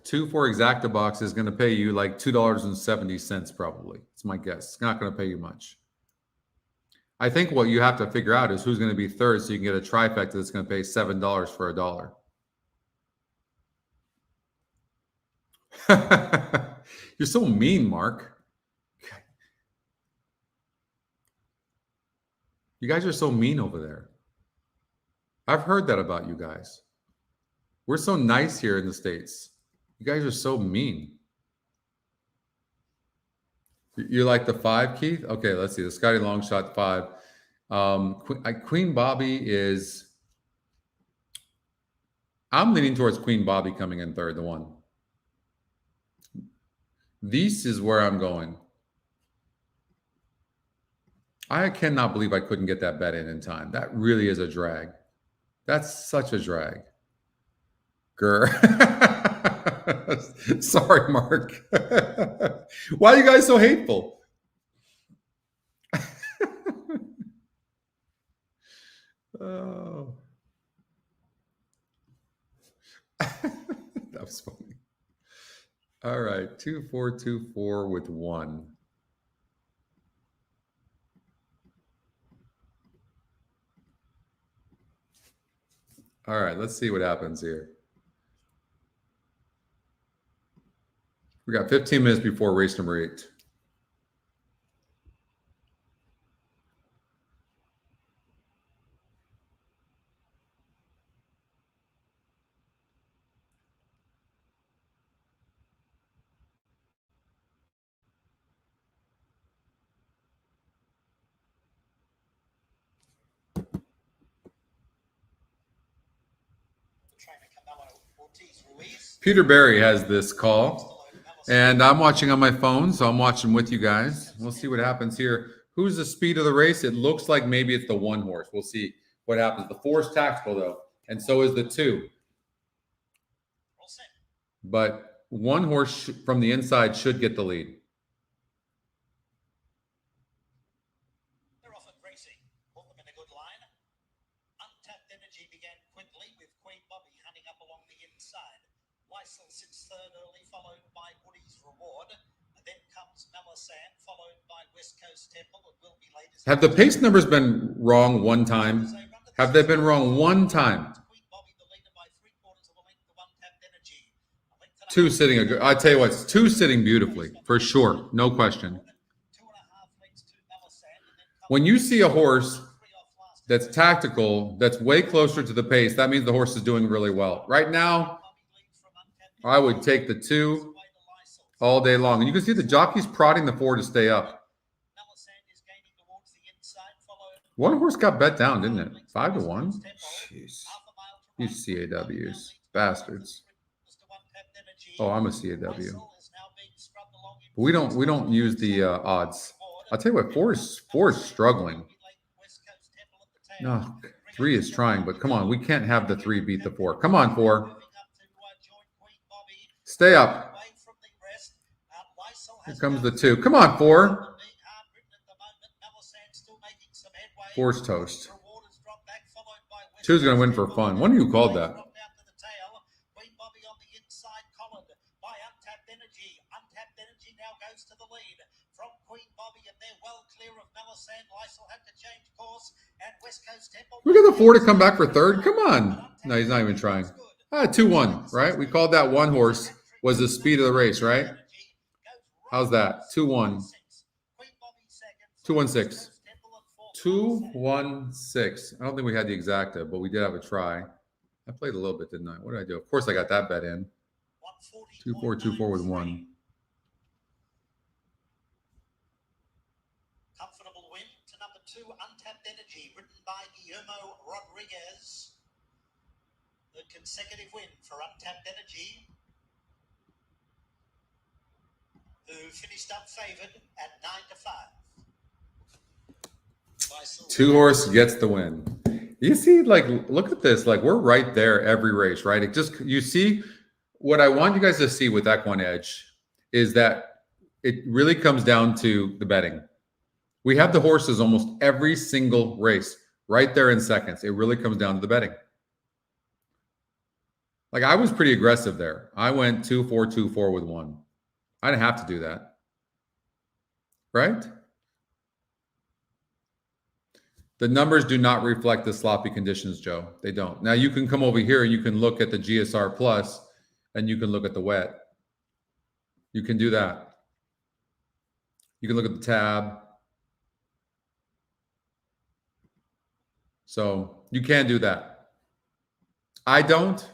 $2 for exacta box is going to pay you like $2.70 probably. It's my guess. It's not going to pay you much. I think what you have to figure out is who's going to be third so you can get a trifecta that's going to pay $7 for $1. You're so mean, Mark. You guys are so mean over there. I've heard that about you guys. We're so nice here in the States. You guys are so mean. You like the 5, Keith? Okay, let's see. The Scotty long shot 5. Queen Bobby is... I'm leaning towards Queen Bobby coming in third, the 1. This is where I'm going. I cannot believe I couldn't get that bet in time. That really is a drag. That's such a drag. Grr. Sorry, Mark. Why are you guys so hateful? Oh. That was funny. All right, 2-4-2-4 with 1. All right, let's see what happens here. We got 15 minutes before race number 8. Peter Berry has this call, and I'm watching on my phone, so I'm watching with you guys. We'll see what happens here. Who's the speed of the race? It looks like maybe it's the 1 horse. We'll see what happens. The 4 is tactical, though, and so is the 2. But 1 horse from the inside should get the lead. They're off at racing. Put them in a good line. Untapped Energy began quickly with Queen Bobby hunting up along the inside. Weissel sits third early, followed by Woody's Reward. And then comes Melisande, followed by West Coast Temple. It will be latest. Have the pace numbers been wrong one time? Have they been wrong one time? 2 sitting. I tell you what, 2 sitting beautifully for sure, no question. When you see a horse that's tactical, that's way closer to the pace, that means the horse is doing really well. Right now, I would take the 2 all day long. And you can see the jockey's prodding the 4 to stay up. 1 horse got bet down, didn't it? 5-1? Jeez. These CAWs. Bastards. Oh, I'm a CAW. We don't use the odds. I'll tell you what, 4 is struggling. No, 3 is trying, but come on, we can't have the 3 beat the 4. Come on, 4. Stay up. Here comes the 2. Come on, 4. 4's toast. 2's going to win for fun. One of you called that. Look at the 4 to come back for 3rd. Come on. No, he's not even trying. 2-1, right? We called that 1 horse was the speed of the race, right? How's that? 2-1. 2-1-6. 2-1-6. I don't think we had the exacta, but we did have a try. I played a little bit, didn't I? What did I do? Of course, I got that bet in. 2-4-2-4 with 1. Comfortable win to number 2, Untapped Energy, written by Guillermo Rodriguez. The consecutive win for Untapped Energy, who finished unfavored at 9-5. 2 horse gets the win. You see, like, look at this. Like, we're right there every race, right? It just, you see, what I want you guys to see with EquinEdge is that it really comes down to the betting. We have the horses almost every single race right there in seconds. It really comes down to the betting. Like, I was pretty aggressive there. I went 2-4-2-4 with 1. I didn't have to do that. Right? The numbers do not reflect the sloppy conditions, Joe. They don't. Now, you can come over here and you can look at the GSR Plus and you can look at the wet. You can do that. You can look at the tab. So you can do that. I don't.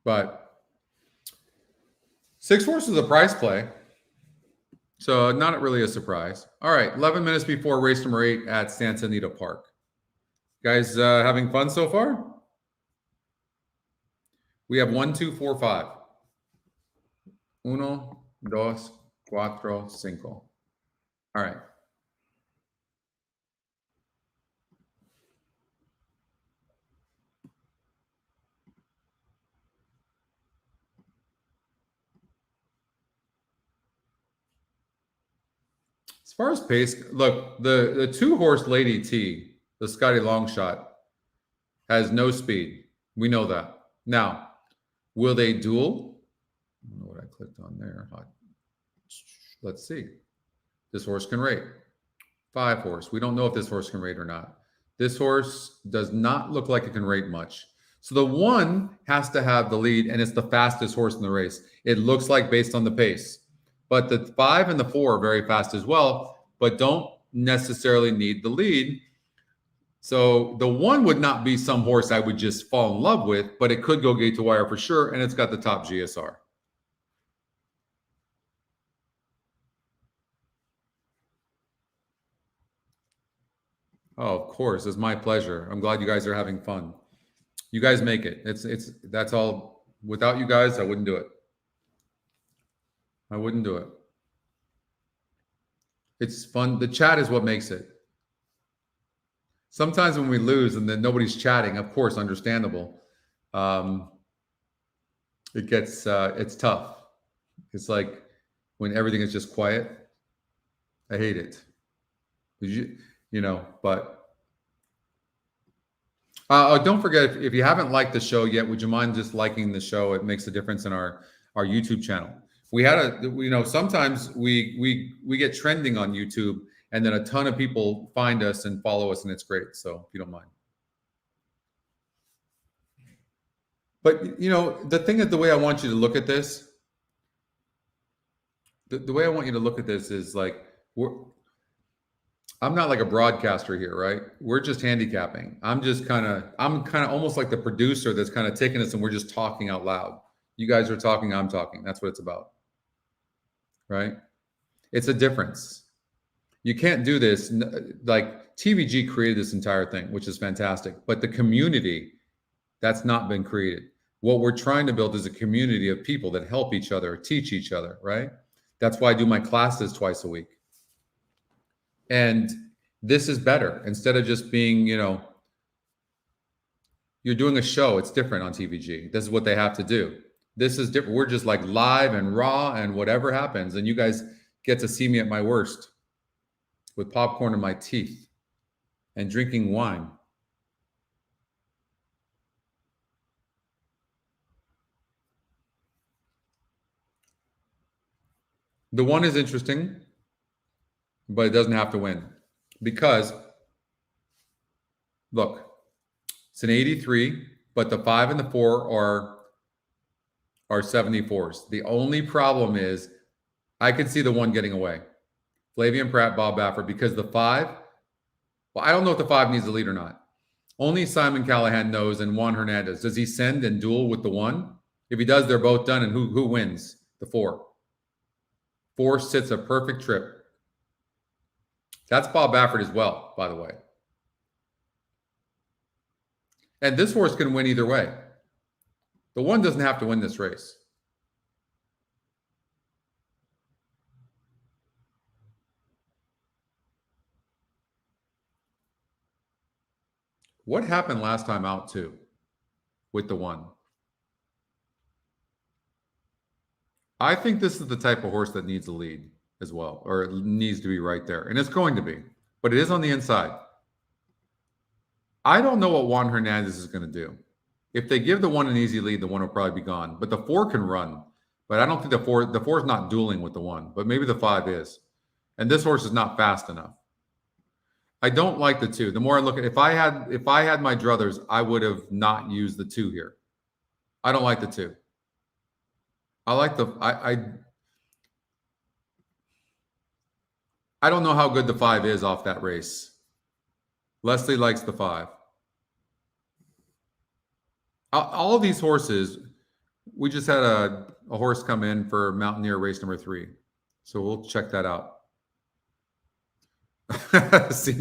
But 6 horse is a price play. So not really a surprise. All right, 11 minutes before race number 8 at Santa Anita Park. Guys, having fun so far? We have 1, 2, 4, 5. 1, 2, 4, 5. All right. As far as pace, look, the 2-horse Lady T, the Scotty Longshot, has no speed. We know that. Now, will they duel? I don't know what I clicked on there. Let's see. This horse can rate. 5 horse. We don't know if this horse can rate or not. This horse does not look like it can rate much. So the 1 has to have the lead, and it's the fastest horse in the race. It looks like based on the pace. But the 5 and the 4 are very fast as well, but don't necessarily need the lead. So the 1 would not be some horse I would just fall in love with, but it could go gate to wire for sure, and it's got the top GSR. Oh, of course, it's my pleasure. I'm glad you guys are having fun. You guys make it. That's all. Without you guys, I wouldn't do it. I wouldn't do it. It's fun. The chat is what makes it. Sometimes when we lose and then nobody's chatting, of course, understandable. It gets, it's tough. It's like when everything is just quiet. I hate it. But don't forget, if you haven't liked the show yet, would you mind just liking the show? It makes a difference in our YouTube channel. We had sometimes we get trending on YouTube, and then a ton of people find us and follow us, and it's great. So if you don't mind. But the thing is, the way I want you to look at this, the way I want you to look at this is like, I'm not like a broadcaster here, right? We're just handicapping. I'm kind of almost like the producer that's kind of taking us, and we're just talking out loud. You guys are talking, I'm talking. That's what it's about. Right? It's a difference. You can't do this. Like TVG created this entire thing, which is fantastic. But the community, that's not been created. What we're trying to build is a community of people that help each other, teach each other, right? That's why I do my classes twice a week. And this is better. Instead of just being, you're doing a show, it's different on TVG. This is what they have to do. This is different. We're just like live and raw, and whatever happens. And you guys get to see me at my worst with popcorn in my teeth and drinking wine. The 1 is interesting, but it doesn't have to win, because look, it's an 83, but the 5 and the 4 are 74s. The only problem is I could see the 1 getting away. Flavian Pratt, Bob Baffert, because the 5, well, I don't know if the 5 needs a lead or not. Only Simon Callahan knows, and Juan Hernandez. Does he send and duel with the 1? If he does, they're both done, and who wins? The 4. 4 sits a perfect trip. That's Bob Baffert as well, by the way. And this horse can win either way. The 1 doesn't have to win this race. What happened last time out, too, with the 1? I think this is the type of horse that needs a lead as well, or it needs to be right there. And it's going to be, but it is on the inside. I don't know what Juan Hernandez is going to do. If they give the 1 an easy lead, the 1 will probably be gone. But the 4 can run. But I don't think the 4 is not dueling with the 1. But maybe the 5 is. And this horse is not fast enough. I don't like the 2. The more I look at, if I had my druthers, I would have not used the 2 here. I don't like the 2. I like the I don't know how good the 5 is off that race. Leslie likes the 5. All of these horses, we just had a horse come in for Mountaineer race number 3. So we'll check that out. See,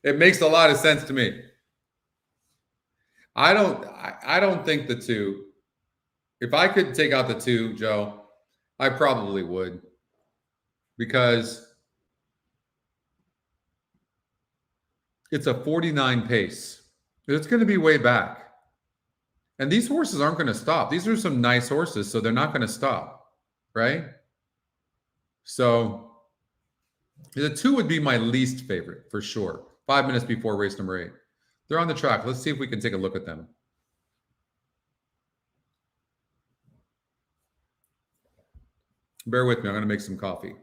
it makes a lot of sense to me. I don't think the 2. If I could take out the 2, Joe, I probably would, because it's a 49 pace. It's going to be way back. And these horses aren't going to stop. These are some nice horses, so they're not going to stop, right? So the 2 would be my least favorite for sure. 5 minutes before race number 8. They're on the track. Let's see if we can take a look at them. Bear with me. I'm going to make some coffee.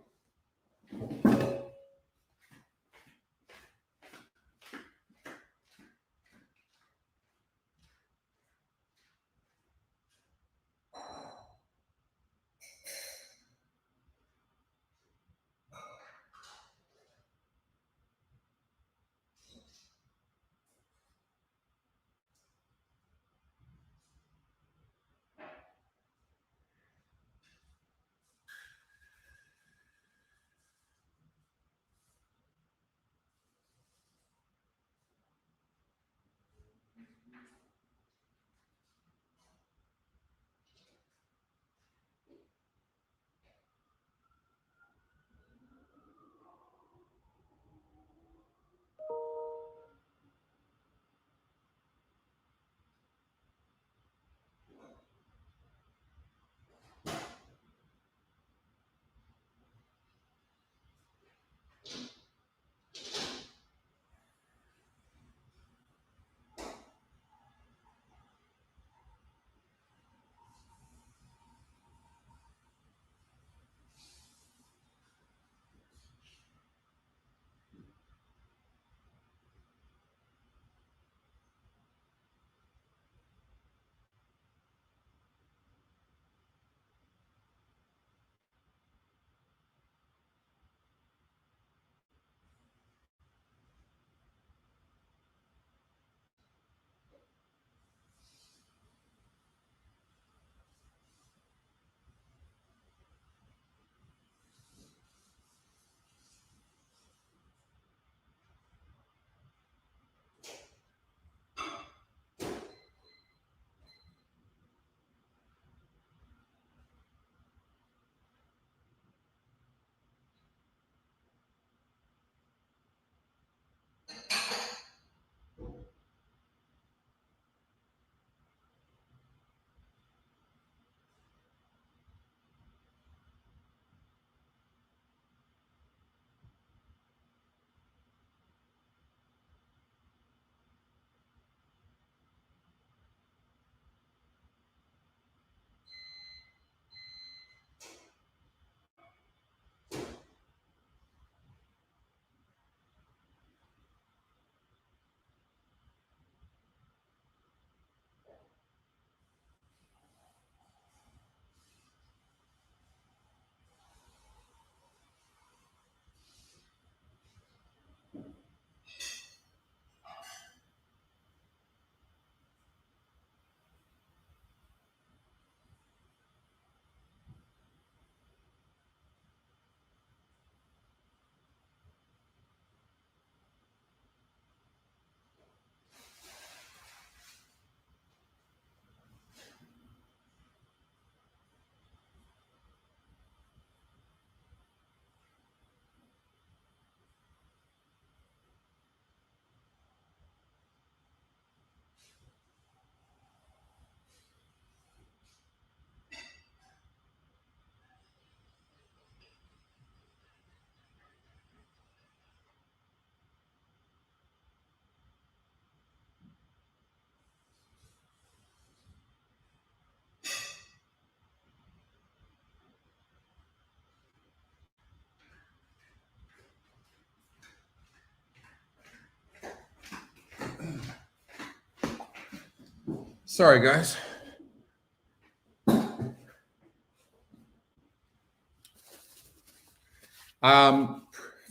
Sorry, guys.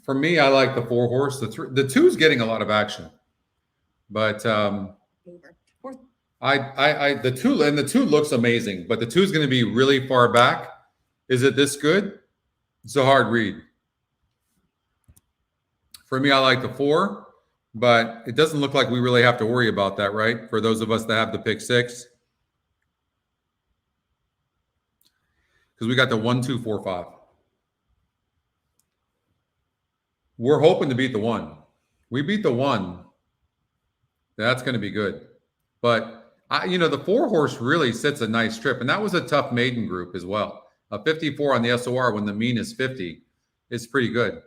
For me, I like the 4 horse. The 2 is getting a lot of action, but Mover. Or the 2 looks amazing, but the 2 is going to be really far back. Is it this good? It's a hard read. For me, I like the 4, but it doesn't look like we really have to worry about that, right? For those of us that have the pick 6. Because we got the 1, 2, 4, 5. We're hoping to beat the 1. We beat the 1. That's going to be good. But, the 4 horse really sits a nice trip. And that was a tough maiden group as well. A 54 on the SOR when the mean is 50 is pretty good.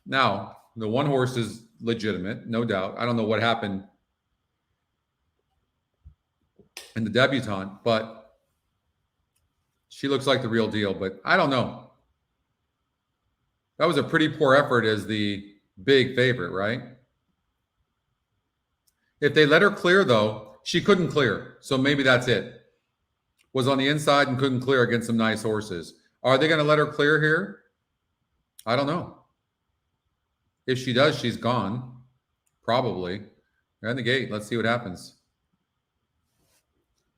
Now, the 1 horse is legitimate, no doubt. I don't know what happened in the debutante, but she looks like the real deal. But I don't know. That was a pretty poor effort as the big favorite, right? If they let her clear, though, she couldn't clear. So maybe that's it. Was on the inside and couldn't clear against some nice horses. Are they going to let her clear here? I don't know. If she does, she's gone. Probably. They're in the gate. Let's see what happens.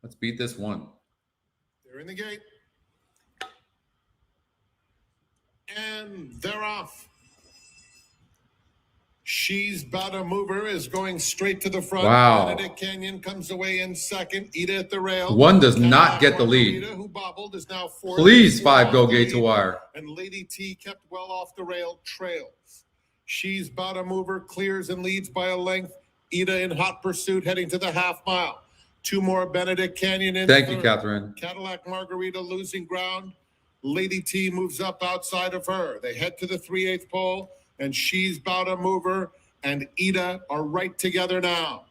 Let's beat this 1. They're in the gate. And they're off. She's About a Mover is going straight to the front. Wow. Benedict Canyon comes away in second. Ida at the rail. 1 does not get the lead. Who bobbled is now 4th. Please, 5 go gate to wire. And Lady T kept well off the rail, trails. She's About a Mover clears and leads by a length. Ida in hot pursuit heading to the half mile. 2 more Benedict Canyon in Thank third. you, Catherine. Cadillac Margarita losing ground. Lady T moves up outside of her. They head to the 3/8 pole, and She's About a Mover and Ida are right together now.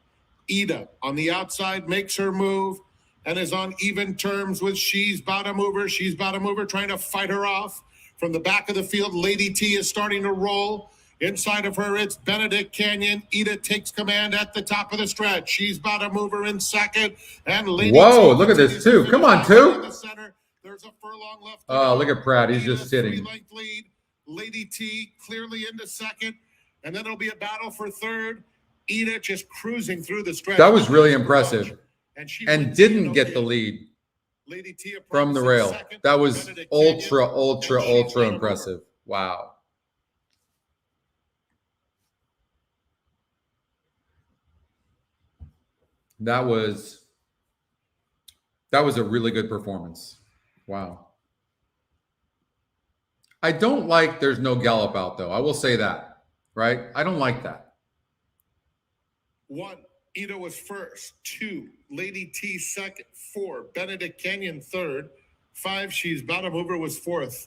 Ida on the outside makes her move and is on even terms with She's About a Mover. She's About a Mover trying to fight her off. From the back of the field, Lady T is starting to roll. Inside of her, it's Benedict Canyon. Ida takes command at the top of the stretch. She's About a Mover in second. And Lady Whoa, T look at this, too. Come on, in 2. the center. There's a furlong left. Oh, look at Pratt. He's just sitting. 3-length lead. Lady T clearly into second. And then it'll be a battle for third. Ida just cruising through the stretch. That was really impressive. And didn't get the lead Lady T from the rail. That was ultra impressive. Wow. That was a really good performance. Wow. I don't like there's no gallop out, though. I will say that, right? I don't like that. 1, Ida was first. 2, Lady T second. 4, Benedict Canyon third. 5, She's About a Mover was 4th.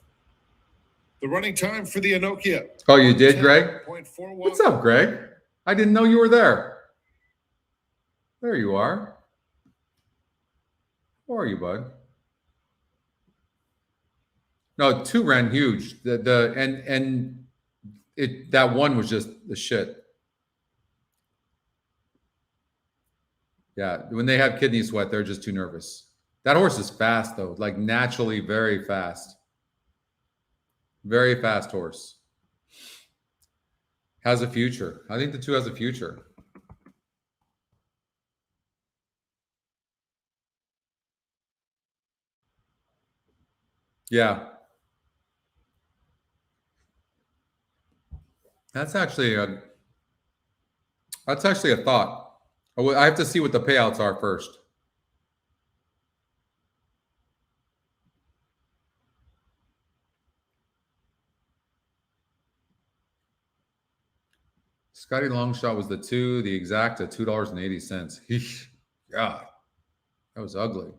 The running time for the Enokia. Oh, you did, Greg? 10.41. What's up, Greg? I didn't know you were there. There you are. How are you, bud? No, 2 ran huge. That 1 was just the shit. Yeah, when they have kidney sweat, they're just too nervous. That horse is fast, though, like naturally very fast. Very fast horse. Has a future. I think the 2 has a future. Yeah. That's actually a thought. I have to see what the payouts are first. Scotty Longshot was the 2, the exact at $2.80. God, that was ugly.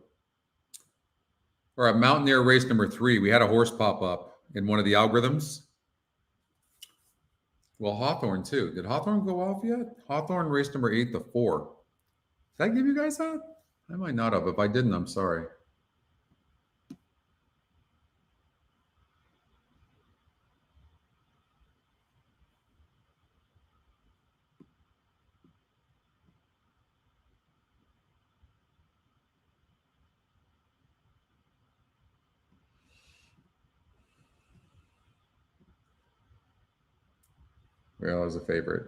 Or at Mountaineer race number 3, we had a horse pop up in one of the algorithms. Well, Hawthorne too. Did Hawthorne go off yet? Hawthorne race number 8, the 4. Did I give you guys that? I might not have. If I didn't, I'm sorry. Real as a favorite.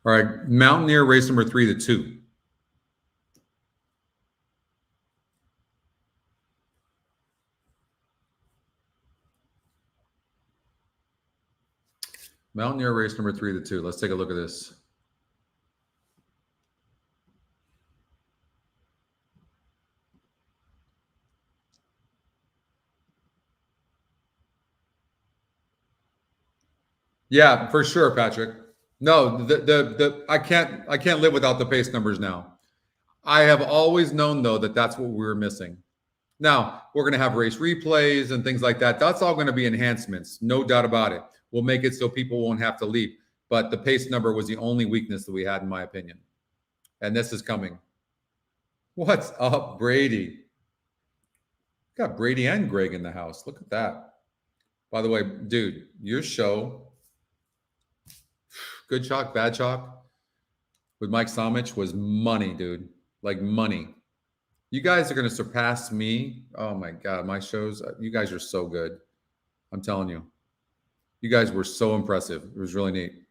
All right, Mountaineer race number 3, the 2. Mountaineer race number 3, the 2. Let's take a look at this. Yeah, for sure, Patrick. No, I can't live without the pace numbers now. I have always known though that that's what we were missing. Now we're going to have race replays and things like that. That's all going to be enhancements, no doubt about it. We'll make it so people won't have to leap. But the pace number was the only weakness that we had, in my opinion. And this is coming. What's up, Brady? Got Brady and Greg in the house. Look at that. By the way, dude, your show, good chalk, bad chalk, with Mike Somich was money, dude. Like money. You guys are going to surpass me. Oh, my God. My shows, you guys are so good. I'm telling you. You guys were so impressive. It was really neat.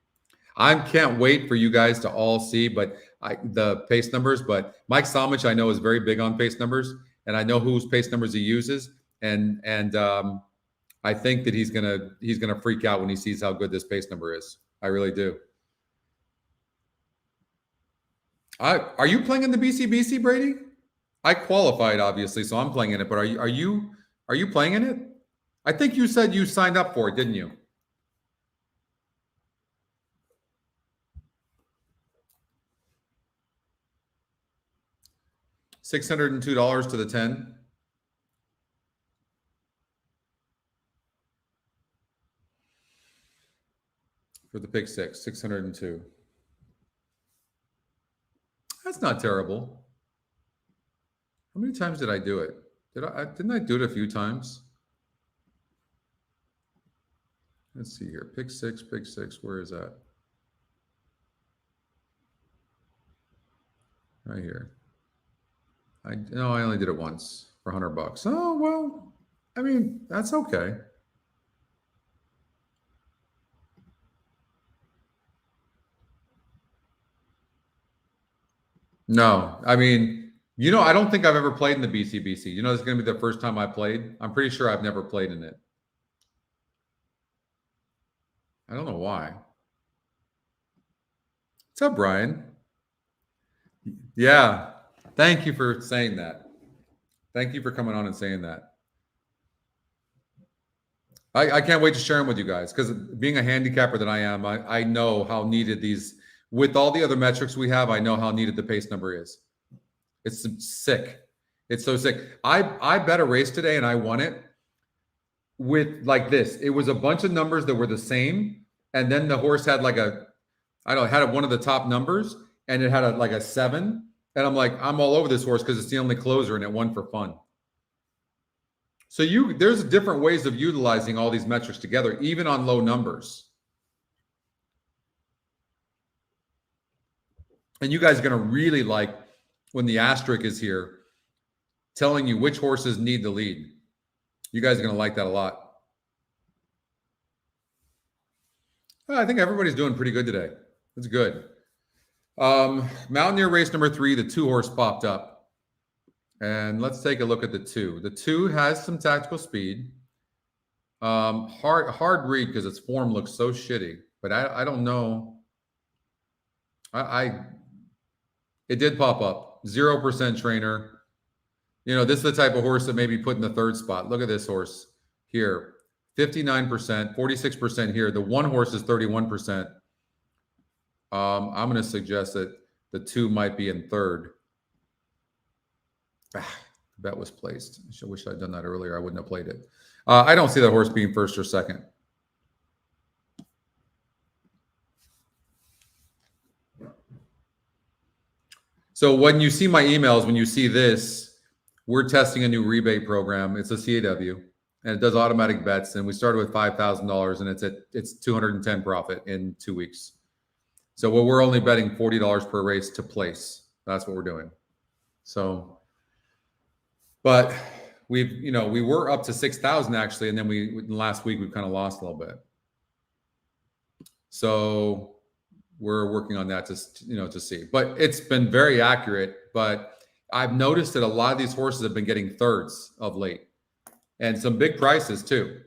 I can't wait for you guys to all see the pace numbers. But Mike Somich, I know, is very big on pace numbers. And I know whose pace numbers he uses. And I think that he's gonna freak out when he sees how good this pace number is. I really do. Are you playing in the BCBC, Brady? I qualified, obviously, so I'm playing in it. But are you playing in it? I think you said you signed up for it, didn't you? $602 to the 10. For the pick 6, 602. That's not terrible. How many times did I do it? Didn't I do it a few times? Let's see here. Pick 6, pick 6. Where is that? Right here. I only did it once for $100. Oh, well, I mean, that's okay. No, I mean, I don't think I've ever played in the BCBC. This is going to be the first time I played. I'm pretty sure I've never played in it. I don't know why. What's up, Brian? Yeah. Thank you for saying that. Thank you for coming on and saying that. I can't wait to share them with you guys, because being a handicapper that I am, I know how needed these, with all the other metrics we have, I know how needed the pace number is. It's sick. It's so sick. I bet a race today and I won it with like this. It was a bunch of numbers that were the same. And then the horse had like had one of the top numbers, and it had like a 7. And I'm like, I'm all over this horse because it's the only closer and it won for fun. So there's different ways of utilizing all these metrics together, even on low numbers. And you guys are going to really like when the asterisk is here telling you which horses need the lead. You guys are going to like that a lot. I think everybody's doing pretty good today. It's good. Mountaineer race number 3, the 2 horse popped up. And let's take a look at the 2. The 2 has some tactical speed. Hard read because its form looks so shitty. But I don't know. It did pop up. 0% trainer. This is the type of horse that may be put in the 3rd spot. Look at this horse here. 59%, 46% here. The 1 horse is 31%. I'm going to suggest that the 2 might be in 3rd. The bet was placed. I wish I'd done that earlier. I wouldn't have played it. I don't see that horse being 1st or 2nd. So when you see my emails, when you see this, we're testing a new rebate program. It's a CAW, and it does automatic bets. And we started with $5,000, and it's 210 profit in 2 weeks. So we're only betting $40 per race to place. That's what we're doing. So, but we've, you know, we were up to 6,000 actually, and then last week we've kind of lost a little bit. So we're working on that to see. But it's been very accurate. But I've noticed that a lot of these horses have been getting thirds of late, and some big prices too.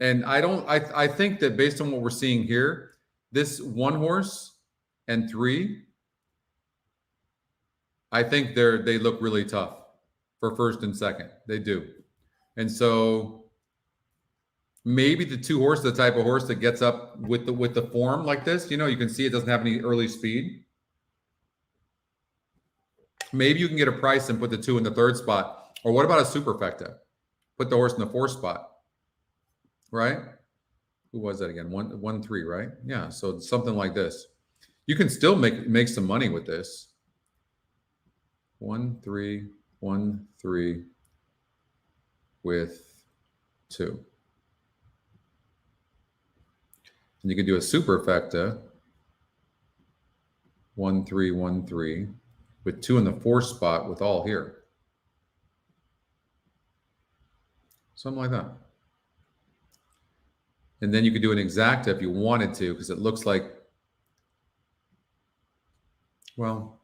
And I think that based on what we're seeing here, this 1 horse and 3, I think they look really tough for first and second. They do. And so maybe the 2 horse, the type of horse that gets up with the form like this, you know, you can see it doesn't have any early speed. Maybe you can get a price and put the 2 in the 3rd spot. Or what about a superfecta? Put the horse in the 4th spot. Right? Who was that again? 1-3, right? Yeah. So something like this. You can still make some money with this. 1-3, 1-3 with 2. And you can do a superfecta. 1-3, 1-3 with 2 in the 4th spot with all here. Something like that. And then you could do an exacta if you wanted to, because it looks like, well,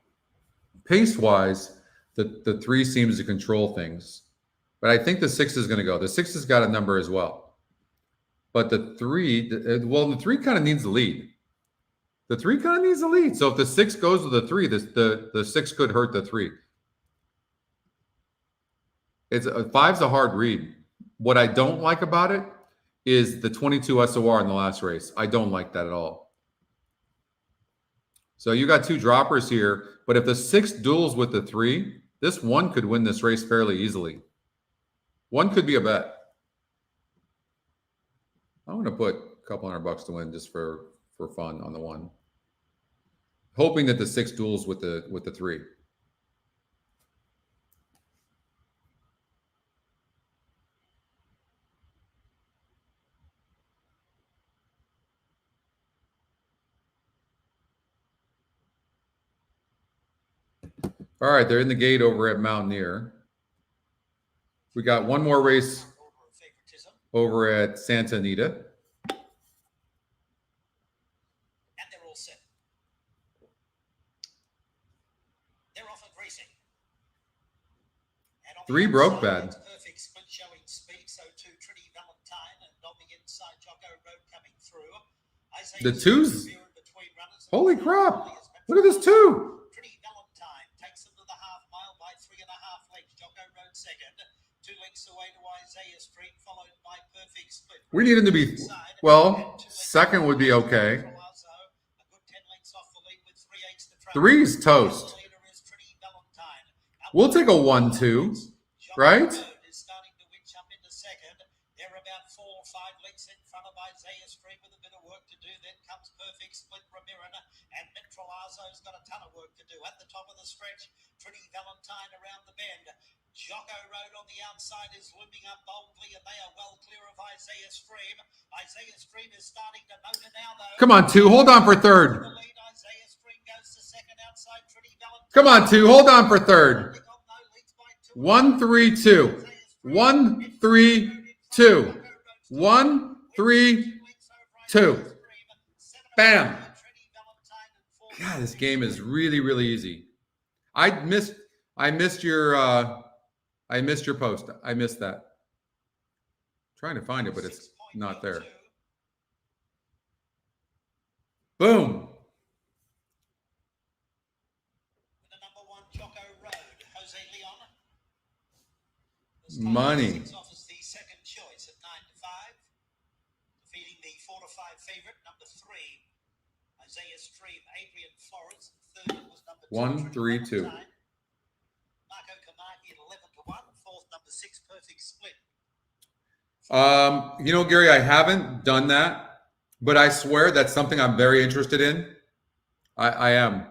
pace-wise, the 3 seems to control things. But I think the 6 is going to go. The 6 has got a number as well. But the 3, the 3 kind of needs the lead. The 3 kind of needs the lead. So if the 6 goes with the 3, the 6 could hurt the 3. It's 5's a hard read. What I don't like about it is the 22 SOR in the last race. I don't like that at all. So you got 2 droppers here, but if the 6 duels with the 3, this 1 could win this race fairly easily. 1 could be a bet. I'm going to put a couple $100 to win just for fun on the 1. Hoping that the 6 duels with the 3. All right, they're in the gate over at Mountaineer. We got one more race over at Santa Anita. And they're all set. They're off and racing. 3 broke bad. Perfect split showing speed, so too Trinity Valentine and on the inside Jocko Road coming through. The 2's. Holy crap. Look at this 2. Trinity Valentine takes them to the half mile by 3.5 lengths. Jocko Road second. 2 lengths away to Isaiah Street, followed by Perfect Split. We need him to be, well, second would be okay. 3's toast. We'll take a 1-2, right? They're about 4 or 5 lengths in front of Isaiah Street with a bit of work to do. Then comes Perfect Split, Ramiran, and Metrolazo's got a ton of work to do. At the top of the stretch, Trinity Valentine around the bend. Jocko Road on the outside is looming up boldly, and they are well clear of Isaiah Stream. Isaiah Stream is starting to motor now, though. Come on, 2. Hold on for 3rd. Isaiah Stream goes to second outside Trinity Valentine. Come on, 2. Hold on for 3rd. 1-3-2. 1-3-2. 1-3-2. Bam. God, this game is really, really easy. I missed your post. I missed that. I'm trying to find it, but it's not there. Boom. The number 1 Jocko Road, Jose Leon. Money. Offers the second choice at 9-5. Defeating the 4-5 favorite, number 3. Isaiah Stream, Adrian Florence. Third was number 2. 1-3-2. Marco Kamaki at 11-1. Fourth, number 6, Perfect Split. You know, Gary, I haven't done that, but I swear that's something I'm very interested in. I am.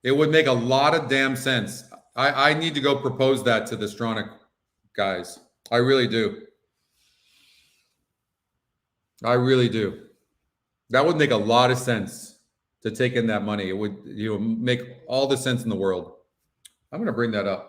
It would make a lot of damn sense. I need to go propose that to the Stronach guys. I really do. I really do. That would make a lot of sense to take in that money. It would, make all the sense in the world. I'm going to bring that up.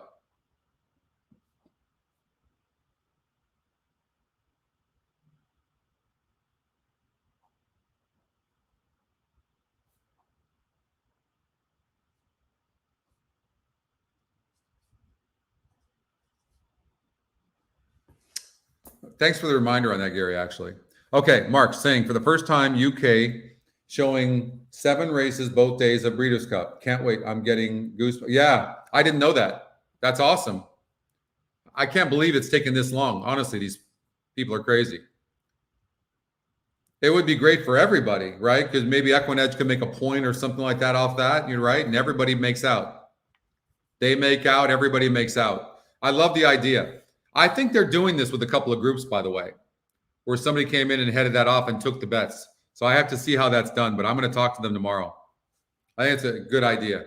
Thanks for the reminder on that, Gary, actually. Okay, Mark saying for the first time, UK showing 7 races both days of Breeders' Cup. Can't wait. I'm getting goosebumps. Yeah, I didn't know that. That's awesome. I can't believe it's taken this long. Honestly, these people are crazy. It would be great for everybody, right? Because maybe EquinEdge could make a point or something like that off that, you're right, and everybody makes out. They make out, everybody makes out. I love the idea. I think they're doing this with a couple of groups, by the way, where somebody came in and headed that off and took the bets. So I have to see how that's done, but I'm going to talk to them tomorrow. I think it's a good idea.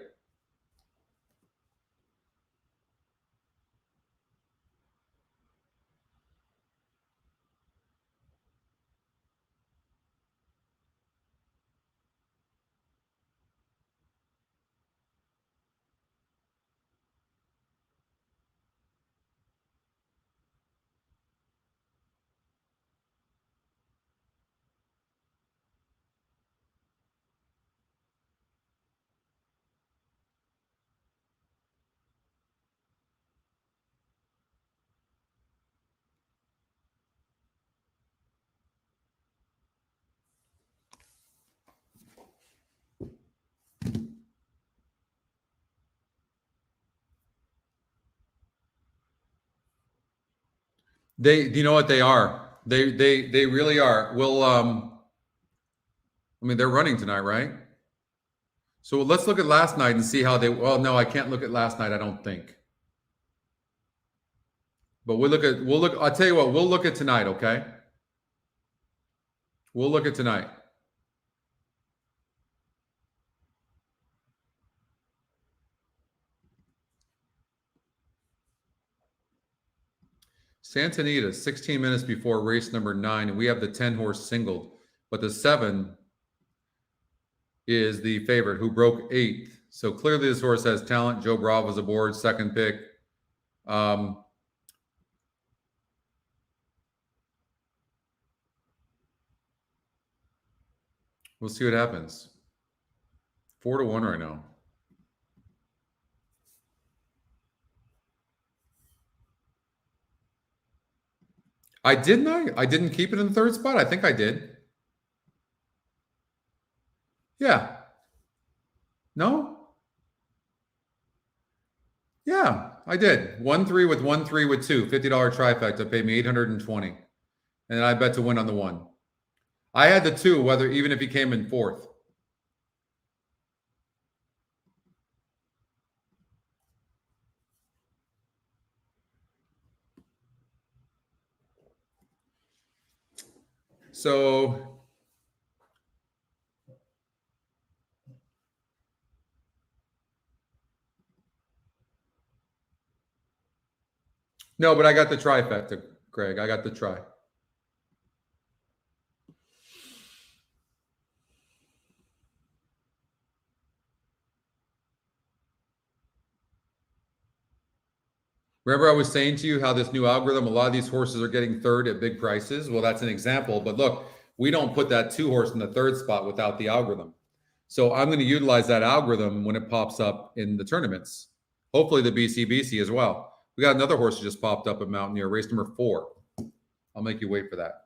You know what they are? They really are. Well, I mean, they're running tonight, right? So let's look at last night and see how they. Well, no, I can't look at last night. I don't think. But we'll look. I'll tell you what. We'll look at tonight. Okay. We'll look at tonight. Santa Anita, 16 minutes before race number 9, and we have the 10-horse singled, but the 7 is the favorite who broke 8th. So clearly this horse has talent. Joe Bravo's aboard, second pick. We'll see what happens. 4-1 right now. I didn't keep it in the 3rd spot. I think I did. Yeah. No? Yeah, I did. 1-3 with 1-3 with 2. $50 trifecta paid me $820. And I bet to win on the 1. I had the 2, even if he came in 4th. So no, but I got the trifecta, Greg. I got the try. Remember I was saying to you how this new algorithm, a lot of these horses are getting 3rd at big prices. Well, that's an example. But look, we don't put that 2 horse in the 3rd spot without the algorithm. So I'm going to utilize that algorithm when it pops up in the tournaments. Hopefully the BCBC as well. We got another horse that just popped up at Mountaineer, race number 4. I'll make you wait for that.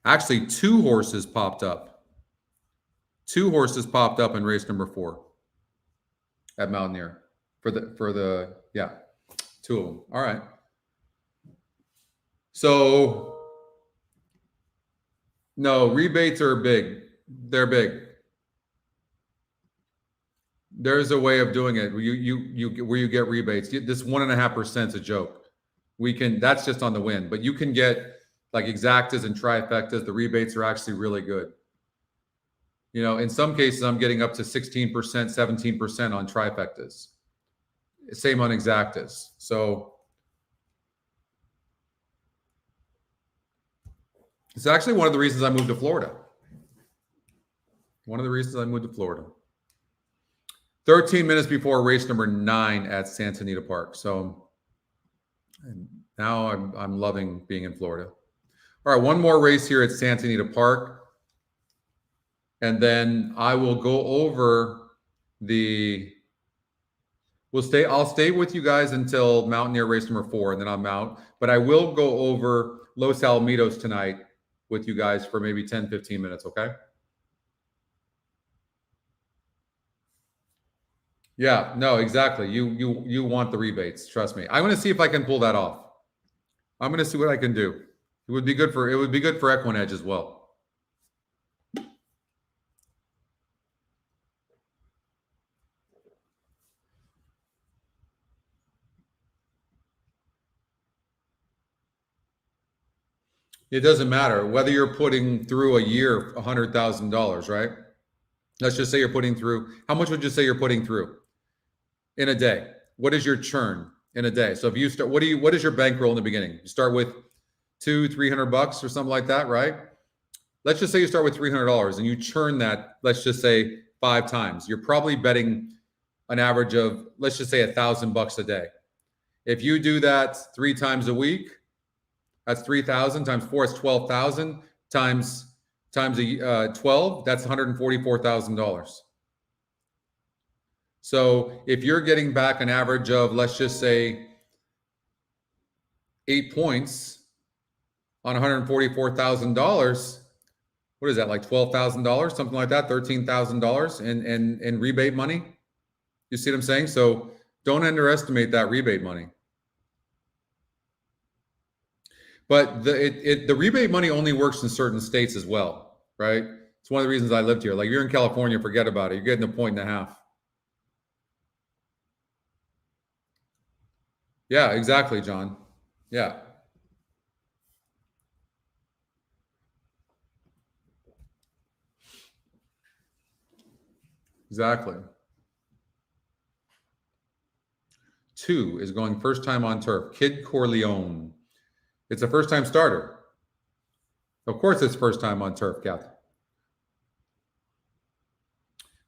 Actually, 2 horses popped up. 2 horses popped up in race number 4 at Mountaineer for the 2 of them. All right. So no, rebates are big. They're big. There's a way of doing it where you get rebates. This 1.5% is a joke. That's just on the win, but you can get like exactas and trifectas. The rebates are actually really good. In some cases, I'm getting up to 16%, 17% on trifectas. Same on exactas. So It's actually one of the reasons I moved to Florida. One of the reasons I moved to Florida. 13 minutes before race number 9 at Santa Anita Park. So now I'm loving being in Florida. All right, one more race here at Santa Anita Park. And then I will go over I'll stay with you guys until Mountaineer race number 4, and then I'm out. But I will go over Los Alamitos tonight with you guys for maybe 10, 15 minutes, okay? Yeah, no, exactly. You want the rebates, trust me. I'm going to see if I can pull that off. I'm going to see what I can do. It would be good for EquinEdge as well. It doesn't matter whether you're putting through a year $100,000, right? Let's just say you're putting through. How much would you say you're putting through in a day? What is your churn in a day? So if you start, what is your bankroll in the beginning? You start with $200-$300 or something like that, right? Let's just say you start with $300 and you churn that, let's just say 5 times. You're probably betting an average of, let's just say $1,000 a day. If you do that 3 times a week, that's 3,000 times 4 is 12,000 times 12. That's $144,000. So if you're getting back an average of, let's just say 8 points on $144,000, what is that, like $12,000, something like that, $13,000 in rebate money? You see what I'm saying? So don't underestimate that rebate money. But the rebate money only works in certain states as well, right? It's one of the reasons I lived here. Like, you're in California, forget about it. You're getting a 1.5. Yeah, exactly, John. Yeah. Exactly. 2 is going first time on turf. Kid Corleone. It's a first-time starter. Of course it's first time on turf, Kathy.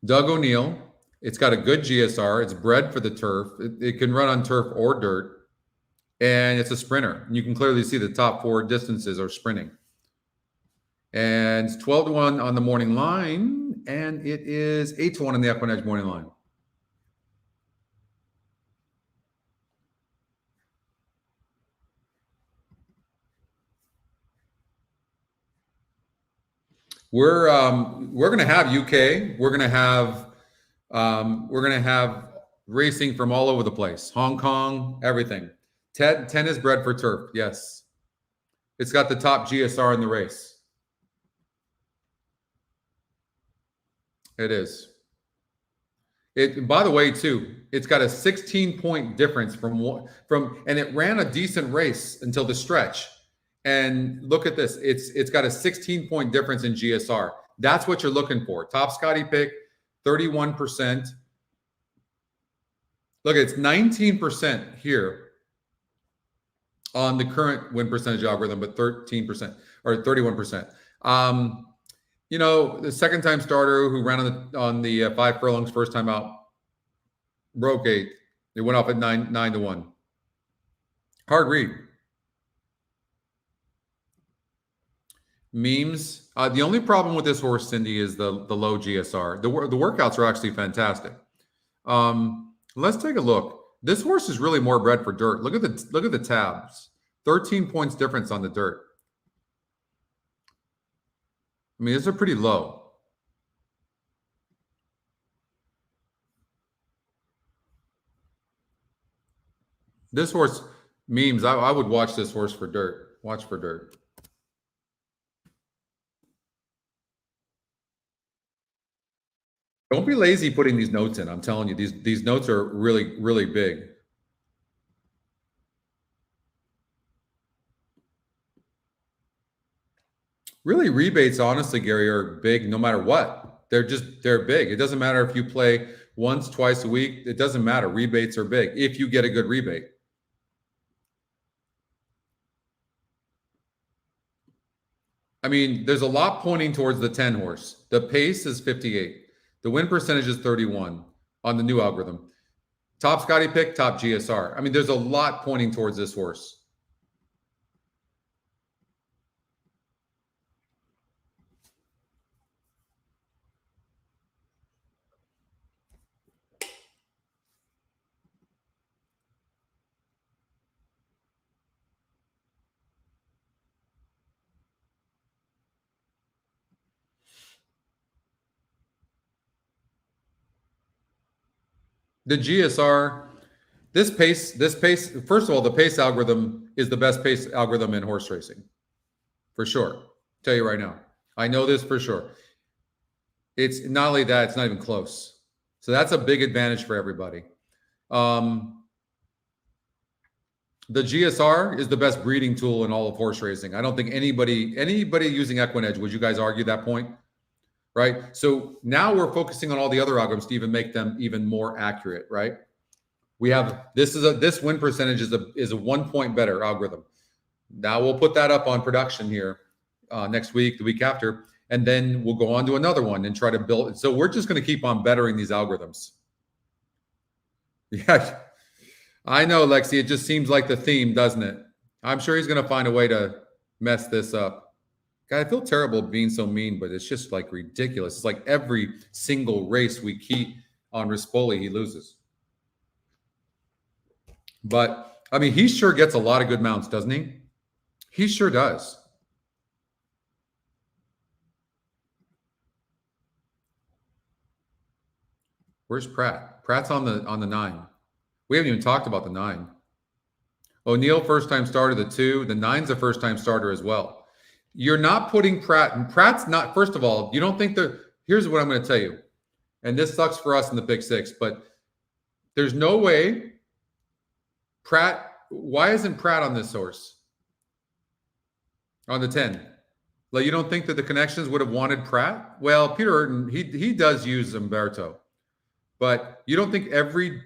Doug O'Neill. It's got a good GSR. It's bred for the turf. It can run on turf or dirt. And it's a sprinter. And you can clearly see the top 4 distances are sprinting. And it's 12-1 on the morning line. And it is 8-1 on the EquinEdge morning line. We're going to have UK. We're going to have racing from all over the place. Hong Kong, everything. 10 is bred for turf. Yes. It's got the top GSR in the race. It is. By the way, too, it's got a 16-point difference and it ran a decent race until the stretch. And look at this. It's got a 16-point difference in GSR. That's what you're looking for. Top Scotty pick, 31%. Look, it's 19% here on the current win percentage algorithm, but 13% or 31%. You know, the second-time starter who ran on the 5 furlongs first time out broke 8. They went off at 9-1. Hard read. Memes. The only problem with this horse, Cindy, is the low GSR. The workouts are actually fantastic. Let's take a look. This horse is really more bred for dirt. Look at the tabs. 13 points difference on the dirt. I mean, these are pretty low. This horse, Memes, I would watch this horse for dirt. Watch for dirt. Don't be lazy putting these notes in. I'm telling you, these notes are really, really big. Really, rebates, honestly, Gary, are big no matter what. They're big. It doesn't matter if you play once, twice a week. It doesn't matter. Rebates are big if you get a good rebate. I mean, there's a lot pointing towards the 10 horse. The pace is 58. The win percentage is 31 on the new algorithm. Top Scotty pick, top GSR. I mean, there's a lot pointing towards this horse. The GSR, this pace, first of all, the pace algorithm is the best pace algorithm in horse racing. For sure. Tell you right now. I know this for sure. It's not only that, it's not even close. So that's a big advantage for everybody. The GSR is the best breeding tool in all of horse racing. I don't think anybody using EquinEdge, would you guys argue that point? Right? So now we're focusing on all the other algorithms to even make them even more accurate, right? We have this win percentage is a 1 point better algorithm. Now we'll put that up on production here next week, the week after, and then we'll go on to another one and try to build it. So we're just going to keep on bettering these algorithms. Yeah, I know, Lexi. It just seems like the theme, doesn't it? I'm sure he's going to find a way to mess this up. God, I feel terrible being so mean, but it's just like ridiculous. It's like every single race we keep on Rispoli, he loses. But, I mean, he sure gets a lot of good mounts, doesn't he? He sure does. Where's Pratt? Pratt's on the 9. We haven't even talked about the 9. O'Neill, first-time starter, the 2. The 9's a first-time starter as well. You're not putting Pratt, and Pratt's not, first of all, you don't think here's what I'm going to tell you. And this sucks for us in the Pick 6, but there's no way why isn't Pratt on this horse? On the 10. Like, you don't think that the connections would have wanted Pratt? Well, Peter Urton, he does use Umberto. But you don't think every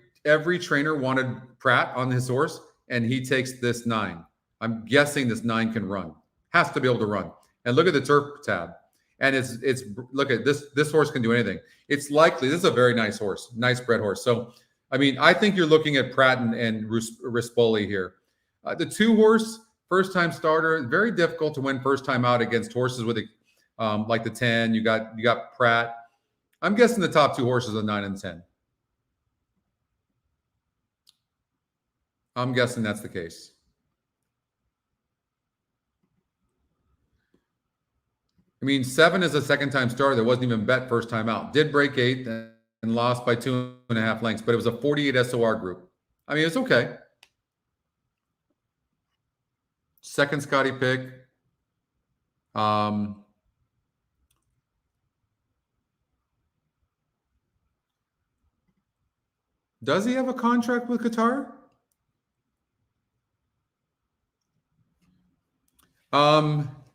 trainer wanted Pratt on his horse, and he takes this 9. I'm guessing this 9 can run. Has to be able to run. And look at the turf tab. And it's look at this horse can do anything. It's likely, this is a very nice horse, nice bred horse. So, I mean, I think you're looking at Pratt and Rispoli here. The 2 horse, first time starter, very difficult to win first time out against horses with like the 10. You got Pratt. I'm guessing the top 2 horses are 9 and 10. I'm guessing that's the case. I mean, 7 is a second-time starter that wasn't even bet first time out. Did break 8 and lost by 2.5 lengths, but it was a 48 SOR group. I mean, it's okay. Second Scotty pick. Does he have a contract with Qatar?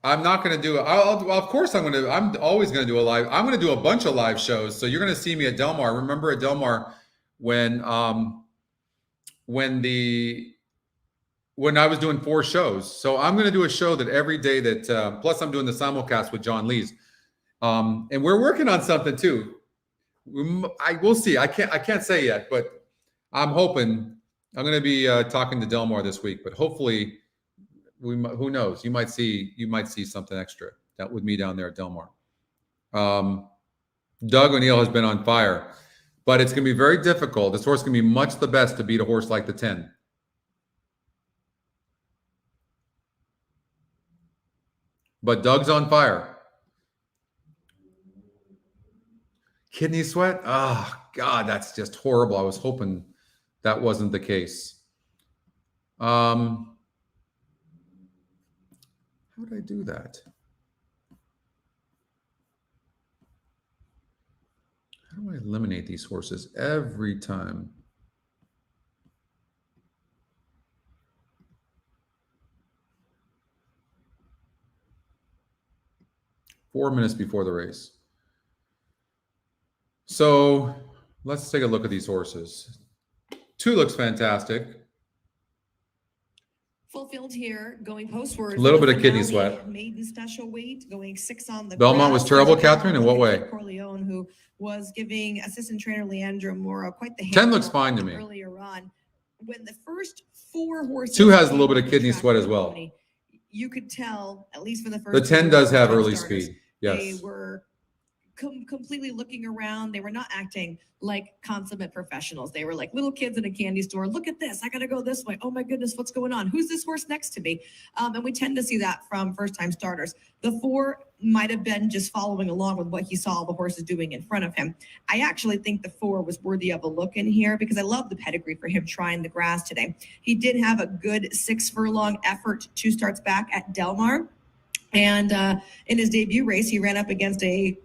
I'm not going to do it. Of course, I'm always going to do a live. I'm going to do a bunch of live shows. So you're going to see me at Del Mar. Remember at Del Mar when I was doing 4 shows. So I'm going to do a show that every day that, plus I'm doing the simulcast with John Lees. And we're working on something too. We'll see. I can't say yet, but I'm hoping I'm going to be talking to Del Mar this week, but hopefully who knows? You might see something extra that with me down there at Del Mar. Doug O'Neill has been on fire, but it's going to be very difficult. This horse can be much the best to beat a horse like the 10. But Doug's on fire. Kidney sweat? Oh, God, that's just horrible. I was hoping that wasn't the case. How would I do that? How do I eliminate these horses every time? Four minutes before the race. So let's take a look at these horses. 2 looks fantastic. Full field here, going postward. A little for bit the of kidney finale, sweat. Maiden special weight, going 6 on the Belmont was grass. terrible, There's a Catherine? In look what at way? Corleone, who was giving assistant trainer Leandro Mora quite the 10 looks handle fine to me. earlier on. When the first 4 horses 2 has a came little bit on of the kidney track sweat for as the well. pony, you could tell, at least for the first The 10 2 does have top early starters, speed. They Yes. were completely looking around. They were not acting like consummate professionals. They were like little kids in a candy store. Look at this. I got to go this way. Oh my goodness, what's going on? Who's this horse next to me? And we tend to see that from first-time starters. The 4 might have been just following along with what he saw the horses doing in front of him. I actually think the 4 was worthy of a look in here because I love the pedigree for him trying the grass today. He did have a good 6 furlong effort 2 starts back at Del Mar. And in his debut race, he ran up against a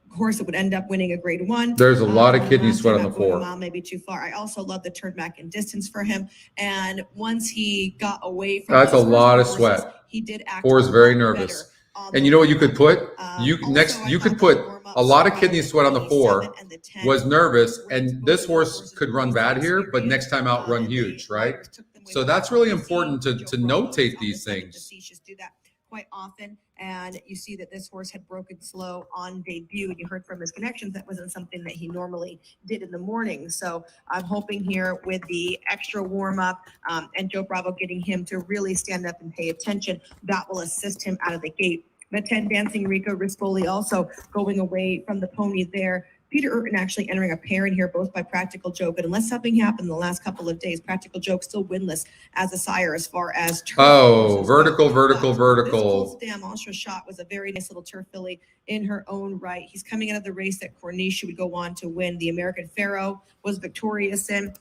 horse that would end up winning a grade 1. There's a lot of kidney sweat on the 4. Mile, maybe too far. I also love the turn back in distance for him. And once he got away from That's a those lot of horses, sweat. he did act 4 is a very lot nervous. better on And the you know what you warm-up. could put? Also, You I could thought put the warm-ups a lot of of kidney sweat on the 4 7 and the 10 was nervous, were and both this of the horse horses could who run raised bad their here, speed but rating, next time out run and huge, the right? riders took them way So back. that's really We've seen important Joe to Bravo notate on these the second things. facetious do that quite often, and you see that this horse had broken slow on debut, and you heard from his connections that wasn't something that he normally did in the morning. So I'm hoping here with the extra warm-up and Joe Bravo getting him to really stand up and pay attention, that will assist him out of the gate. The 10 Dancing Rico Rispoli also going away from the pony there. Peter Urton actually entering a pair in here, both by Practical Joke. And unless something happened in the last couple of days, Practical Joke still winless as a sire as far as turf Oh, horses vertical, go. vertical, But vertical. This Cold Monstrous shot was a very nice little turf filly in her own right. He's coming out of the race that Corniche would go on to win. The American Pharaoh was victorious in.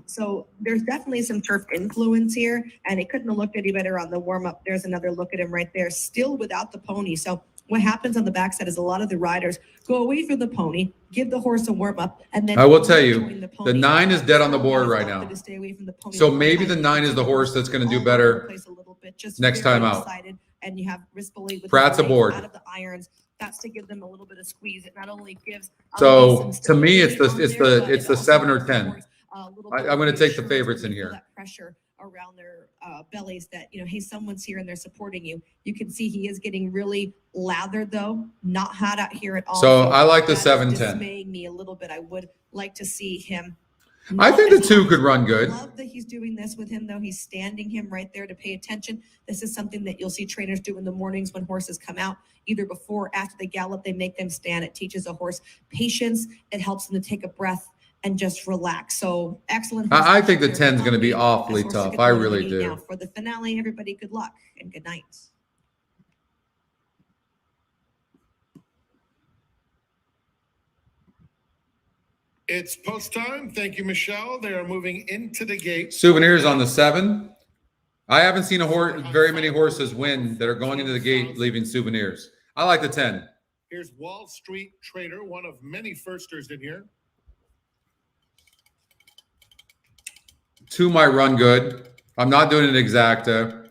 So there's definitely some turf influence here, and it couldn't have looked any better on the warm-up. There's another look at him right there, still without the pony. So what happens on the backside is a lot of the riders go away from the pony, give the horse a warm-up, and then I will tell you, join the the pony. 9 is dead on the So board it's right not now. good to stay away from the pony So the maybe whole the time. 9 is the horse that's going to do All over the better place a little bit, just next very time out. excited, and you have Rispoli with Pratt's his legs aboard. out of the irons. That's to give them a little bit of squeeze. It not only gives So, some to me, stability on there, but it's it the also 7 or gives the 10. horse a little I'm bit of going to take the reassurance favorites when in you feel here. that pressure around their bellies that, hey, someone's here and they're supporting you. You can see he is getting really lathered, though, not hot out here at all. So I like the that is 7-10. dismaying me a little bit. I would like to see him. I not think the as 2 hot. could run good. I love that he's doing this with him, though. He's standing him right there to pay attention. This is something that you'll see trainers do in the mornings when horses come out, either before or after they gallop. They make them stand. It teaches a horse patience. It helps them to take a breath and just relax. So excellent. I think the horse 10's going to be awfully As horses tough. get I going in the really gate do. now. For the finale, everybody, good luck and good night. It's post time. Thank you, Michelle. They are moving into the gate. Souvenirs on the 7. I haven't seen very many horses win that are going into the gate leaving souvenirs. I like the 10. Here's Wall Street Trader, one of many firsters in here. 2 might run good. I'm not doing an exacta.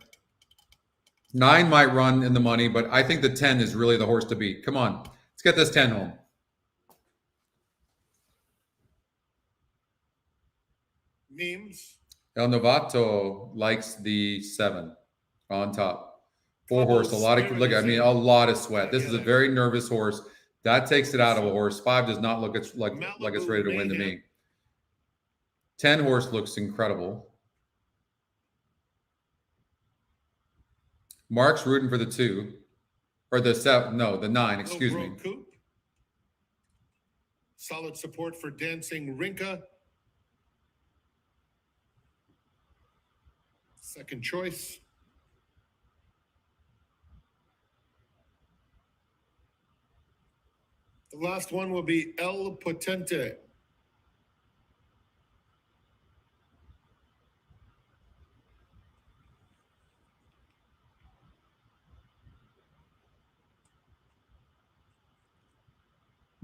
9 might run in the money, but I think the 10 is really the horse to beat. Come on. Let's get this 10 home. Memes. El Novato likes the 7 on top. 4 horse, a lot of a lot of sweat. This is a very nervous horse. That takes it out of a horse. 5 does not look like it's ready to win to me. 10 horse looks incredible. Mark's rooting for the 2 or the 7. No, the 9. Excuse me. Coupe. Solid support for Dancing Rinka. Second choice. The last one will be El Potente.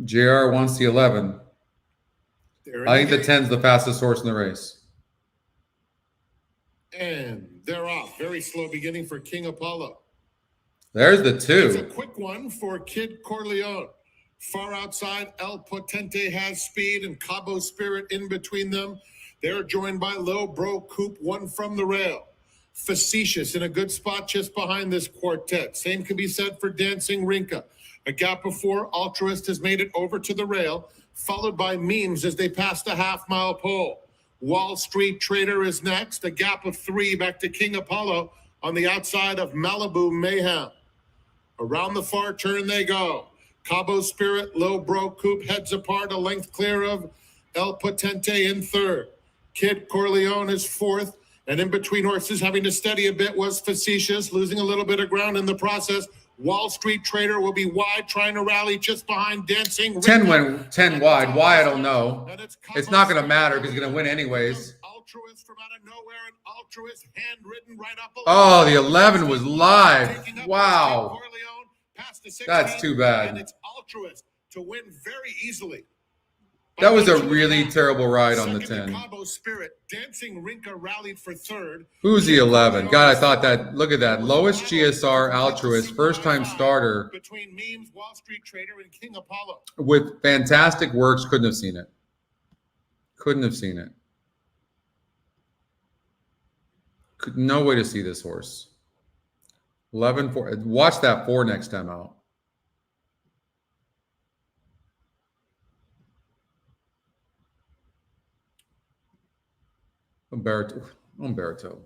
JR wants the 11. I think the 10's the fastest horse in the race. And they're off. Very slow beginning for King Apollo. There's the It's a 2. quick one for Kid Corleone. Far outside, El Potente has speed and Cabo Spirit in between them. They're joined by Low Bro Coupe, one from the rail. Facetious in a good spot just behind this quartet. Same can be said for Dancing Rinka. A gap of 4, Altruist has made it over to the rail, followed by Memes as they pass the half-mile pole. Wall Street Trader is next, a gap of 3 back to King Apollo on the outside of Malibu Mayhem. Around the far turn they go. Cabo Spirit, Low Bro Coupe heads apart, a length clear of El Potente in third. Kid Corleone is fourth, and in between horses having to steady a bit was Facetious, losing a little bit of ground in the process. Wall Street Trader will be wide, trying to rally just behind Dancing. 10 went 10 wide. Why, I don't know. It's not going to matter because he's going to win anyways. Altruist from out of nowhere, and Altruist handwritten right up. Oh, the 11 was live. Wow. That's too bad. And it's Altruist to win very easily. That was a really terrible ride on the 10. Cabo Spirit, Dancing Rinka rallied for third. Who's the 11? God, I thought that. Look at that. Lowest GSR Altruist, first-time starter. Between Memes, Wall Street Trader, and King Apollo. With fantastic works, couldn't have seen it. Couldn't have seen it. No way to see this horse. 11-4. Watch that 4 next time out. Umberto. God.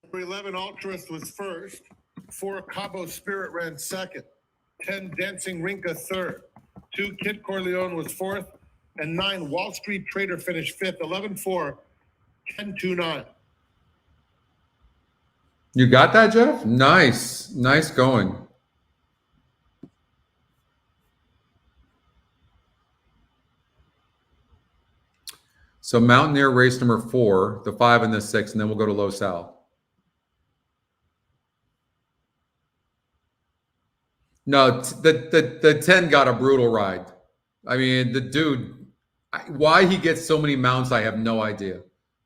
Number 11, Altruist was first. 4, Cabo Spirit ran second. 10, Dancing Rinka third. 2, Kid Corleone was fourth. And 9, Wall Street Trader finished fifth. 11-4, 10-2-9. You got that, Jeff? Nice. Nice going. So Mountaineer race number 4, the 5 and the 6, and then we'll go to Los Al. No, the 10 got a brutal ride. I mean, the dude, why he gets so many mounts, I have no idea.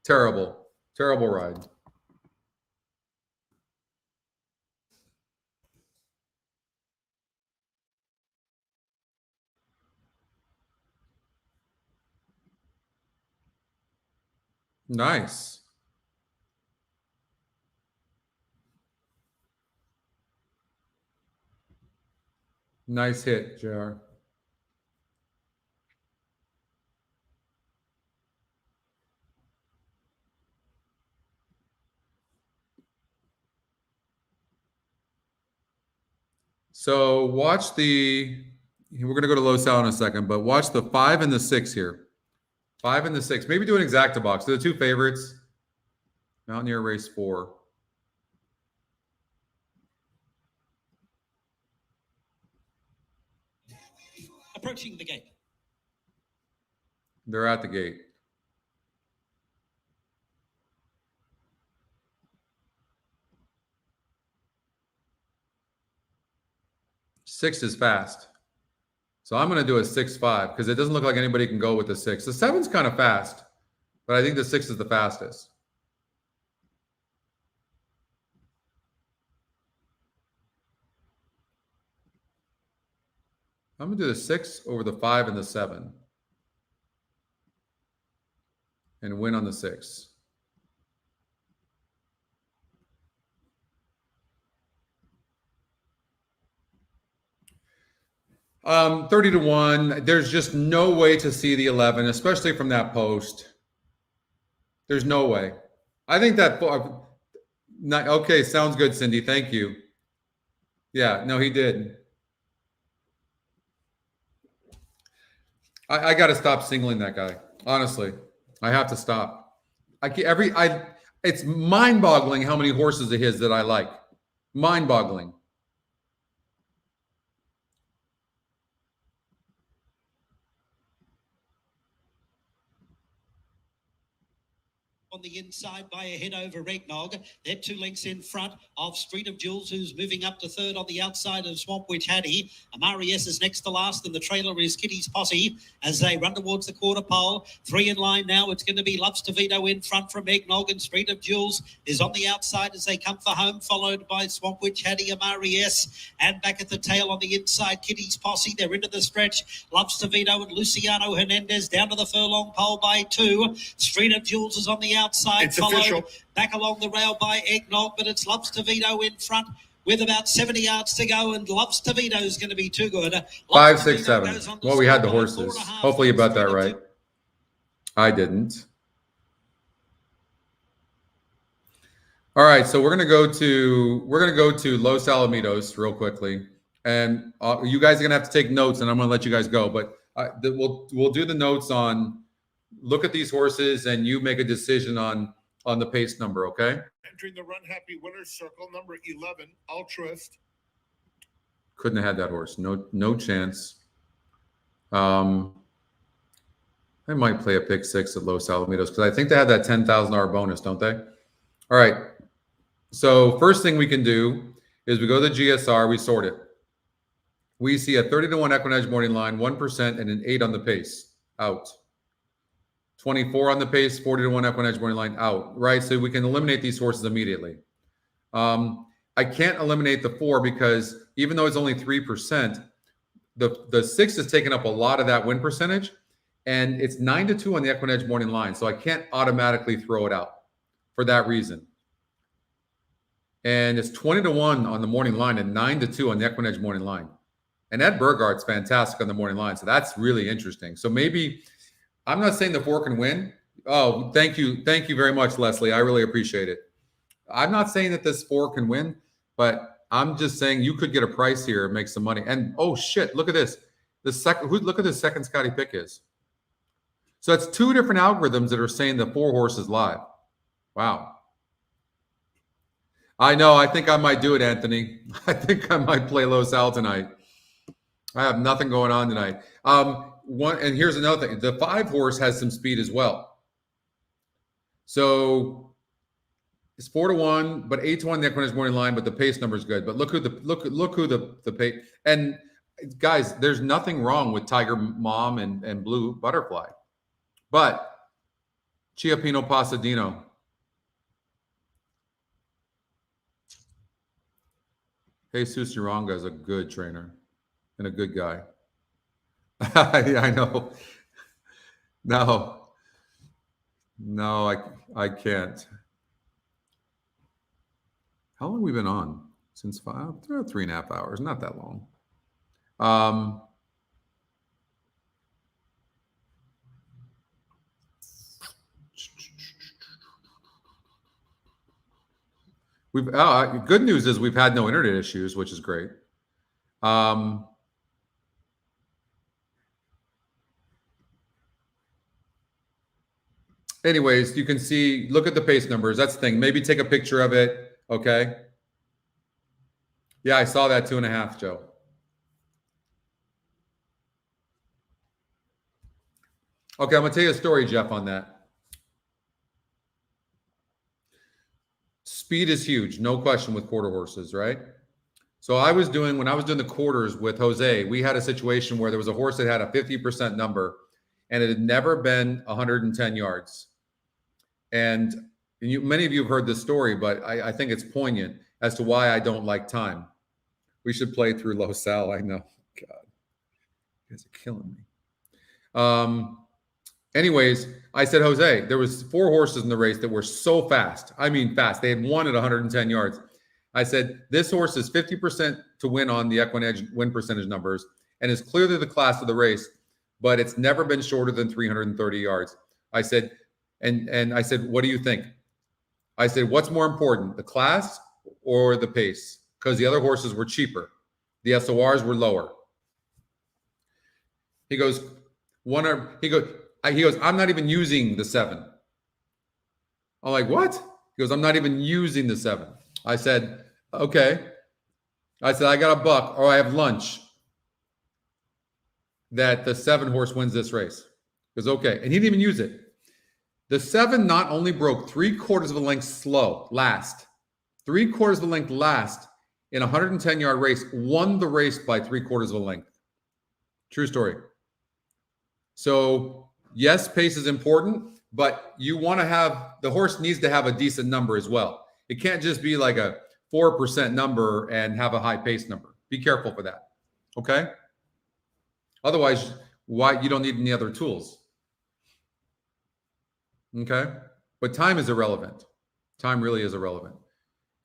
Terrible ride. Nice. Nice hit, JR. So watch the, we're going to go to Los Al in a second, but watch the 5 and the 6 here. 5 and the 6. Maybe do an exacta box. They're the 2 favorites. Mountaineer race 4. Approaching the gate. They're at the gate. Six is fast. So I'm going to do a 6-5 because it doesn't look like anybody can go with the 6. The 7's kind of fast, but I think the 6 is the fastest. I'm going to do the 6 over the 5 and the 7 and win on the 6. Um, 30-1. There's just no way to see the 11, especially from that post. There's no way. I think that. Okay, sounds good, Cindy. Thank you. Yeah, no, he did. I got to stop singling that guy. Honestly, I have to stop. It's mind-boggling how many horses of his that I like. Mind-boggling. On the inside by a head over Eggnog. They're 2 lengths in front of Street of Jewels, who's moving up to third on the outside of Swamp Witch Hattie. Amari S is next to last, and the trailer is Kitty's Posse as they run towards the quarter pole. 3 in line now. It's going to be Loves to Veto in front from Eggnog, and Street of Jewels is on the outside as they come for home, followed by Swamp Witch Hattie, Amari S, and back at the tail on the inside, Kitty's Posse. They're into the stretch. Loves to Veto and Luciano Hernandez down to the furlong pole by 2. Street of Jewels is on the outside, It's followed official. back along the rail by Eggnog, but it's Loves to Veto in front with about 70 yards to go, and Loves to Veto is going to be too good. 5, 6, 7. Well, we had the horses. Hopefully you bet that right. I didn't. All right, so we're gonna go to Los Alamitos real quickly, and you guys are gonna have to take notes, and I'm gonna let you guys go. But we'll do the notes on. Look at these horses, and you make a decision on the pace number. Okay. Entering the Run Happy Winners Circle, number 11, Altruist. Couldn't have had that horse. No chance. I might play a pick 6 at Los Alamitos because I think they had that $10,000 bonus, don't they? All right. So first thing we can do is we go to the GSR, we sort it. We see a 30-1 EquinEdge morning line, 1% and an 8 on the pace, out. 24 on the pace, 40-1 EquinEdge morning line, out, right? So we can eliminate these horses immediately. I can't eliminate the 4 because even though it's only 3%, the 6 is taking up a lot of that win percentage, and it's 9-2 on the EquinEdge morning line. So I can't automatically throw it out for that reason. And it's 20-1 on the morning line and 9-2 on the EquinEdge morning line. And Ed Burgart's fantastic on the morning line. So that's really interesting. So maybe, I'm not saying the 4 can win. Oh, thank you. Thank you very much, Leslie. I really appreciate it. I'm not saying that this 4 can win, but I'm just saying you could get a price here and make some money. And oh shit, look at this. Look at the second Scotty pick is. So it's 2 different algorithms that are saying the 4 horses live. Wow. I know. I think I might do it, Anthony. I think I might play Los Al tonight. I have nothing going on tonight. And here's another thing. The 5 horse has some speed as well. So it's 4-1, but 8-1 the EquinEdge morning line, but the pace number is good. But look who the pace. And guys, there's nothing wrong with Tiger Mom and Blue Butterfly. But Chiapino Pasadino. Jesus Uranga is a good trainer and a good guy. Yeah, I know. No, I can't. How long have we been on? Since 3.5 hours, not that long. Good news is we've had no internet issues, which is great. Anyways, you can see, look at the pace numbers. That's the thing. Maybe take a picture of it. Okay. Yeah, I saw that 2.5, Joe. Okay, I'm going to tell you a story, Jeff, on that. Speed is huge, no question, with quarter horses, right? So when I was doing the quarters with Jose, we had a situation where there was a horse that had a 50% number and it had never been 110 yards. And many of you have heard this story, but I think it's poignant as to why I don't like time. We should play through Los Al. I know. God, you guys are killing me. Anyways, I said, Jose, there was 4 horses in the race that were so fast. I mean, fast. They had won at 110 yards. I said, this horse is 50% to win on the EquinEdge win percentage numbers and is clearly the class of the race, but it's never been shorter than 330 yards. I said, and I said, what do you think? I said, what's more important, the class or the pace? Because the other horses were cheaper. The SORs were lower. He goes, I'm not even using the 7. I'm like, what? He goes, I'm not even using the 7. I said, okay. I said, I got a buck or I have lunch that the 7 horse wins this race. He goes, okay. And he didn't even use it. The 7 not only broke 3/4 of a length slow last, 3/4 of a length last in a 110-yard race, won the race by 3/4 of a length. True story. So yes, pace is important, but you want to have, the horse needs to have a decent number as well. It can't just be like a 4% number and have a high pace number. Be careful for that. Okay? Otherwise, why you don't need any other tools. Okay? But time is irrelevant. Time really is irrelevant.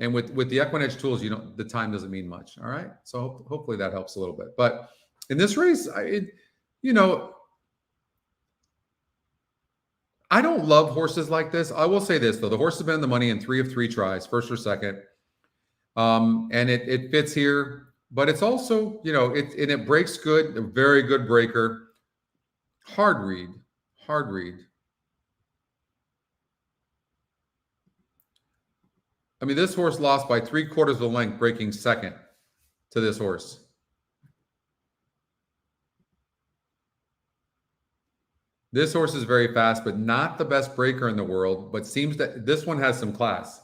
And with the EquinEdge tools, the time doesn't mean much. All right? So hopefully that helps a little bit. But in this race, I don't love horses like this. I will say this, though. The horse has been in the money in 3 of 3 tries, first or second. And it fits here. But it's also, it breaks good, a very good breaker. Hard read. I mean, this horse lost by 3/4 of the length, breaking second to this horse. This horse is very fast, but not the best breaker in the world, but seems that this one has some class.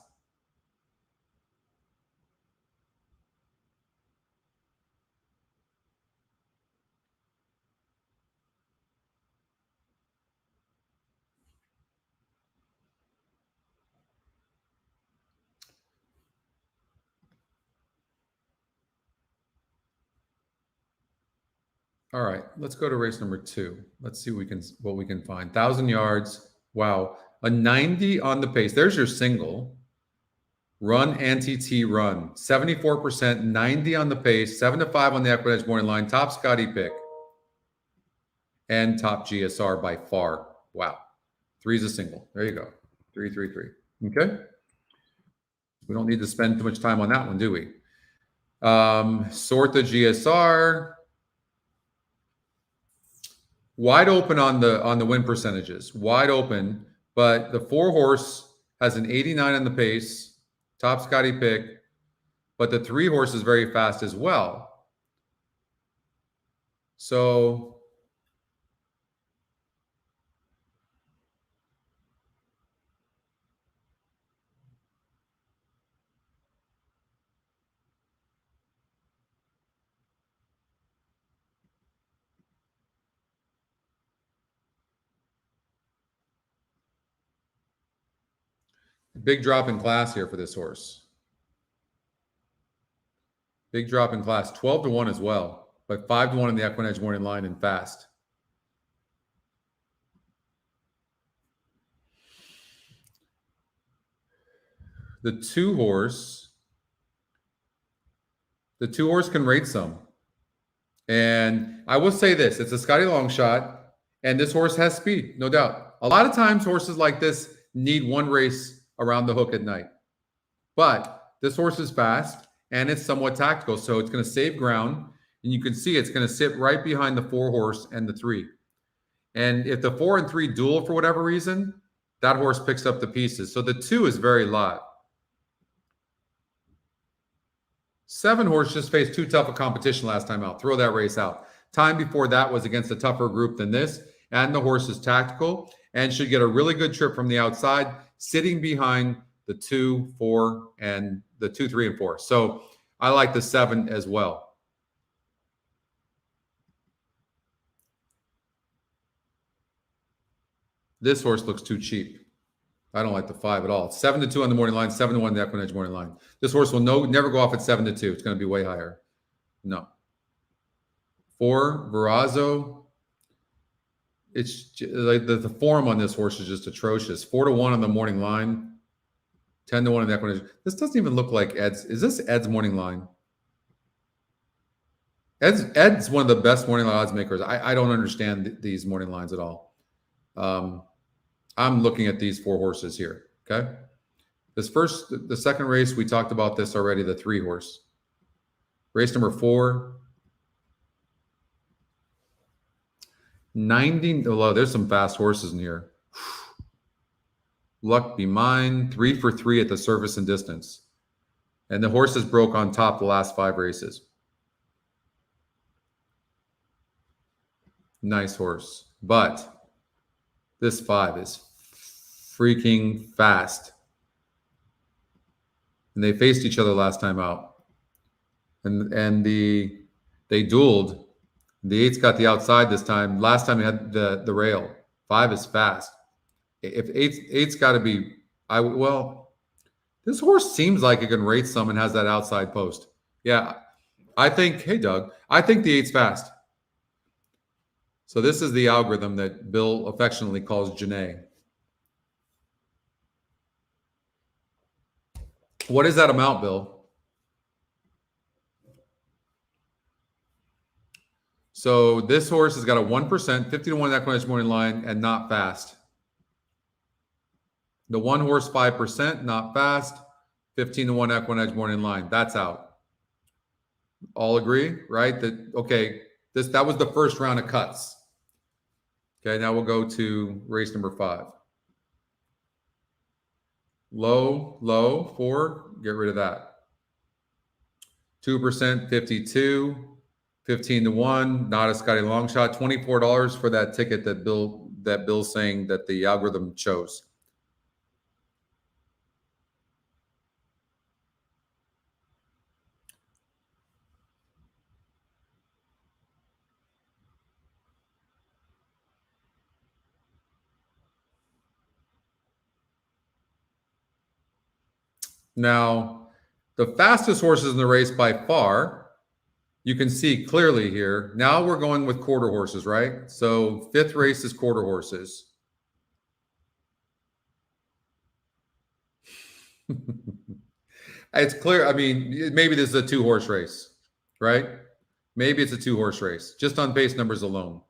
All right, let's go to race number 2. Let's see what we can find. 1,000 yards. Wow, a 90 on the pace. There's your single. Run, anti-T, run. 74%, 90 on the pace, 7-5 on the EquinEdge morning line. Top Scotty pick. And top GSR by far. Wow. 3 is a single. There you go. 3, 3, 3. Okay. We don't need to spend too much time on that one, do we? Sort the GSR. Wide open on the win percentages. Wide open, but the 4 horse has an 89 on the pace, top Scotty pick, but the 3 horse is very fast as well. So big drop in class here for this horse. Big drop in class, 12-1 as well, but 5-1 in the EquinEdge morning line and fast. The two horse can rate some. And I will say this, it's a Scotty long shot, and this horse has speed, no doubt. A lot of times horses like this need one race around the hook at night. But this horse is fast and it's somewhat tactical. So it's going to save ground. And you can see it's going to sit right behind the 4 horse and the 3. And if the 4 and 3 duel for whatever reason, that horse picks up the pieces. So the 2 is very light. 7 horse just faced too tough a competition last time out. Throw that race out. Time before that was against a tougher group than this. And the horse is tactical and should get a really good trip from the outside, sitting behind the 2, 4, and the 2, 3, and 4. So I like the 7 as well. This horse looks too cheap. I don't like the 5 at all. It's 7-2 on the morning line, 7-1 on the EquinEdge morning line. This horse will never go off at 7-2. It's going to be way higher. No. 4, Verrazzo. It's like the form on this horse is just atrocious. 4-1 on the morning line, 10-1 on the EquinEdge. This doesn't even look like Ed's. Is this Ed's morning line? Ed's one of the best morning line odds makers. I don't understand these morning lines at all. I'm looking at these 4 horses here. Okay, the second race, we talked about this already. The 3 horse, race number 4. 90. Oh, there's some fast horses in here. Luck be mine. 3 for 3 at the surface and distance. And the horses broke on top the last 5 races. Nice horse. But this 5 is freaking fast. And they faced each other last time out. And they dueled. The 8's got the outside this time. Last time they had the rail. 5 is fast. If 8's got to be, this horse seems like it can rate some and has that outside post. Yeah, I think, hey, Doug, I think the 8's fast. So this is the algorithm that Bill affectionately calls Janae. What is that amount, Bill? So this horse has got a 1%, 50 to 1 EquinEdge morning line, and not fast. The one horse 5%, not fast, 15 to 1 EquinEdge morning line. That's out. All agree, right? That was the first round of cuts. Okay, now we'll go to race number 5. Low, 4, get rid of that. 2%, 52, 15 to 1, not a Scotty long shot, $24 for that ticket that Bill's saying that the algorithm chose. Now, the fastest horses in the race by far, you can see clearly here. Now we're going with quarter horses, right? So 5th race is quarter horses. It's clear. I mean, maybe this is a 2-horse race, right? Maybe it's a 2-horse race, just on base numbers alone.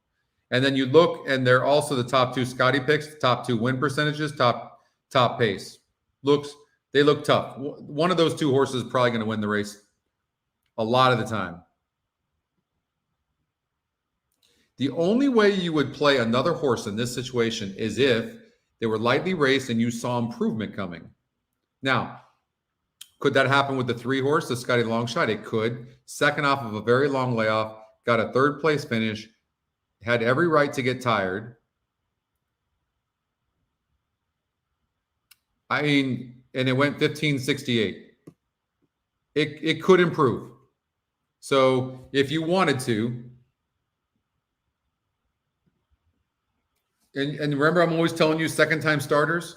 And then you look, and they're also the top 2 Scotty picks, top 2 win percentages, top pace. They look tough. One of those 2 horses is probably going to win the race a lot of the time. The only way you would play another horse in this situation is if they were lightly raced and you saw improvement coming. Now, could that happen with the 3-horse, the Scotty Longshot? It could. Second off of a very long layoff, got a 3rd place finish, had every right to get tired. I mean, and it went 15.68. It could improve. So if you wanted to, and remember, I'm always telling you second-time starters.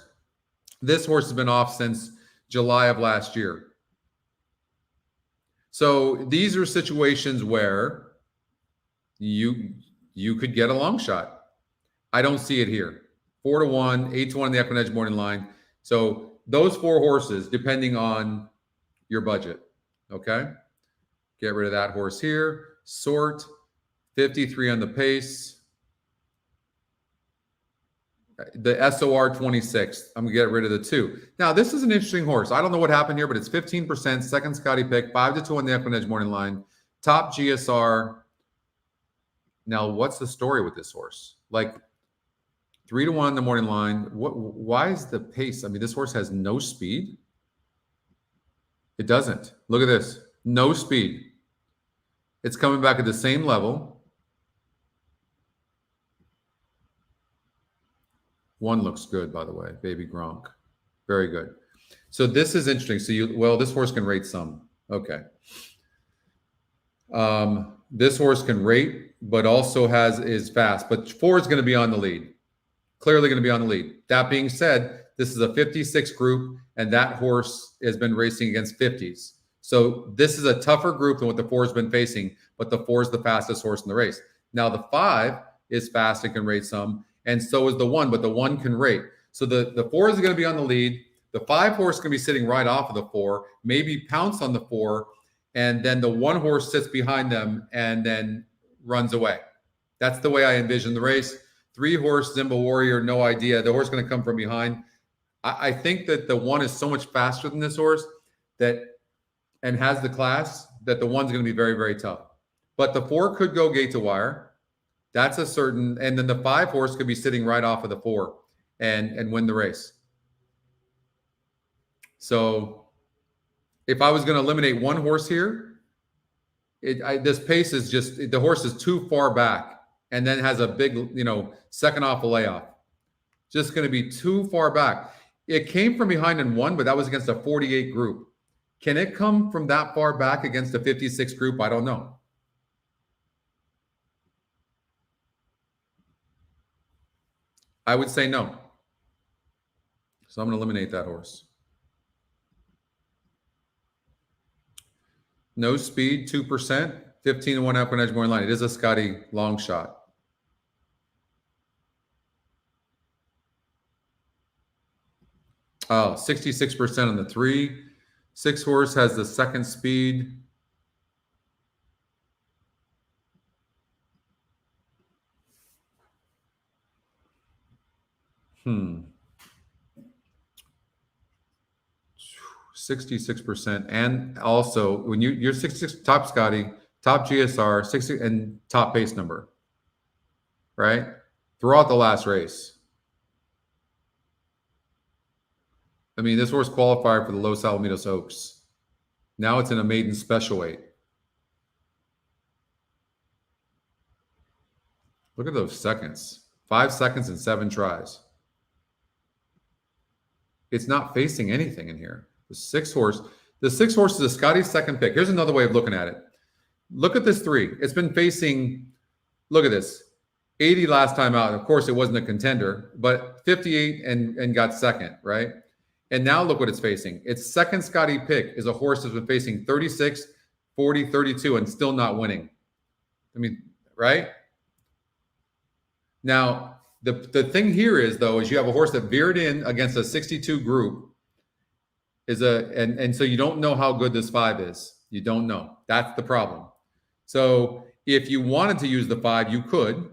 This horse has been off since July of last year. So these are situations where you could get a long shot. I don't see it here. 4 to 1, 8 to 1 in the EquinEdge morning line. So those 4 horses, depending on your budget, okay? Get rid of that horse here. Sort, 53 on the pace. The SOR 26, I'm going to get rid of the 2. Now, this is an interesting horse. I don't know what happened here, but it's 15%, second Scotty pick, 5 to 2 on the EquinEdge morning line, top GSR. Now, what's the story with this horse? Like, 3 to 1 in the morning line. Why is the pace? I mean, this horse has no speed. It doesn't. Look at this. No speed. It's coming back at the same level. 1 looks good, by the way. Baby Gronk. Very good. So this is interesting. So this horse can rate some. Okay. This horse can rate, but also is fast. But 4 is going to be on the lead. Clearly going to be on the lead. That being said, this is a 56 group, and that horse has been racing against 50s. So this is a tougher group than what the 4 has been facing, but the 4 is the fastest horse in the race. Now, the 5 is fast and can rate some, and so is the 1, but the 1 can rate. So the 4 is going to be on the lead. The 5 horse is going to be sitting right off of the 4, maybe pounce on the 4, and then the 1 horse sits behind them and then runs away. That's the way I envision the race. 3-horse Zimba Warrior, no idea. The horse is going to come from behind. I think that the 1 is so much faster than this horse and has the class that the 1's going to be very, very tough. But the 4 could go gate to wire. That's a certain, and then the 5 horse could be sitting right off of the 4 and win the race. So if I was going to eliminate 1 horse here, this pace is just, the horse is too far back and then has a big, second off a layoff. just going to be too far back. It came from behind and won, but that was against a 48 group. Can it come from that far back against a 56 group? I don't know. I would say no. So I'm going to eliminate that horse. No speed, 2%, 15-1 EquinEdge morning line. It is a Scotty long shot. Oh, 66% on the 3. 6 horse has the second speed. Hmm. 66%. And also, when you're 66 top Scotty, top GSR, 60 and top pace number, right? Throughout the last race. I mean, this horse qualified for the Los Alamitos Oaks. Now it's in a maiden special weight. Look at those seconds. 5 seconds and 7 tries. It's not facing anything in here. The 6 horse is a Scotty's second pick. Here's another way of looking at it. Look at this 3. It's been facing, look at this, 80 last time out. Of course, it wasn't a contender, but 58 and got second, right? And now look what it's facing. Its second Scotty pick is a horse that's been facing 36, 40, 32, and still not winning. I mean, right? Now, the thing here is, though, is you have a horse that veered in against a 62 group, and so you don't know how good this 5 is. You don't know. That's the problem. So if you wanted to use the 5, you could.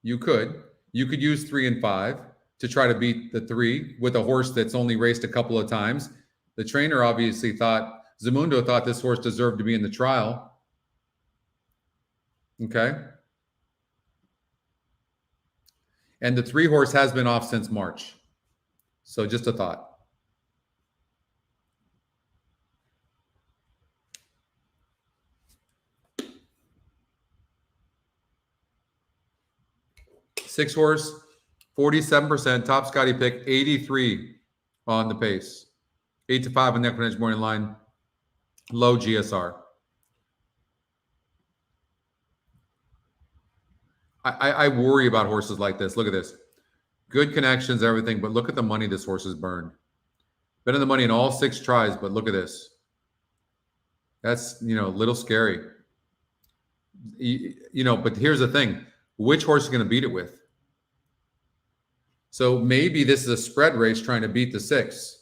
You could use 3 and 5 to try to beat the 3 with a horse that's only raced a couple of times. The trainer obviously thought, Zamundo thought this horse deserved to be in the trial. Okay. And the 3 horse has been off since March. So just a thought. Six horse, 47%, top Scotty pick, 83 on the pace. 8-5 on the EquinEdge morning line, low GSR. I worry about horses like this. Look at this. Good connections, everything, but look at the money this horse has burned. Been in the money in all 6 tries, but look at this. That's, a little scary. But here's the thing. Which horse is going to beat it with? So maybe this is a spread race trying to beat the 6.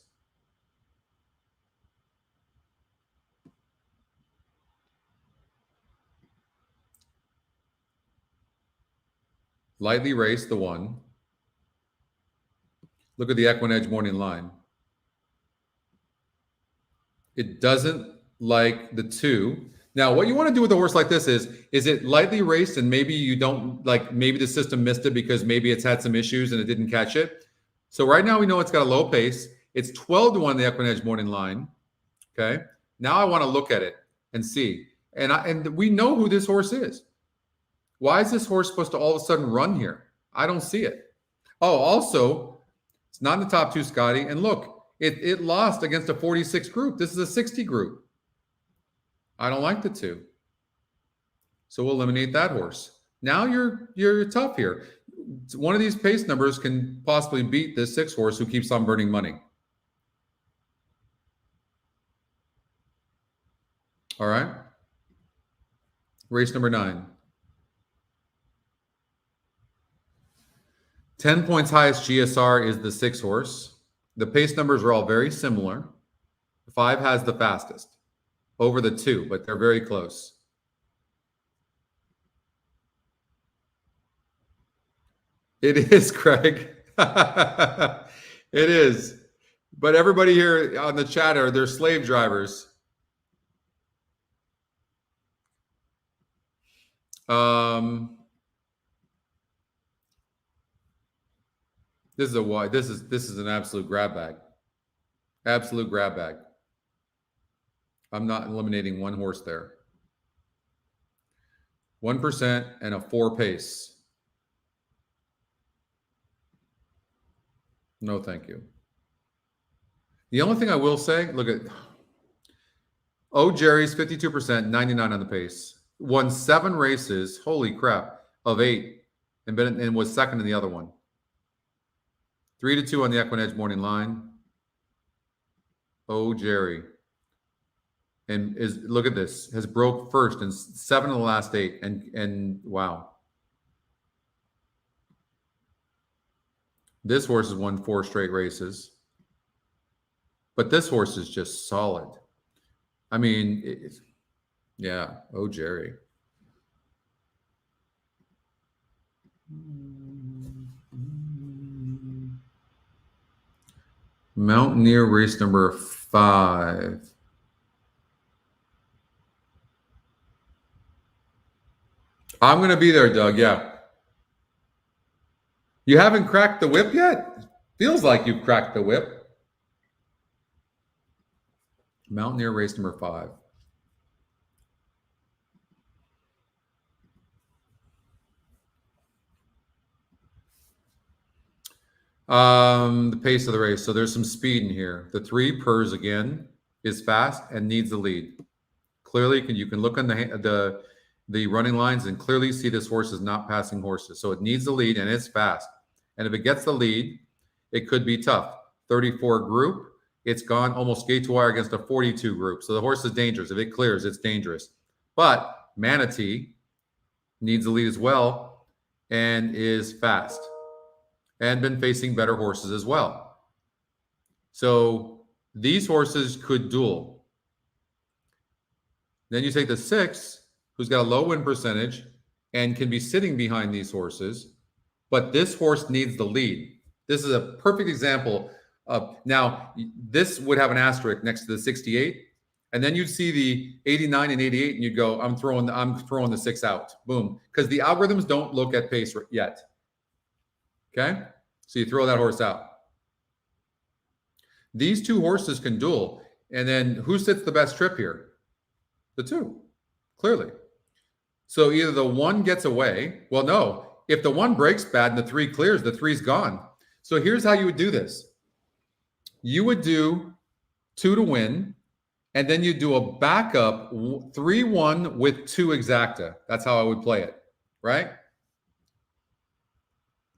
Lightly raced the 1. Look at the EquinEdge morning line. It doesn't like the 2. Now, what you want to do with a horse like this is it lightly raced and maybe you don't, maybe the system missed it because maybe it's had some issues and it didn't catch it. So right now we know it's got a low pace. It's 12-1 the EquinEdge morning line. Okay. Now I want to look at it and see. And we know who this horse is. Why is this horse supposed to all of a sudden run here? I don't see it. Oh, also, it's not in the top 2 Scotty. And look, it lost against a 46 group. This is a 60 group. I don't like the 2. So we'll eliminate that horse. Now you're tough here. One of these pace numbers can possibly beat this 6 horse who keeps on burning money. All right. Race number 9. 10 points highest GSR is the 6 horse. The pace numbers are all very similar. The 5 has the fastest over the 2, but they're very close. It is, Craig. It is. But everybody here on the chat they're slave drivers. This is a wide. This is an absolute grab bag. Absolute grab bag. I'm not eliminating one horse there. 1% and a 4 pace. No, thank you. The only thing I will say, look at Jerry's 52%, 99 on the pace. Won 7 races, holy crap, of 8, and was second in the other one. 3-2 on the EquinEdge morning line. Jerry. And look at this, has broke first in 7 of the last 8, and wow. This horse has won 4 straight races. But this horse is just solid. I mean, yeah, Jerry. Mountaineer race number 5. I'm going to be there, Doug. Yeah. You haven't cracked the whip yet? Feels like you've cracked the whip. Mountaineer race number 5. The pace of the race. So there's some speed in here. The 3 Pers again is fast and needs the lead. Clearly, you can look on the running lines and clearly see this horse is not passing horses. So it needs the lead and it's fast. And if it gets the lead, it could be tough. 34 group, it's gone almost gate to wire against a 42 group. So the horse is dangerous. If it clears, it's dangerous. But Manatee needs the lead as well and is fast and been facing better horses as well. So these horses could duel. Then you take the 6, who's got a low win percentage and can be sitting behind these horses, but this horse needs the lead. This is a perfect example of, now this would have an asterisk next to the 68, and then you'd see the 89 and 88 and you'd go, I'm throwing the 6 out. Boom. Because the algorithms don't look at pace yet. Okay? So you throw that horse out. These 2 horses can duel. And then who sits the best trip here? The 2, clearly. So either the 1 gets away. Well, no. If the 1 breaks bad and the 3 clears, the 3's gone. So here's how you would do this. You would do 2 to win, and then you do a backup 3-1 with 2 exacta. That's how I would play it, right?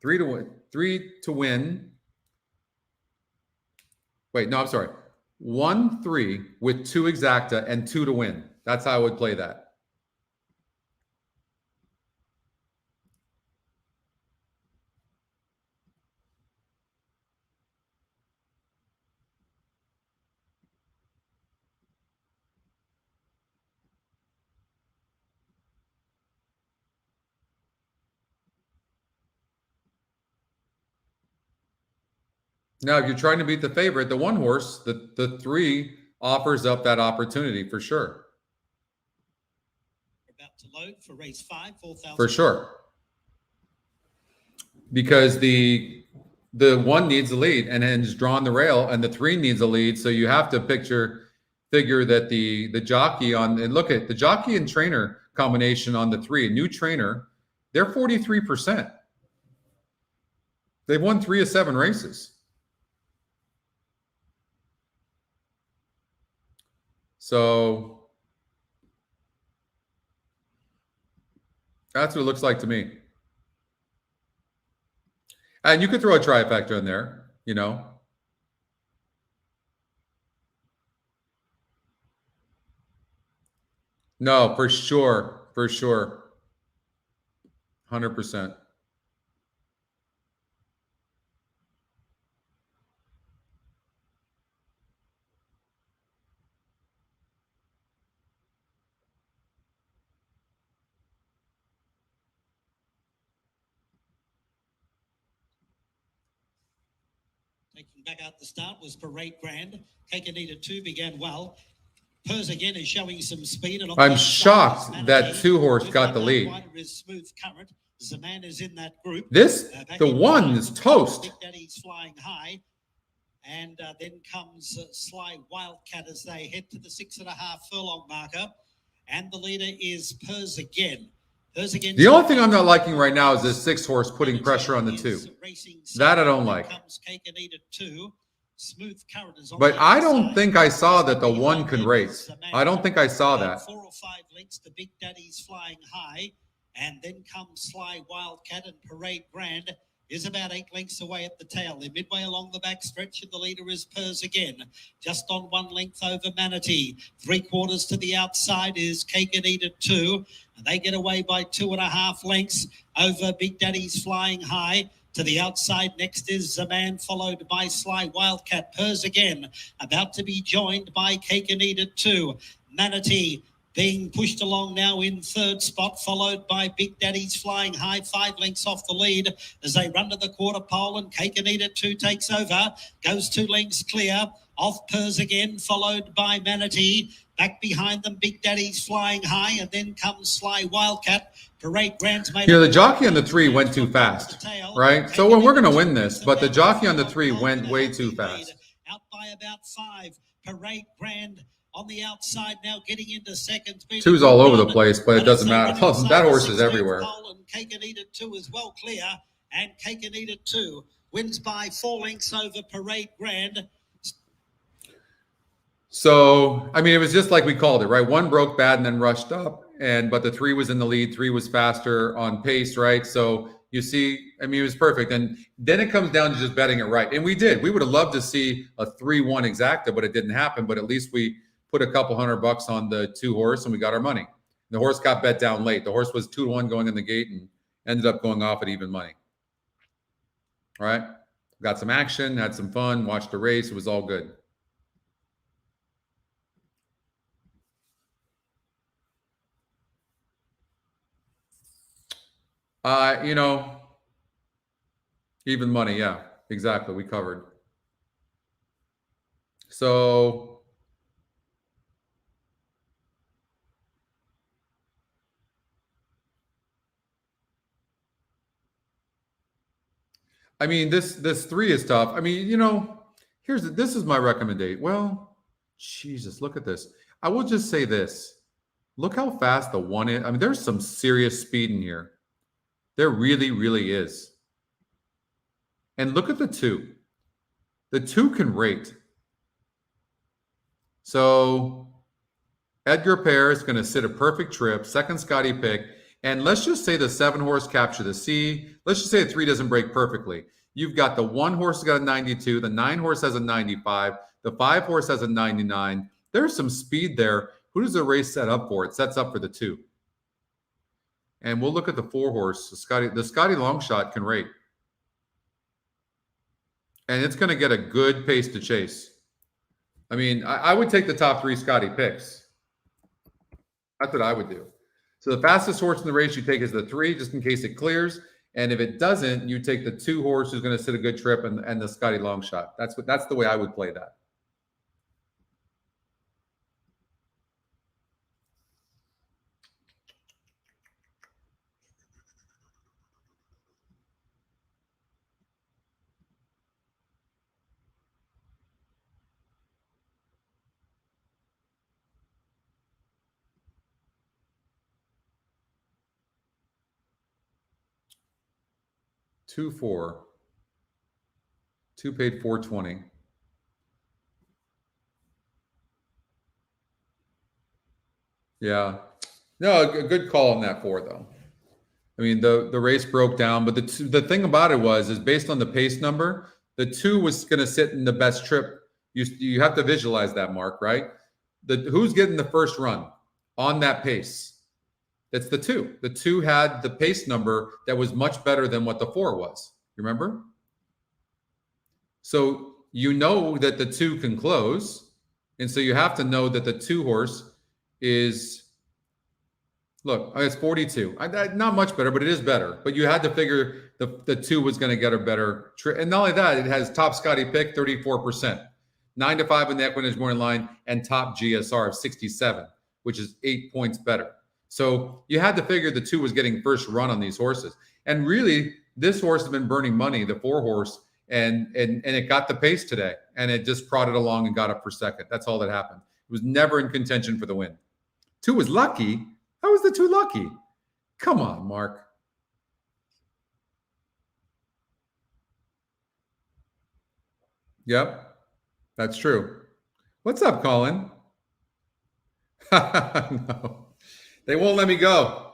3 to win. Wait, no, I'm sorry. 1-3 with 2 exacta and 2 to win. That's how I would play that. Now, if you're trying to beat the favorite, the 1 horse, the 3 offers up that opportunity for sure. About to load for race 5, 4,000. For sure. Because the 1 needs the lead and has drawn the rail, and the 3 needs a lead. So you have to figure that the jockey and look at the jockey and trainer combination on the 3, a new trainer, they're 43%. They've won 3 of 7 races. So that's what it looks like to me. And you could throw a trifecta in there, you know. No, for sure. 100%. Taking back out the start was Parade Grand. Anita 2 began well. Pers again is showing some speed. And I'm shocked that 2 horse got the lead. Smooth current. Zaman is in that group. The 1 is toast. Big Daddy's flying high. And then comes Sly Wildcat as they head to the 6.5 furlong marker. And the leader is Pers again. The only thing I'm not liking right now is this 6 horse putting pressure on the 2. That I don't like. But I don't think I saw that the 1 can race. I don't think I saw that. 4 or 5 lengths to Big Daddy's Flying High, and then comes Sly Wildcat, and Parade Grand is about 8 lengths away at the tail. They're midway along the back stretch, and the leader is Purrs Again, just on 1 length over Manatee. 3/4 to the outside is Cake and Eat It 2, and they get away by 2.5 lengths over Big Daddy's Flying High. To the outside, next is Zaman, followed by Sly Wildcat. Purrs Again, about to be joined by Cake and Eat It 2. Manatee being pushed along now in 3rd spot, followed by Big Daddy's Flying High, 5 lengths off the lead as they run to the quarter pole, and Cake and Eat It 2 takes over, goes 2 lengths clear off Purrs Again, followed by Manatee. Back behind them, Big Daddy's Flying High, and then comes Sly Wildcat. Parade Grand's made. The jockey on the 3 went too fast, right? So we're going to win this, but the jockey on the 3 went way too fast. Out by about 5. Parade Grand on the outside now, getting into seconds. 2's all over the place, but it doesn't matter. That horse is everywhere. Cake and Eat It 2 is well clear, and Cake and Eat It 2 wins by 4 lengths over Parade Grand. So, I mean, it was just like we called it, right? 1 broke bad and then rushed up, but the 3 was in the lead. 3 was faster on pace, right? So you see, I mean, it was perfect. And then it comes down to just betting it right. And we did. We would have loved to see a 3-1 exacta, but it didn't happen. But at least we put a couple $100 on the 2 horse and we got our money. The horse got bet down late. The horse was 2-1 going in the gate and ended up going off at even money. All right. Got some action, had some fun, watched the race. It was all good. Even money. Yeah, exactly. We covered. So I mean, this 3 is tough. I mean, this is my recommendation. Well, Jesus, look at this. I will just say this. Look how fast the 1 is. I mean, there's some serious speed in here. There really, really is. And look at the 2. The 2 can rate. So Edgar Pear is going to sit a perfect trip. 2nd Scotty pick. And let's just say the 7 horse capture the C. Let's just say the 3 doesn't break perfectly. You've got the 1 horse has got a 92. The 9 horse has a 95. The 5 horse has a 99. There's some speed there. Who does the race set up for? It sets up for the 2. And we'll look at the 4 horse. The Scotty Longshot can rate. And it's going to get a good pace to chase. I mean, I would take the top 3 Scotty picks. That's what I would do. So the fastest horse in the race you take is the 3, just in case it clears. And if it doesn't, you take the 2 horse who's going to sit a good trip and the Scotty Longshot. That's the way I would play that. Two paid $420. Yeah, no, a good call on that 4 though. I mean, the race broke down, but the thing about it is based on the pace number, the 2 was going to sit in the best trip. You have to visualize that, Mark, right? Who's getting the first run on that pace? It's the 2. The 2 had the pace number that was much better than what the 4 was. Remember? So you know that the 2 can close. And so you have to know that the 2 horse is, look, it's 42. Not much better, but it is better. But you had to figure the 2 was going to get a better trip. And not only that, it has top Scotty pick, 34%. 9-5 in the EquinEdge morning line, and top GSR of 67, which is 8 points better. So you had to figure the 2 was getting first run on these horses. And really, this horse has been burning money, the 4 horse, and it got the pace today. And it just prodded along and got up for second. That's all that happened. It was never in contention for the win. 2 was lucky. How was the 2 lucky? Come on, Mark. Yep, that's true. What's up, Colin? No, they won't let me go.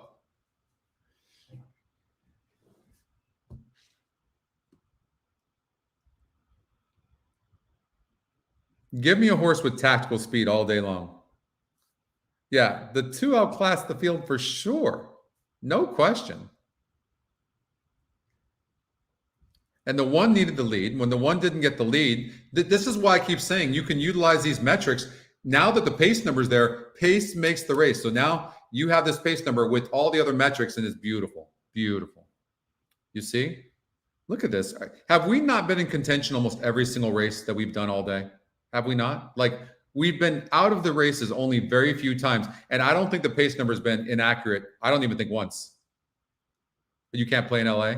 Give me a horse with tactical speed all day long. Yeah, the 2 outclassed the field for sure. No question. And the 1 needed the lead. When the 1 didn't get the lead, this is why I keep saying you can utilize these metrics. Now that the pace number's there, pace makes the race. So now you have this pace number with all the other metrics, and it's beautiful. Beautiful. You see? Look at this. Have we not been in contention almost every single race that we've done all day? Have we not? Like, we've been out of the races only very few times. And I don't think the pace number has been inaccurate. I don't even think once. You can't play in LA?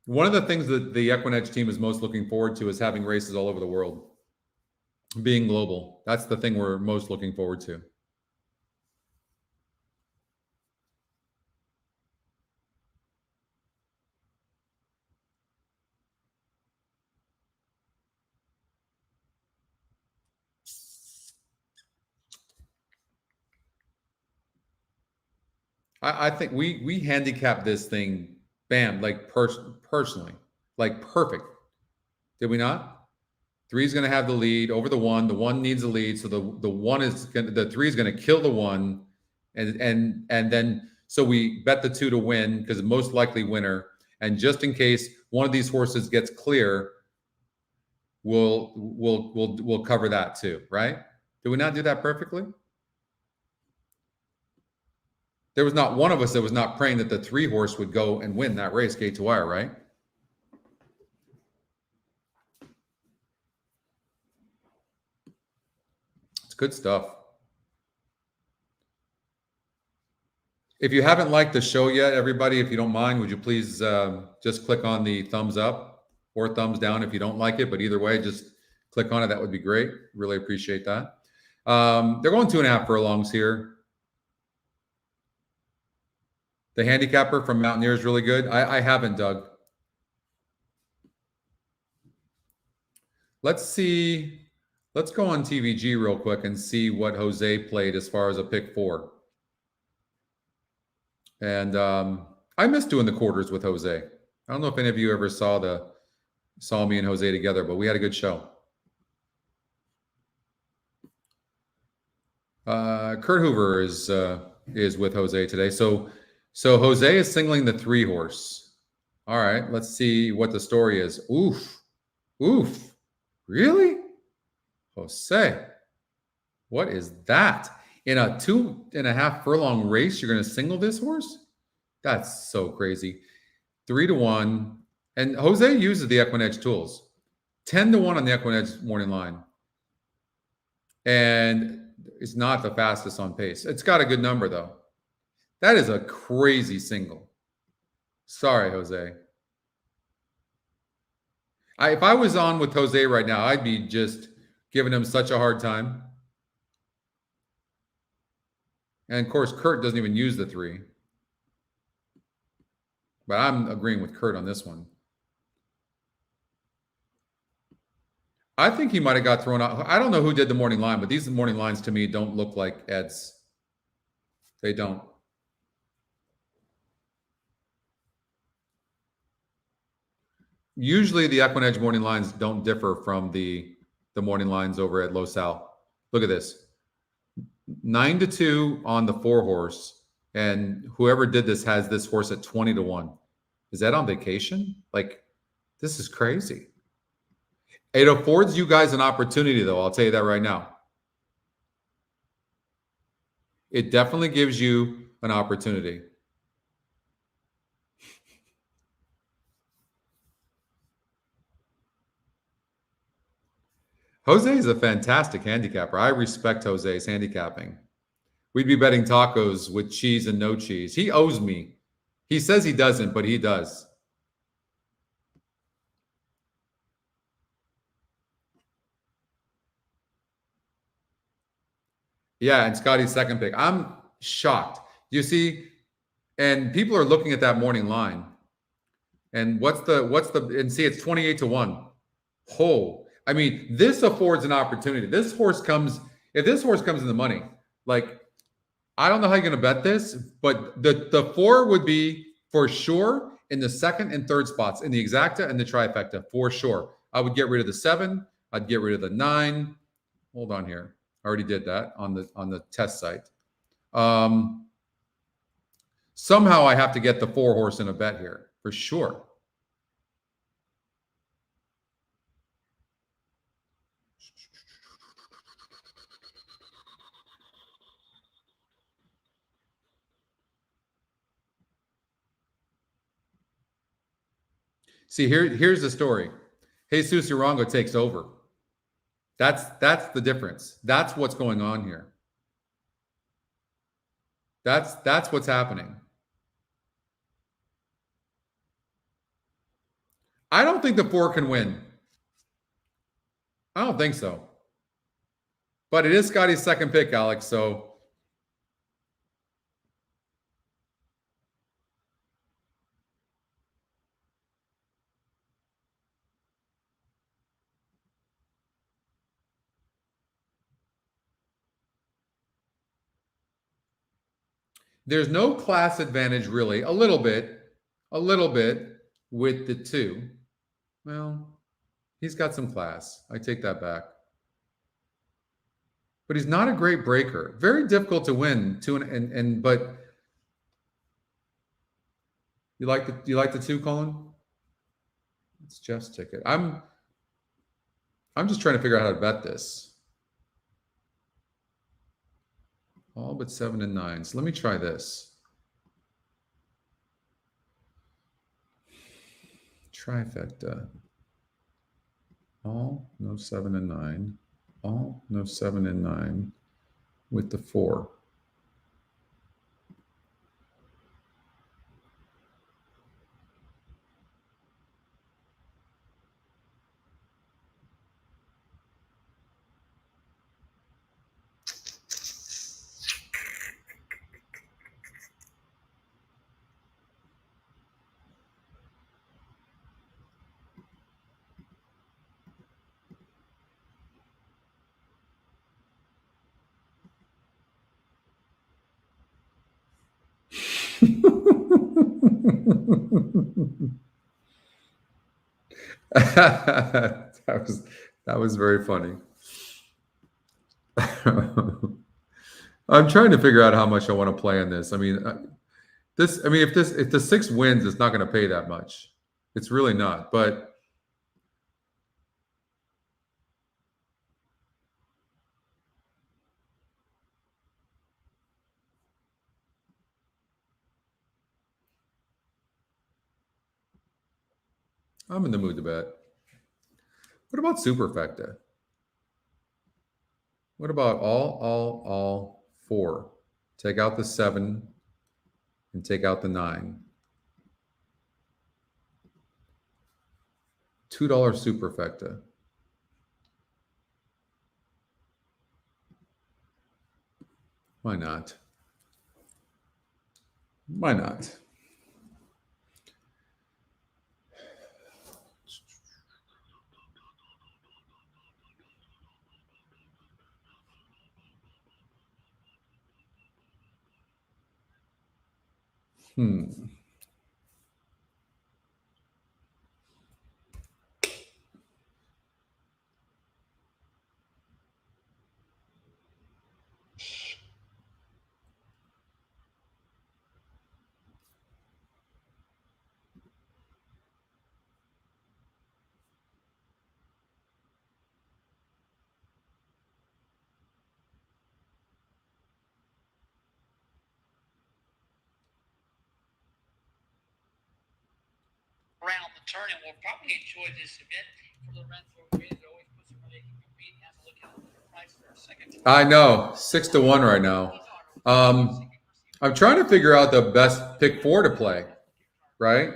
One of the things that the EquinEdge team is most looking forward to is having races all over the world. Being global. That's the thing we're most looking forward to. I think we handicapped this thing, bam, like personally, like perfect. Did we not? 3 is going to have the lead over the 1. The 1 needs a lead, so the 1 is going. The 3 is going to kill the 1, and then so we bet the 2 to win because most likely winner. And just in case one of these horses gets clear, we'll cover that too, right? Did we not do that perfectly? There was not one of us that was not praying that the 3 horse would go and win that race gate to wire, right? It's good stuff. If you haven't liked the show yet, everybody, if you don't mind, would you please just click on the thumbs up or thumbs down if you don't like it, but either way, just click on it. That would be great. Really appreciate that. They're going 2.5 furlongs here. The handicapper from Mountaineer is really good. I haven't, Doug. Let's see. Let's go on TVG real quick and see what Jose played as far as a pick 4. And I miss doing the quarters with Jose. I don't know if any of you ever saw me and Jose together, but we had a good show. Kurt Hoover is with Jose today. So Jose is singling the 3 horse. All right, let's see what the story is. Oof. Really? Jose, what is that? In a 2.5 furlong race, you're going to single this horse? That's so crazy. 3 to 1. And Jose uses the EquinEdge tools. 10 to 1 on the EquinEdge morning line. And it's not the fastest on pace. It's got a good number, though. That is a crazy single. Sorry, Jose. If I was on with Jose right now, I'd be just giving him such a hard time. And, of course, Kurt doesn't even use the 3. But I'm agreeing with Kurt on this one. I think he might have got thrown out. I don't know who did the morning line, but these morning lines to me don't look like Ed's. They don't. Usually the EquinEdge morning lines don't differ from the morning lines over at Los Al. Look at this. 9 to 2 on the 4 horse. And whoever did this has this horse at 20 to 1. Is that on vacation? Like, this is crazy. It affords you guys an opportunity, though. I'll tell you that right now. It definitely gives you an opportunity. Jose is a fantastic handicapper. I respect Jose's handicapping. We'd be betting tacos with cheese and no cheese. He owes me. He says he doesn't, but he does. Yeah, and Scotty's second pick. I'm shocked. You see, and people are looking at that morning line. And and see, it's 28-1. Oh, I mean, this affords an opportunity. If this horse comes in the money, like, I don't know how you're going to bet this, but the 4 would be for sure in the second and third spots in the exacta and the trifecta for sure. I would get rid of the 7. I'd get rid of the 9. Hold on here. I already did that on the test site. Somehow I have to get the 4 horse in a bet here for sure. See, here's the story. Jesus Urango takes over. That's the difference. That's what's going on here. That's what's happening. I don't think the 4 can win. I don't think so. But it is Scotty's second pick, Alex, so there's no class advantage really. A little bit with the 2. Well, he's got some class. I take that back. But he's not a great breaker. Very difficult to win. But you like the 2, Colin? It's Jeff's ticket. I'm just trying to figure out how to bet this. All but 7 and 9. So let me try this. Trifecta. All, no 7 and 9. All, no 7 and 9 with the 4. that was very funny. I'm trying to figure out how much I want to play on this. I mean, if the 6 wins, it's not going to pay that much. It's really not. But I'm in the mood to bet. What about superfecta? What about all 4? Take out the 7 and take out the 9. $2 superfecta. Why not? Why not? Around the turn, and we'll probably enjoy this event for the Renthrow wins. Always puts them where they can compete. Have a look at the price for a second. I know, 6-1 right now. I'm trying to figure out the best pick 4 to play, right?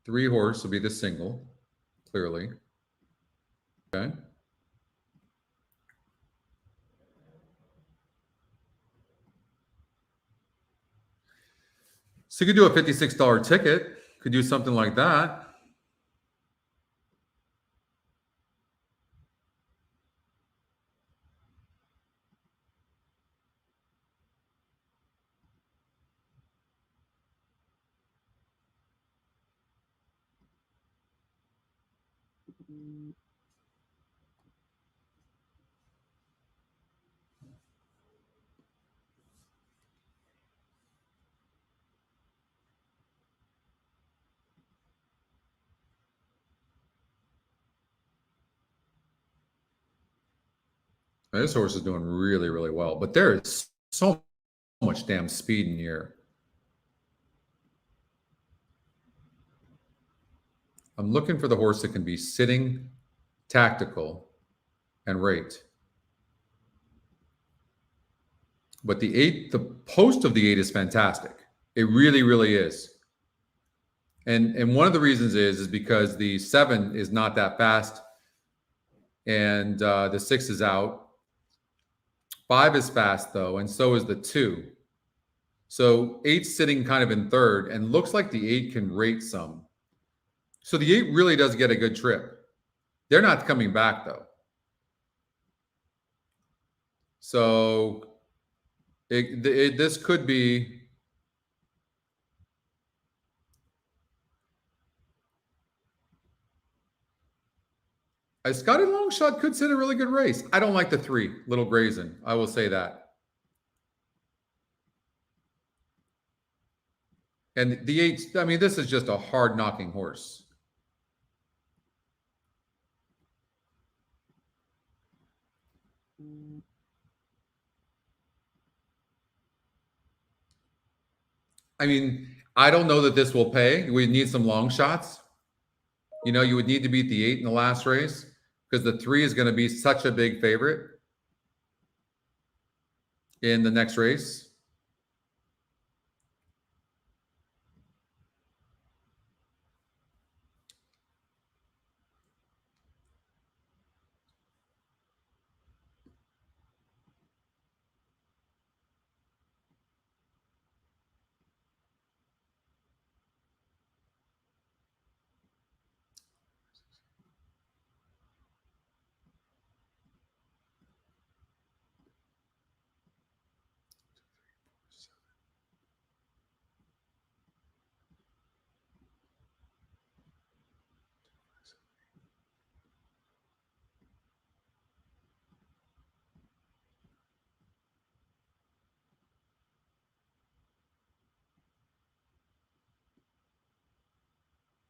3 horse will be the single, clearly. Okay. So you could do a $56 ticket. Could do something like that. This horse is doing really, really well, but there is so much damn speed in here. I'm looking for the horse that can be sitting, tactical, and rate. But the post of the 8 is fantastic. It really, really is. And one of the reasons is because the 7 is not that fast, and the 6 is out. 5 is fast though, and so is the 2. So 8's sitting kind of in third, and looks like the 8 can rate some. So the 8 really does get a good trip. They're not coming back though. So this could be. A Scotty Longshot could sit a really good race. I don't like the 3, Little Grazing. I will say that. And the 8, I mean, this is just a hard knocking horse. I mean, I don't know that this will pay. We need some long shots. You know, you would need to beat the 8 in the last race, because the 3 is going to be such a big favorite in the next race.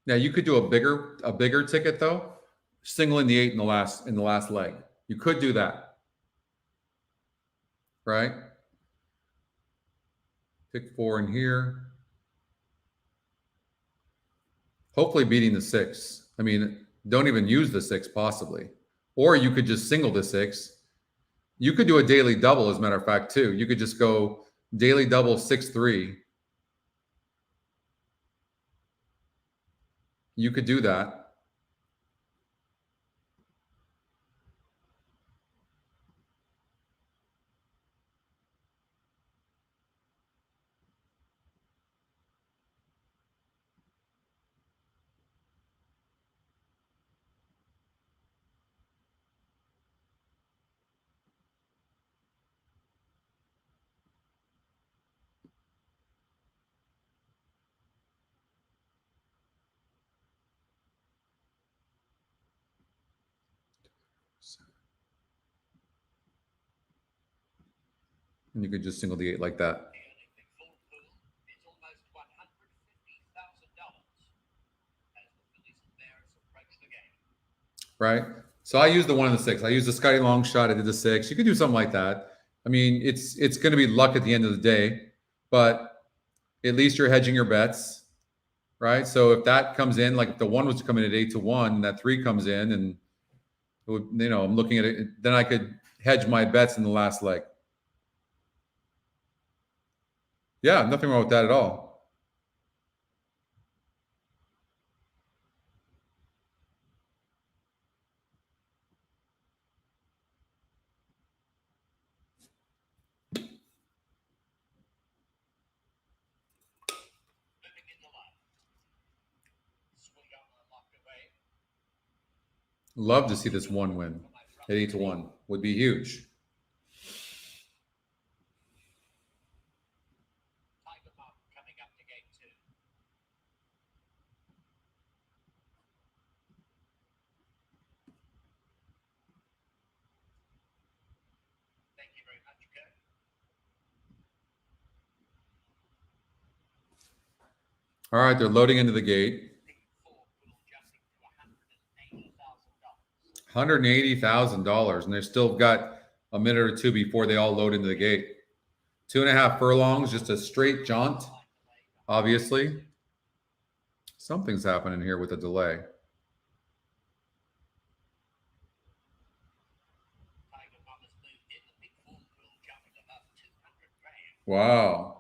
Now you could do a bigger ticket though, singling the 8 in the last leg. You could do that, right? Pick 4 in here. Hopefully beating the 6. I mean, don't even use the 6 possibly, or you could just single the 6. You could do a daily double, as a matter of fact, too. You could just go daily double 6-3. You could do that. And you could just single the 8 like that. Right? So I used the 1 and the 6. I used the Scotty long shot. I did the 6. You could do something like that. I mean, it's going to be luck at the end of the day, but at least you're hedging your bets, right? So if that comes in, like if the 1 was to come in at 8-1, that 3 comes in, and it would, you know, I'm looking at it, then I could hedge my bets in the last leg. Yeah, nothing wrong with that at all. Love to see this one win at 8-1. Would be huge. Coming up to gate 2. Thank you very much, Kurt. All right, they're loading into the gate. $180,000, and they've still got a minute or two before they all load into the gate. 2.5 furlongs, just a straight jaunt, obviously. Something's happening here with a delay. Wow.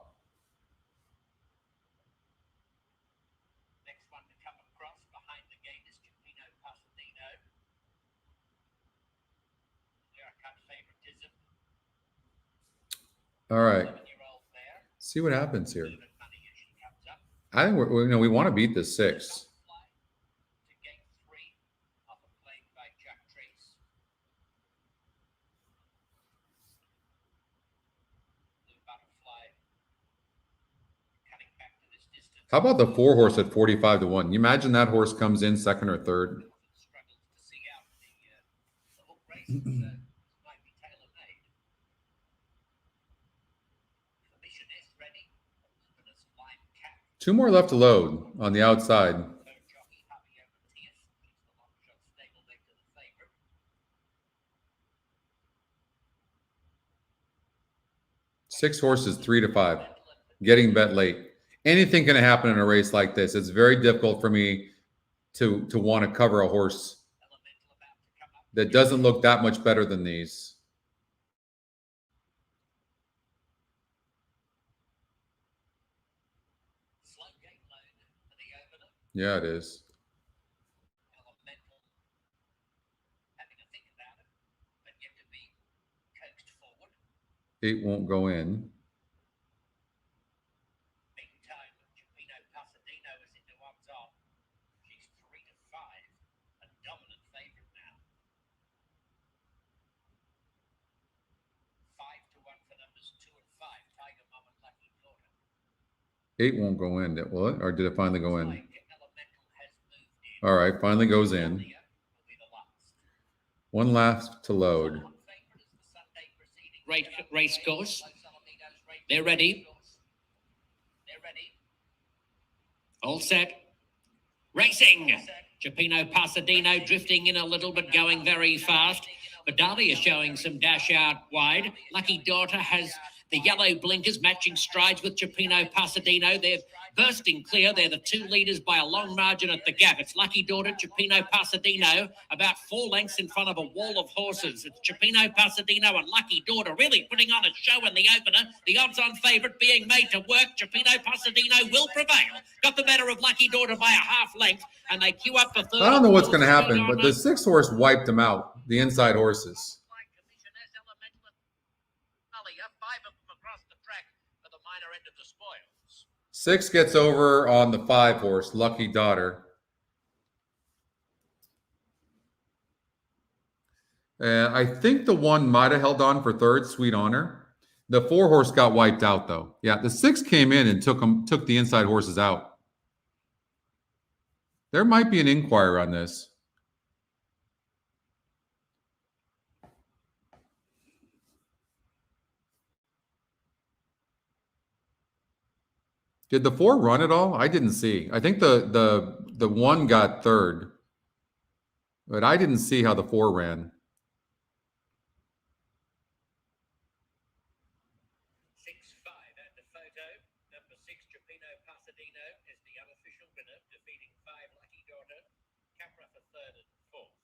Next one to come across behind the gate is Chipino Pasadino. There comes favoritism. All right. 7-year-old there. See what happens here. Money as she comes up. I think we want to beat the 6. To gate 3 off a plane by Jack Trace. Blue Butterfly. Cutting back to this distance. How about the 4 horse at 45-1? You imagine that horse comes in 2nd or 3rd. Struggles to see out the hook race. Might be tailor-made. Commission S ready. Luminous Lime Cap. 2 more left to load on the outside. Third jockey, Javier Matias. Keeps the long shot stable leg to the favorite. 6 horses, 3-5. Getting bet late. Anything can happen in a race like this. It's very difficult for me to want to cover a horse Elemental about to come up. that doesn't look that much better than these. Slow gate load for the opener. Yeah, it is. Elemental. Having a think about it, but yet to be coaxed forward. 8 won't go in. Big time. Chipino Pasadino is into one's off. She's 3-5. A dominant favorite now. 5-1 for numbers 2 and 5. Tiger Mom and Lucky Daughter. 8 won't go in, will it? Or did it finally go in? Elemental has moved in. All right, finally goes in. Leah will be the last. 1 last to load. Favorite is the Sunday proceeding. Right race course. Los Alamitos race They're ready. They're ready. All set. Racing. Chipino Pasadino drifting in a little but going very fast. Vidali is showing some dash out wide. Lucky Daughter has the yellow blinkers matching strides with Chipino Pasadino. They're bursting clear. They're the 2 leaders by a long margin at the gap. It's Lucky Daughter, Chipino Pasadino, about 4 lengths in front of a wall of horses. It's Chipino Pasadino and Lucky Daughter really putting on a show in the opener. The odds-on favourite being made to work. Chipino Pasadino will prevail. Got the better of Lucky Daughter by a half length, and they queue up for third. I don't know what's going to happen, but the 6 horse wiped them out, the inside horses. 5 of them across the track for the minor end of the spoils. 6 gets over on the 5 horse, Lucky Daughter. I think the 1 might have held on for 3rd, Sweet Honor. The 4 horse got wiped out, though. Yeah, the 6 came in and took the inside horses out. There might be an inquiry on this. Did the 4 run at all? I didn't see. I think the 1 got 3rd, but I didn't see how the 4 ran. 6-5 at the photo. Number 6, Chipino Pasadino, is the unofficial winner, defeating 5 Lucky Daughter. Capra for 3rd and 4th.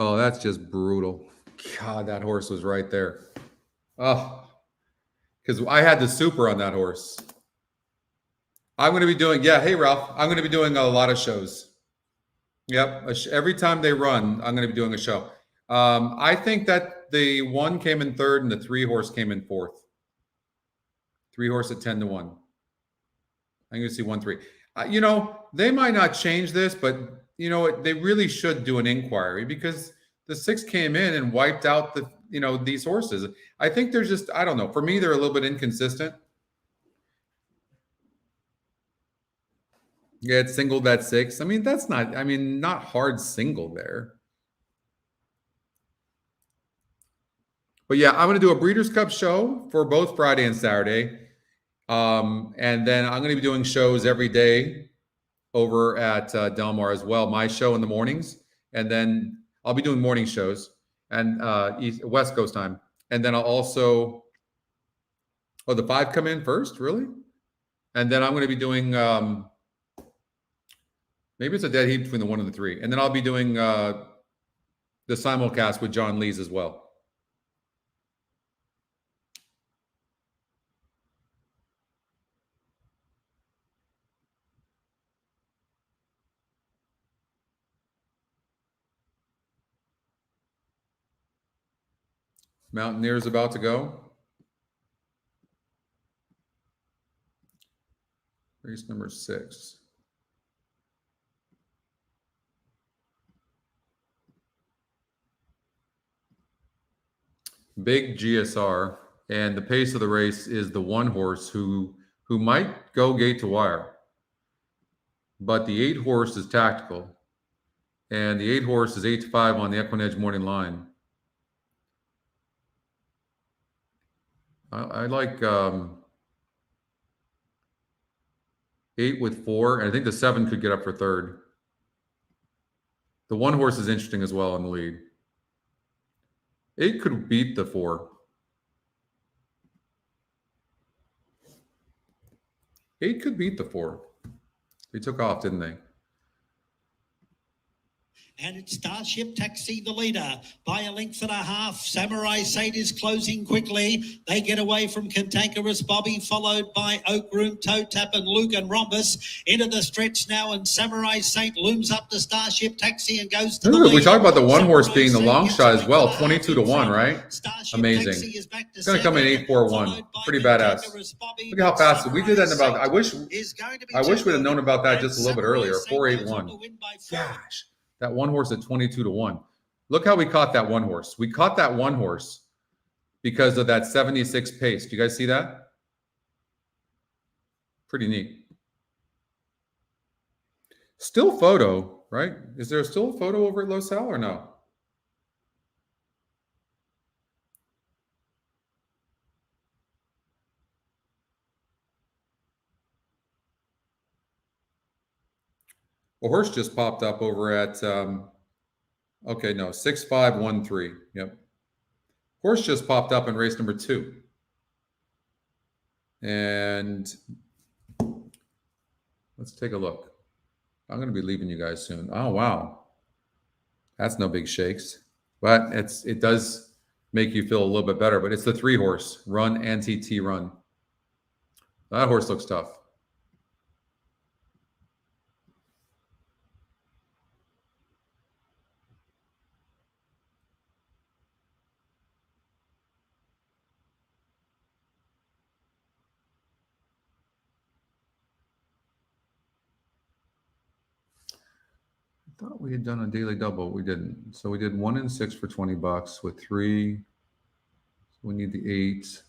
Oh, that's just brutal. God, that horse was right there. Oh, because I had the super on that horse. I'm going to be doing, yeah, hey, Ralph, I'm going to be doing a lot of shows. Yep. Every time they run, I'm going to be doing a show. I think that the 1 came in 3rd and the 3 horse came in 4th. 3 horse at 10 to 1. I'm going to see 1, 3. You know, they might not change this, but you know, they really should do an inquiry because the 6 came in and wiped out the, you know, these horses. I think they're just, I don't know. For me, they're a little bit inconsistent. Yeah, it's singled that 6. I mean, that's not, I mean, not hard single there. But yeah, I'm going to do a Breeders' Cup show for both Friday and Saturday. And then I'm going to be doing shows every day over at Del Mar as well. My show in the mornings. And then I'll be doing morning shows and West Coast time. And then I'll also, oh, the 5 come in first, really? And then I'm going to be doing, maybe it's a dead heat between the 1 and the 3. And then I'll be doing the simulcast with John Lees as well. Mountaineer's about to go. Race number 6. Big GSR, and the pace of the race is the 1 horse who might go gate to wire. But the 8 horse is tactical, and the 8 horse is 8-5 on the EquinEdge morning line. I like 8 with 4, and I think the 7 could get up for 3rd. The 1 horse is interesting as well in the lead. 8 could beat the 4. 8 could beat the 4. They took off, didn't they? And it's Starship Taxi, the leader, by a length and a half. Samurai Saint is closing quickly. They get away from Cantankerous Bobby, followed by Oak Room, Toe Tap, and Luke and Rhombus. Into the stretch now, and Samurai Saint looms up to Starship Taxi and goes to the lead. We talked about the 1 horse being the long shot as well, 22 to 1, right? Amazing. It's going to come in 8-4-1. Pretty badass. Look at how fast we did that in about. I wish we'd have known about that just a little bit earlier. 4-8-1. Gosh. That 1 horse at 22 to 1. Look how we caught that 1 horse. We caught that 1 horse because of that 76 pace. Do you guys see that? Pretty neat. Still photo, right? Is there still a photo over at Los Al or no? A horse just popped up over at, okay, no, 6-5-1-3. Yep. Horse just popped up in race number 2. And let's take a look. I'm going to be leaving you guys soon. Oh, wow. That's no big shakes. But it does make you feel a little bit better. But it's the 3 horse, Run NTT Run. That horse looks tough. Thought we had done a daily double. We didn't. So we did 1 and 6 for $20 with 3. So we need the 8,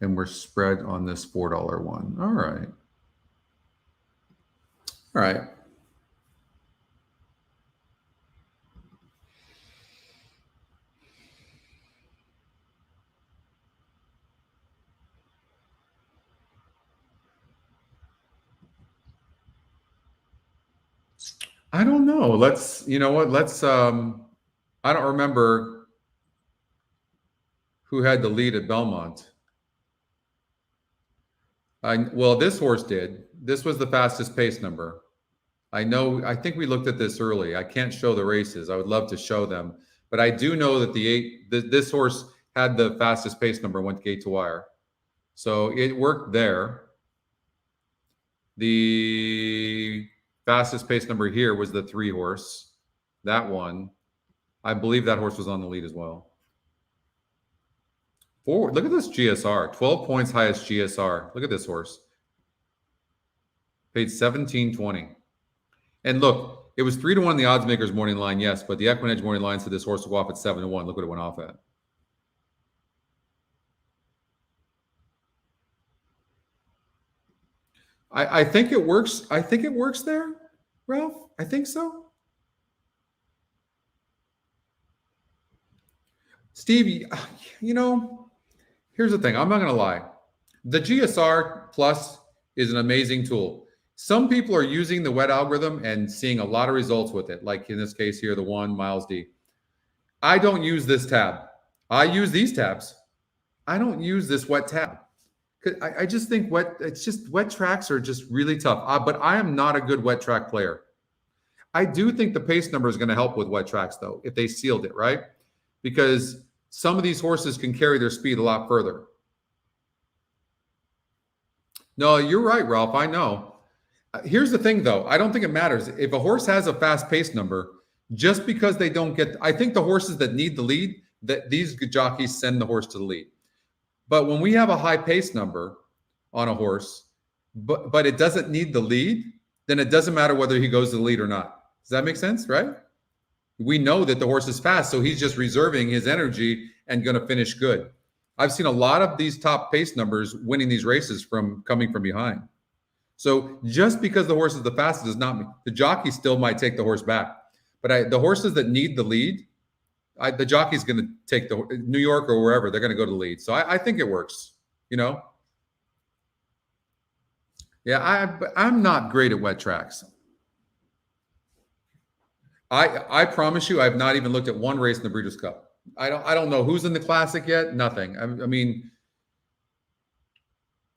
and we're spread on this $4 one. All right. All right. I don't know. You know what? I don't remember who had the lead at Belmont. Well, this horse did. This was the fastest pace number. I think we looked at this early. I can't show the races. I would love to show them. But I do know that this horse had the fastest pace number, went gate to wire. So it worked there. The fastest pace number here was the 3 horse. That one. I believe that horse was on the lead as well. Forward. Look at this GSR. 12 points highest GSR. Look at this horse. Paid $17.20. And look, it was 3-1 in the odds makers morning line, yes, but the EquinEdge morning line said this horse will go off at 7-1. Look what it went off at. I think it works. I think it works there, Ralph. I think so. Steve, you know, here's the thing. I'm not going to lie. The GSR Plus is an amazing tool. Some people are using the wet algorithm and seeing a lot of results with it. Like in this case here, the one Miles D. I don't use this tab. I use these tabs. I don't use this wet tab. I just think wet tracks are just really tough. But I am not a good wet track player. I do think the pace number is going to help with wet tracks, though, if they sealed it, right? Because some of these horses can carry their speed a lot further. No, you're right, Ralph. I know. Here's the thing, though. I don't think it matters. If a horse has a fast pace number, just because they don't get – I think the horses that need the lead, that these jockeys send the horse to the lead. But when we have a high pace number on a horse, but it doesn't need the lead, then it doesn't matter whether he goes to the lead or not. Does that make sense, right? We know that the horse is fast, so he's just reserving his energy and going to finish good. I've seen a lot of these top pace numbers winning these races from coming from behind. So just because the horse is the fastest does not mean the jockey still might take the horse back. But the horses that need the lead, the jockey's going to take the New York or wherever, they're going to go to the lead. So I think it works, you know? Yeah, I'm not great at wet tracks. I promise you, I've not even looked at one race in the Breeders' Cup. I don't know who's in the Classic yet. Nothing. I mean,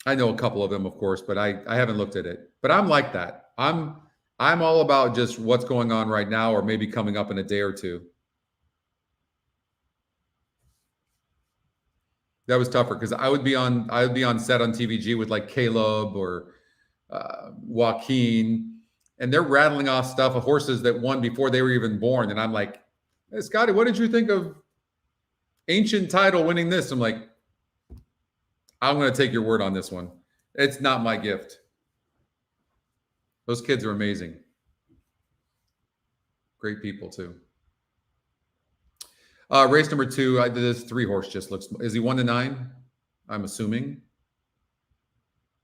I know a couple of them, of course, but I haven't looked at it. But I'm like that. I'm all about just what's going on right now, or maybe coming up in a day or two. That was tougher because I would be on set on TVG with like Caleb or Joaquin, and they're rattling off stuff of horses that won before they were even born. And I'm like, hey, Scotty, what did you think of Ancient Title winning this? I'm like, I'm going to take your word on this one. It's not my gift. Those kids are amazing. Great people too. Race number 2, this 3-horse just looks. Is he 1-9? I'm assuming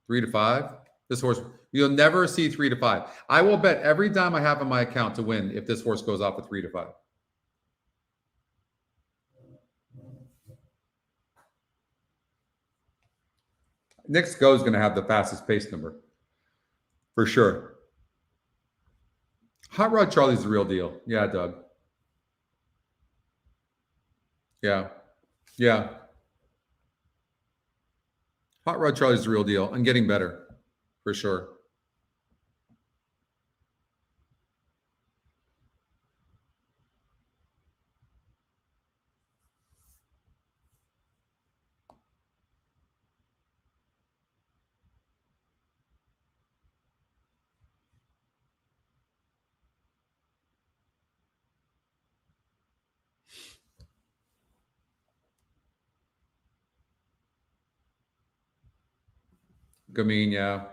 3-5. This horse, you'll never see 3-5. I will bet every dime I have on my account to win if this horse goes off at 3-5. Next Go is going to have the fastest pace number for sure. Hot Rod Charlie's the real deal. Yeah, Doug. Yeah. Hot Rod Charlie's the real deal and getting better for sure. Gamine, yeah.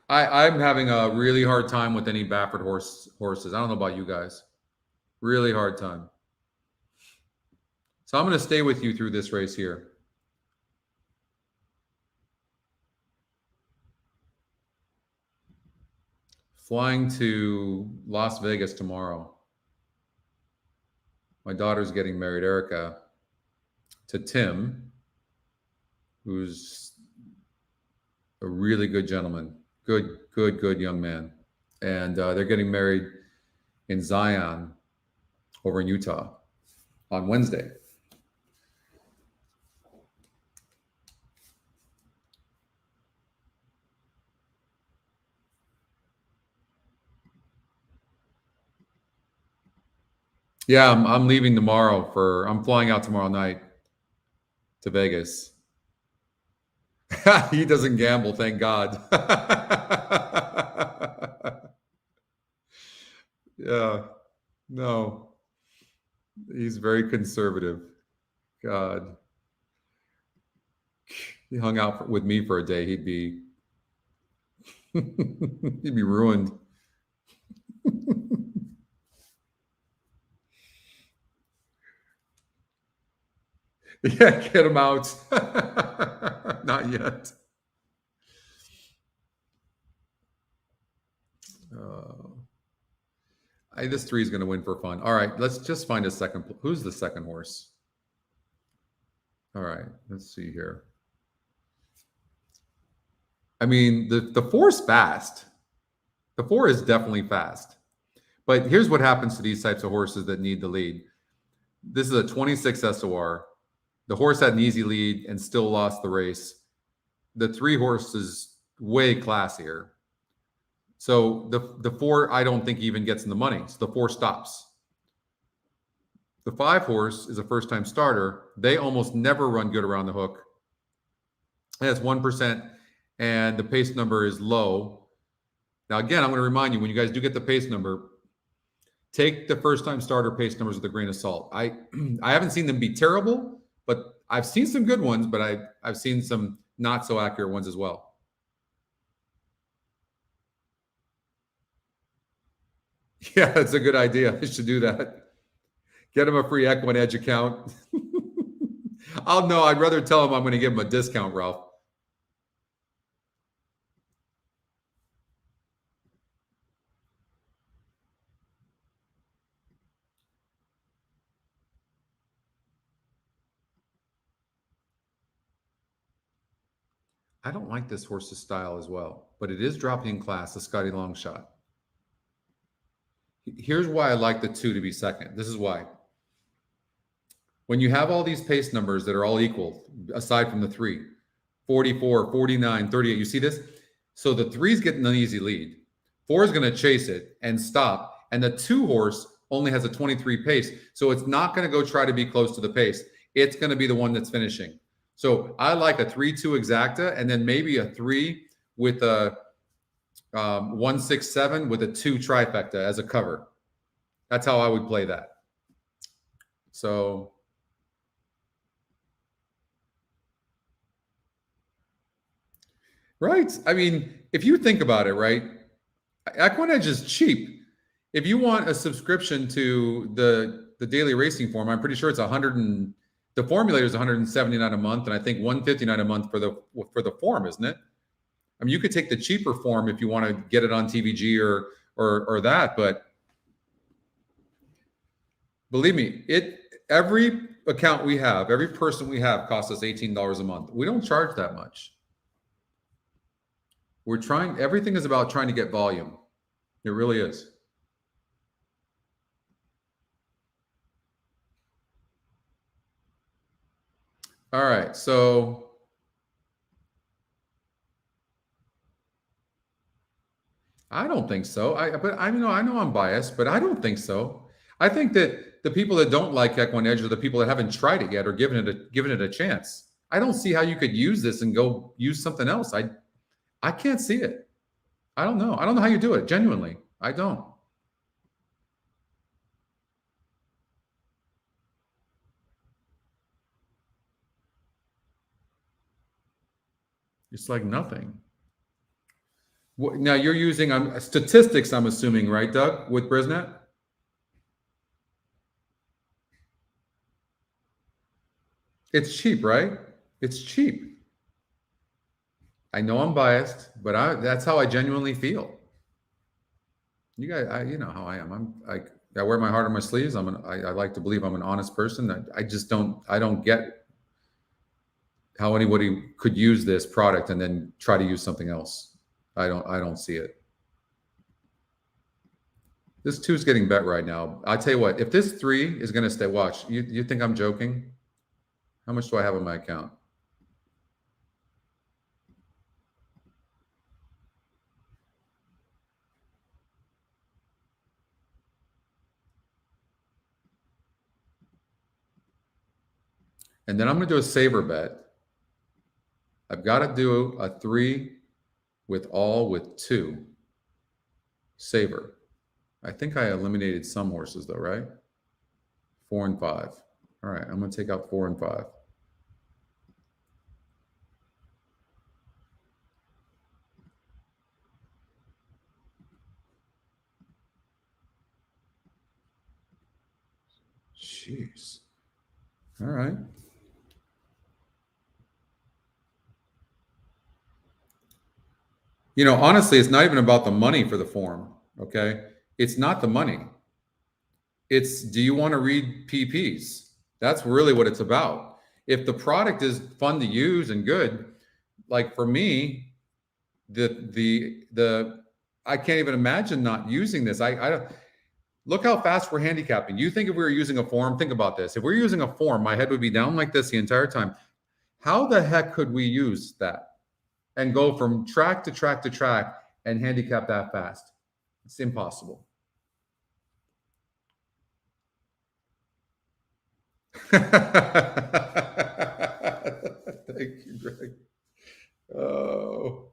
I'm having a really hard time with any Baffert horses. I don't know about you guys. Really hard time. So I'm going to stay with you through this race here. Flying to Las Vegas tomorrow. My daughter's getting married, Erica, to Tim, who's a really good gentleman, good young man. And they're getting married in Zion over in Utah on Wednesday. Yeah, I'm leaving tomorrow I'm flying out tomorrow night to Vegas. He doesn't gamble, thank God. Yeah. No, he's very conservative. God, he hung out with me for a day. He'd be he'd be ruined. Yeah, get him out. Not yet. This 3 is going to win for fun. All right, let's just find a second. Who's the second horse? All right, let's see here. I mean, the 4 is fast. The 4 is definitely fast. But here's what happens to these types of horses that need the lead. This is a 26 SOR. The horse had an easy lead and still lost the race. The 3 horse is way classier. So the 4, I don't think even gets in the money. So the 4 stops. The 5 horse is a first-time starter. They almost never run good around the hook. It has 1%, and the pace number is low. Now, again, I'm going to remind you, when you guys do get the pace number, take the first-time starter pace numbers with a grain of salt. I haven't seen them be terrible, but I've seen some good ones, but I've seen some not so accurate ones as well. Yeah, that's a good idea. I should do that. Get him a free EquinEdge account. I'd rather tell him I'm going to give him a discount, Ralph. I don't like this horse's style as well, but it is dropping in class, the Scotty Longshot. Here's why I like the 2 to be second. This is why. When you have all these pace numbers that are all equal, aside from the 3, 44, 49, 38, you see this? So the 3 is getting an easy lead. 4 is going to chase it and stop. And the 2 horse only has a 23 pace. So it's not going to go try to be close to the pace. It's going to be the one that's finishing. So I like a 3-2 exacta, and then maybe a 3 with a 1-6-7 with a 2 trifecta as a cover. That's how I would play that. So right. I mean, if you think about it, right, EquinEdge is cheap. If you want a subscription to the daily racing form, I'm pretty sure it's the formulator is $179 a month, and I think $159 a month for the form, isn't it? I mean, you could take the cheaper form if you want to get it on TVG or that, but believe me, every account we have, every person we have costs us $18 a month. We don't charge that much. Everything is about trying to get volume. It really is. All right, so I don't think so. I know I'm biased, but I don't think so. I think that the people that don't like EquinEdge are the people that haven't tried it yet or given it a chance. I don't see how you could use this and go use something else. I can't see it. I don't know. I don't know how you do it. Genuinely, I don't. It's like nothing. Now you're using statistics, I'm assuming, right, Doug, with Brisnet? It's cheap, right? It's cheap. I know I'm biased, but that's how I genuinely feel. You guys, you know how I am. I wear my heart on my sleeves. I like to believe I'm an honest person. I don't get how anybody could use this product and then try to use something else. I don't see it. This 2 is getting bet right now. I tell you what, if this 3 is going to stay, watch. You think I'm joking? How much do I have on my account? And then I'm going to do a saver bet. I've got to do a 3 with 2 saver. I think I eliminated some horses though, right? 4 and 5. All right, I'm going to take out 4 and 5. Jeez. All right. You know, honestly, it's not even about the money for the form, okay? It's not the money. It's, do you want to read PPs? That's really what it's about. If the product is fun to use and good, like for me, I can't even imagine not using this. I don't, look how fast we're handicapping. You think if we were using a form, think about this. If we're using a form, my head would be down like this the entire time. How the heck could we use that and go from track to track to track and handicap that fast? It's impossible. Thank you, Greg. Oh.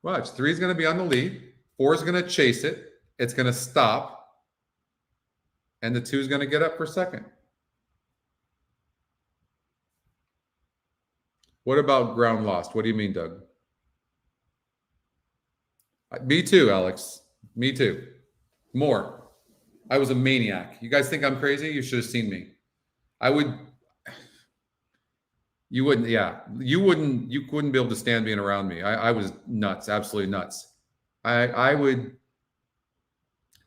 Watch, 3 is going to be on the lead. 4 is going to chase it. It's going to stop. And the 2 is going to get up for second. What about ground lost? What do you mean, Doug? Me too, Alex. Me too. More. I was a maniac. You guys think I'm crazy? You should have seen me. You wouldn't be able to stand being around me. I was nuts, absolutely nuts. I would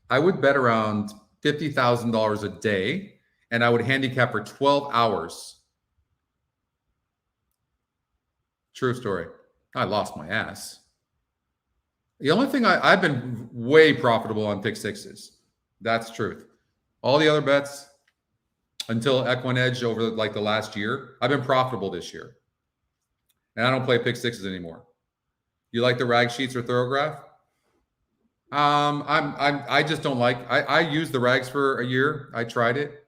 bet around $50,000 a day, and I would handicap for 12 hours. True story. I lost my ass. The only thing I've been way profitable on pick sixes. That's truth. All the other bets until EquinEdge over like the last year, I've been profitable this year. And I don't play pick sixes anymore. You like the rag sheets or Thorograph? I just don't like. I used the rags for a year. I tried it.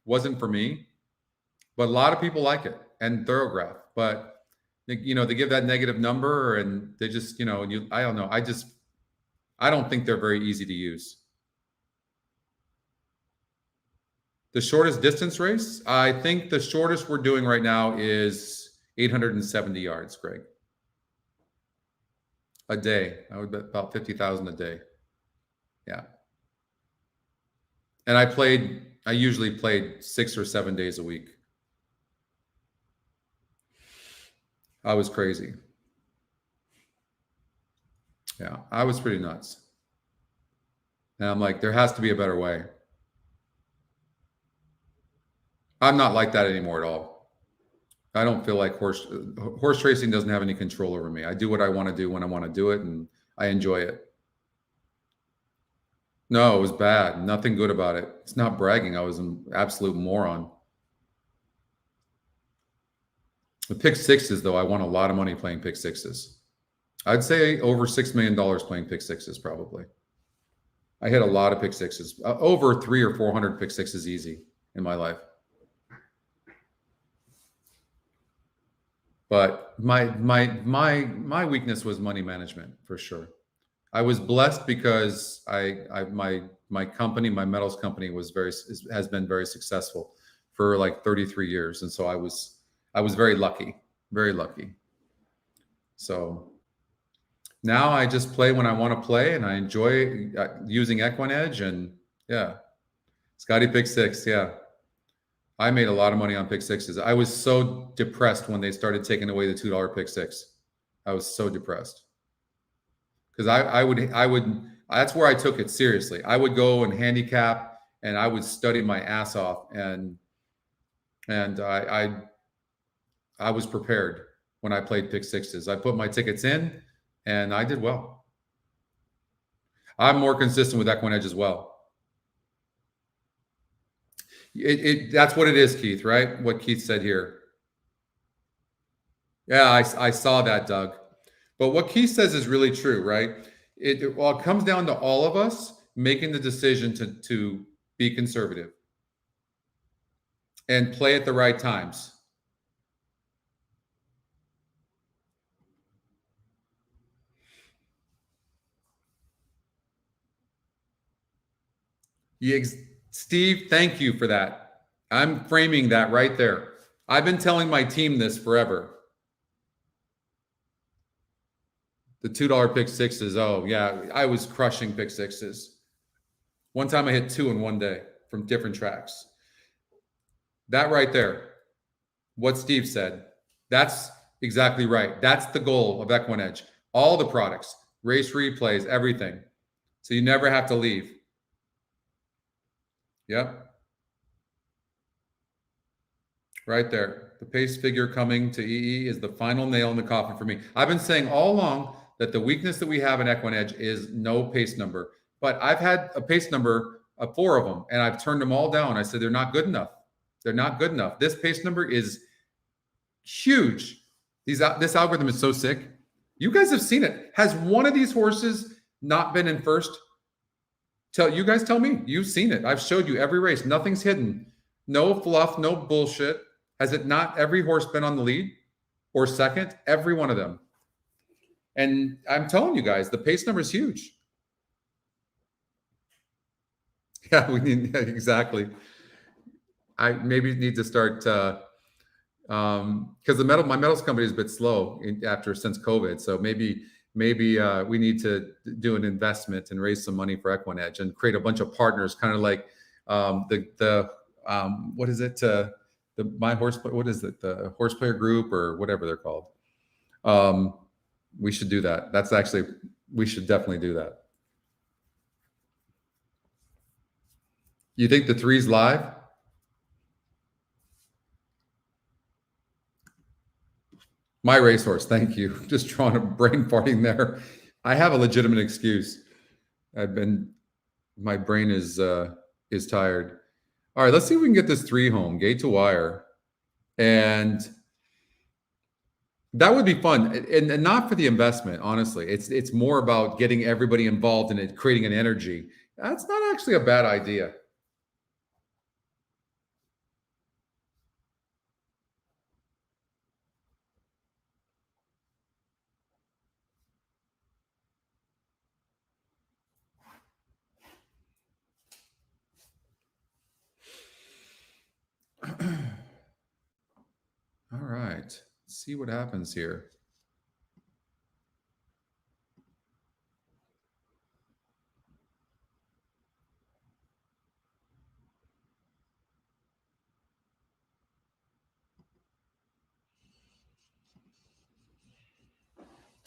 Wasn't for me. But a lot of people like it and Thorograph. But they give that negative number and they just, I don't know. I don't think they're very easy to use. The shortest distance race, I think the shortest we're doing right now is 870 yards, Greg. A day. I would bet about 50,000 a day. Yeah. And I usually played 6 or 7 days a week. I was crazy. Yeah, I was pretty nuts. And I'm like, there has to be a better way. I'm not like that anymore at all. I don't feel like horse racing doesn't have any control over me. I do what I want to do when I want to do it, and I enjoy it. No, it was bad. Nothing good about it. It's not bragging. I was an absolute moron. The pick sixes, though, I won a lot of money playing pick sixes. I'd say over $6 million playing pick sixes, probably. I hit a lot of pick sixes, over 300 or 400 pick sixes easy in my life. But my weakness was money management for sure. I was blessed because my company, my metals company, has been very successful for like 33 years, and so I was very lucky, very lucky. So now I just play when I want to play, and I enjoy using EquinEdge. And yeah, Scotty pick six. Yeah, I made a lot of money on pick sixes. I was so depressed when they started taking away the $2 pick six. I was so depressed because I would. That's where I took it seriously. I would go and handicap, and I would study my ass off, and I was prepared when I played pick sixes. I put my tickets in, and I did well. I'm more consistent with EquinEdge as well. That's what it is, Keith, right? What Keith said here. Yeah, I saw that, Doug. But what Keith says is really true, right? It comes down to all of us making the decision to be conservative and play at the right times. Steve, thank you for that. I'm framing that right there. I've been telling my team this forever. The $2 pick sixes. Oh, yeah. I was crushing pick sixes. One time I hit 2 in one day from different tracks. That right there, what Steve said, that's exactly right. That's the goal of EquinEdge. All the products, race replays, everything. So you never have to leave. Yep. Right there. The pace figure coming to EE is the final nail in the coffin for me. I've been saying all along that the weakness that we have in EquinEdge is no pace number. But I've had a pace number of 4 of them, and I've turned them all down. I said they're not good enough. They're not good enough. This pace number is huge. This algorithm is so sick. You guys have seen it. Has one of these horses not been in first? You guys tell me. You've seen it. I've showed you every race. Nothing's hidden. No fluff, no bullshit. Has it not every horse been on the lead or second? Every one of them. And I'm telling you guys, the pace number is huge. Yeah, we need, yeah, exactly. I maybe need to start because my metals company is a bit slow since COVID. So maybe we need to do an investment and raise some money for EquinEdge and create a bunch of partners, kind of like what is it? What is it? The horse player group or whatever they're called. We should do that. We should definitely do that. You think the 3's live? My racehorse, thank you. Just drawing a brain farting there. I have a legitimate excuse. My brain is tired. All right, let's see if we can get this 3 home, gate to wire. And that would be fun. And not for the investment, honestly. It's more about getting everybody involved in it, creating an energy. That's not actually a bad idea. All right, let's see what happens here.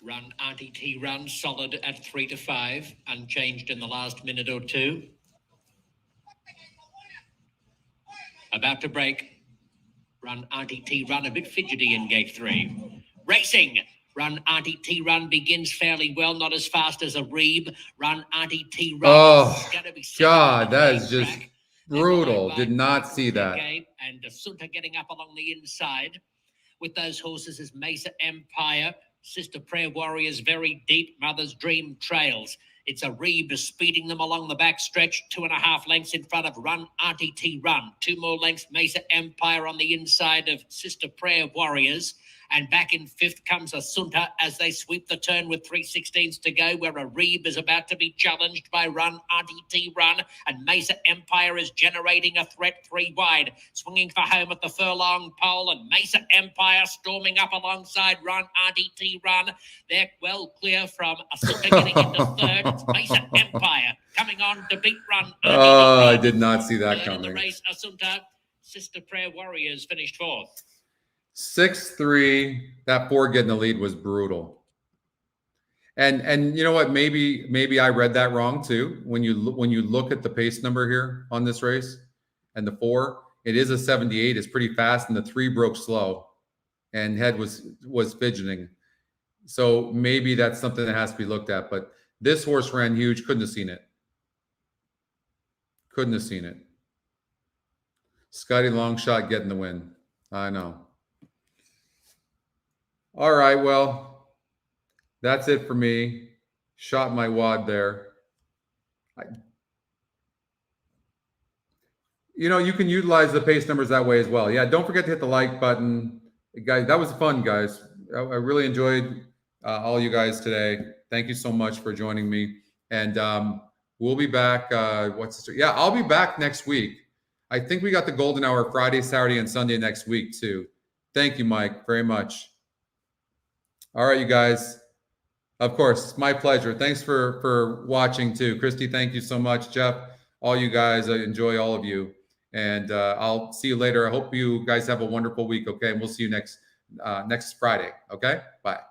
Run RTT run solid at 3 to 5, unchanged in the last minute or two. About to break. Run RTT run a bit fidgety in gate 3. Racing. Run RTT run begins fairly well, not as fast as a Reeb. Run RTT run. Oh, God, that is just brutal. Did not see that. And Sunta getting up along the inside. With those horses is Mesa Empire, Sister Prayer Warriors very deep, Mother's Dream trails. It's a Reeb speeding them along the back stretch, 2.5 lengths in front of Run RTT Run. 2 more lengths, Mesa Empire on the inside of Sister Prayer Warriors. And back in 5th comes Asunta as they sweep the turn with 3/16 to go, where a Reeb is about to be challenged by Run RTT Run, and Mesa Empire is generating a threat 3 wide, swinging for home at the furlong pole, and Mesa Empire storming up alongside Run RTT Run. They're well clear from Asunta getting into 3rd. It's Mesa Empire coming on to beat Run RTT Oh, Run. I did not see that 3rd coming. in the race, Asunta. Sister Prayer Warriors finished 4th. 6-3, that 4 getting the lead was brutal. And you know what? Maybe I read that wrong too. When you look at the pace number here on this race and the 4, it is a 78. It's pretty fast, and the 3 broke slow, and head was fidgeting. So maybe that's something that has to be looked at. But this horse ran huge. Couldn't have seen it. Couldn't have seen it. Scotty Longshot getting the win. I know. All right, well, that's it for me. Shot my wad there. You can utilize the pace numbers that way as well. Yeah, don't forget to hit the like button. Guys, that was fun, guys. I really enjoyed all you guys today. Thank you so much for joining me. And We'll be back. Yeah, I'll be back next week. I think we got the golden hour Friday, Saturday, and Sunday next week too. Thank you, Mike, very much. All right, you guys. Of course, it's my pleasure. Thanks for watching too. Christy, thank you so much. Jeff, all you guys, I enjoy all of you. And I'll see you later. I hope you guys have a wonderful week, okay? And we'll see you next Friday, okay? Bye.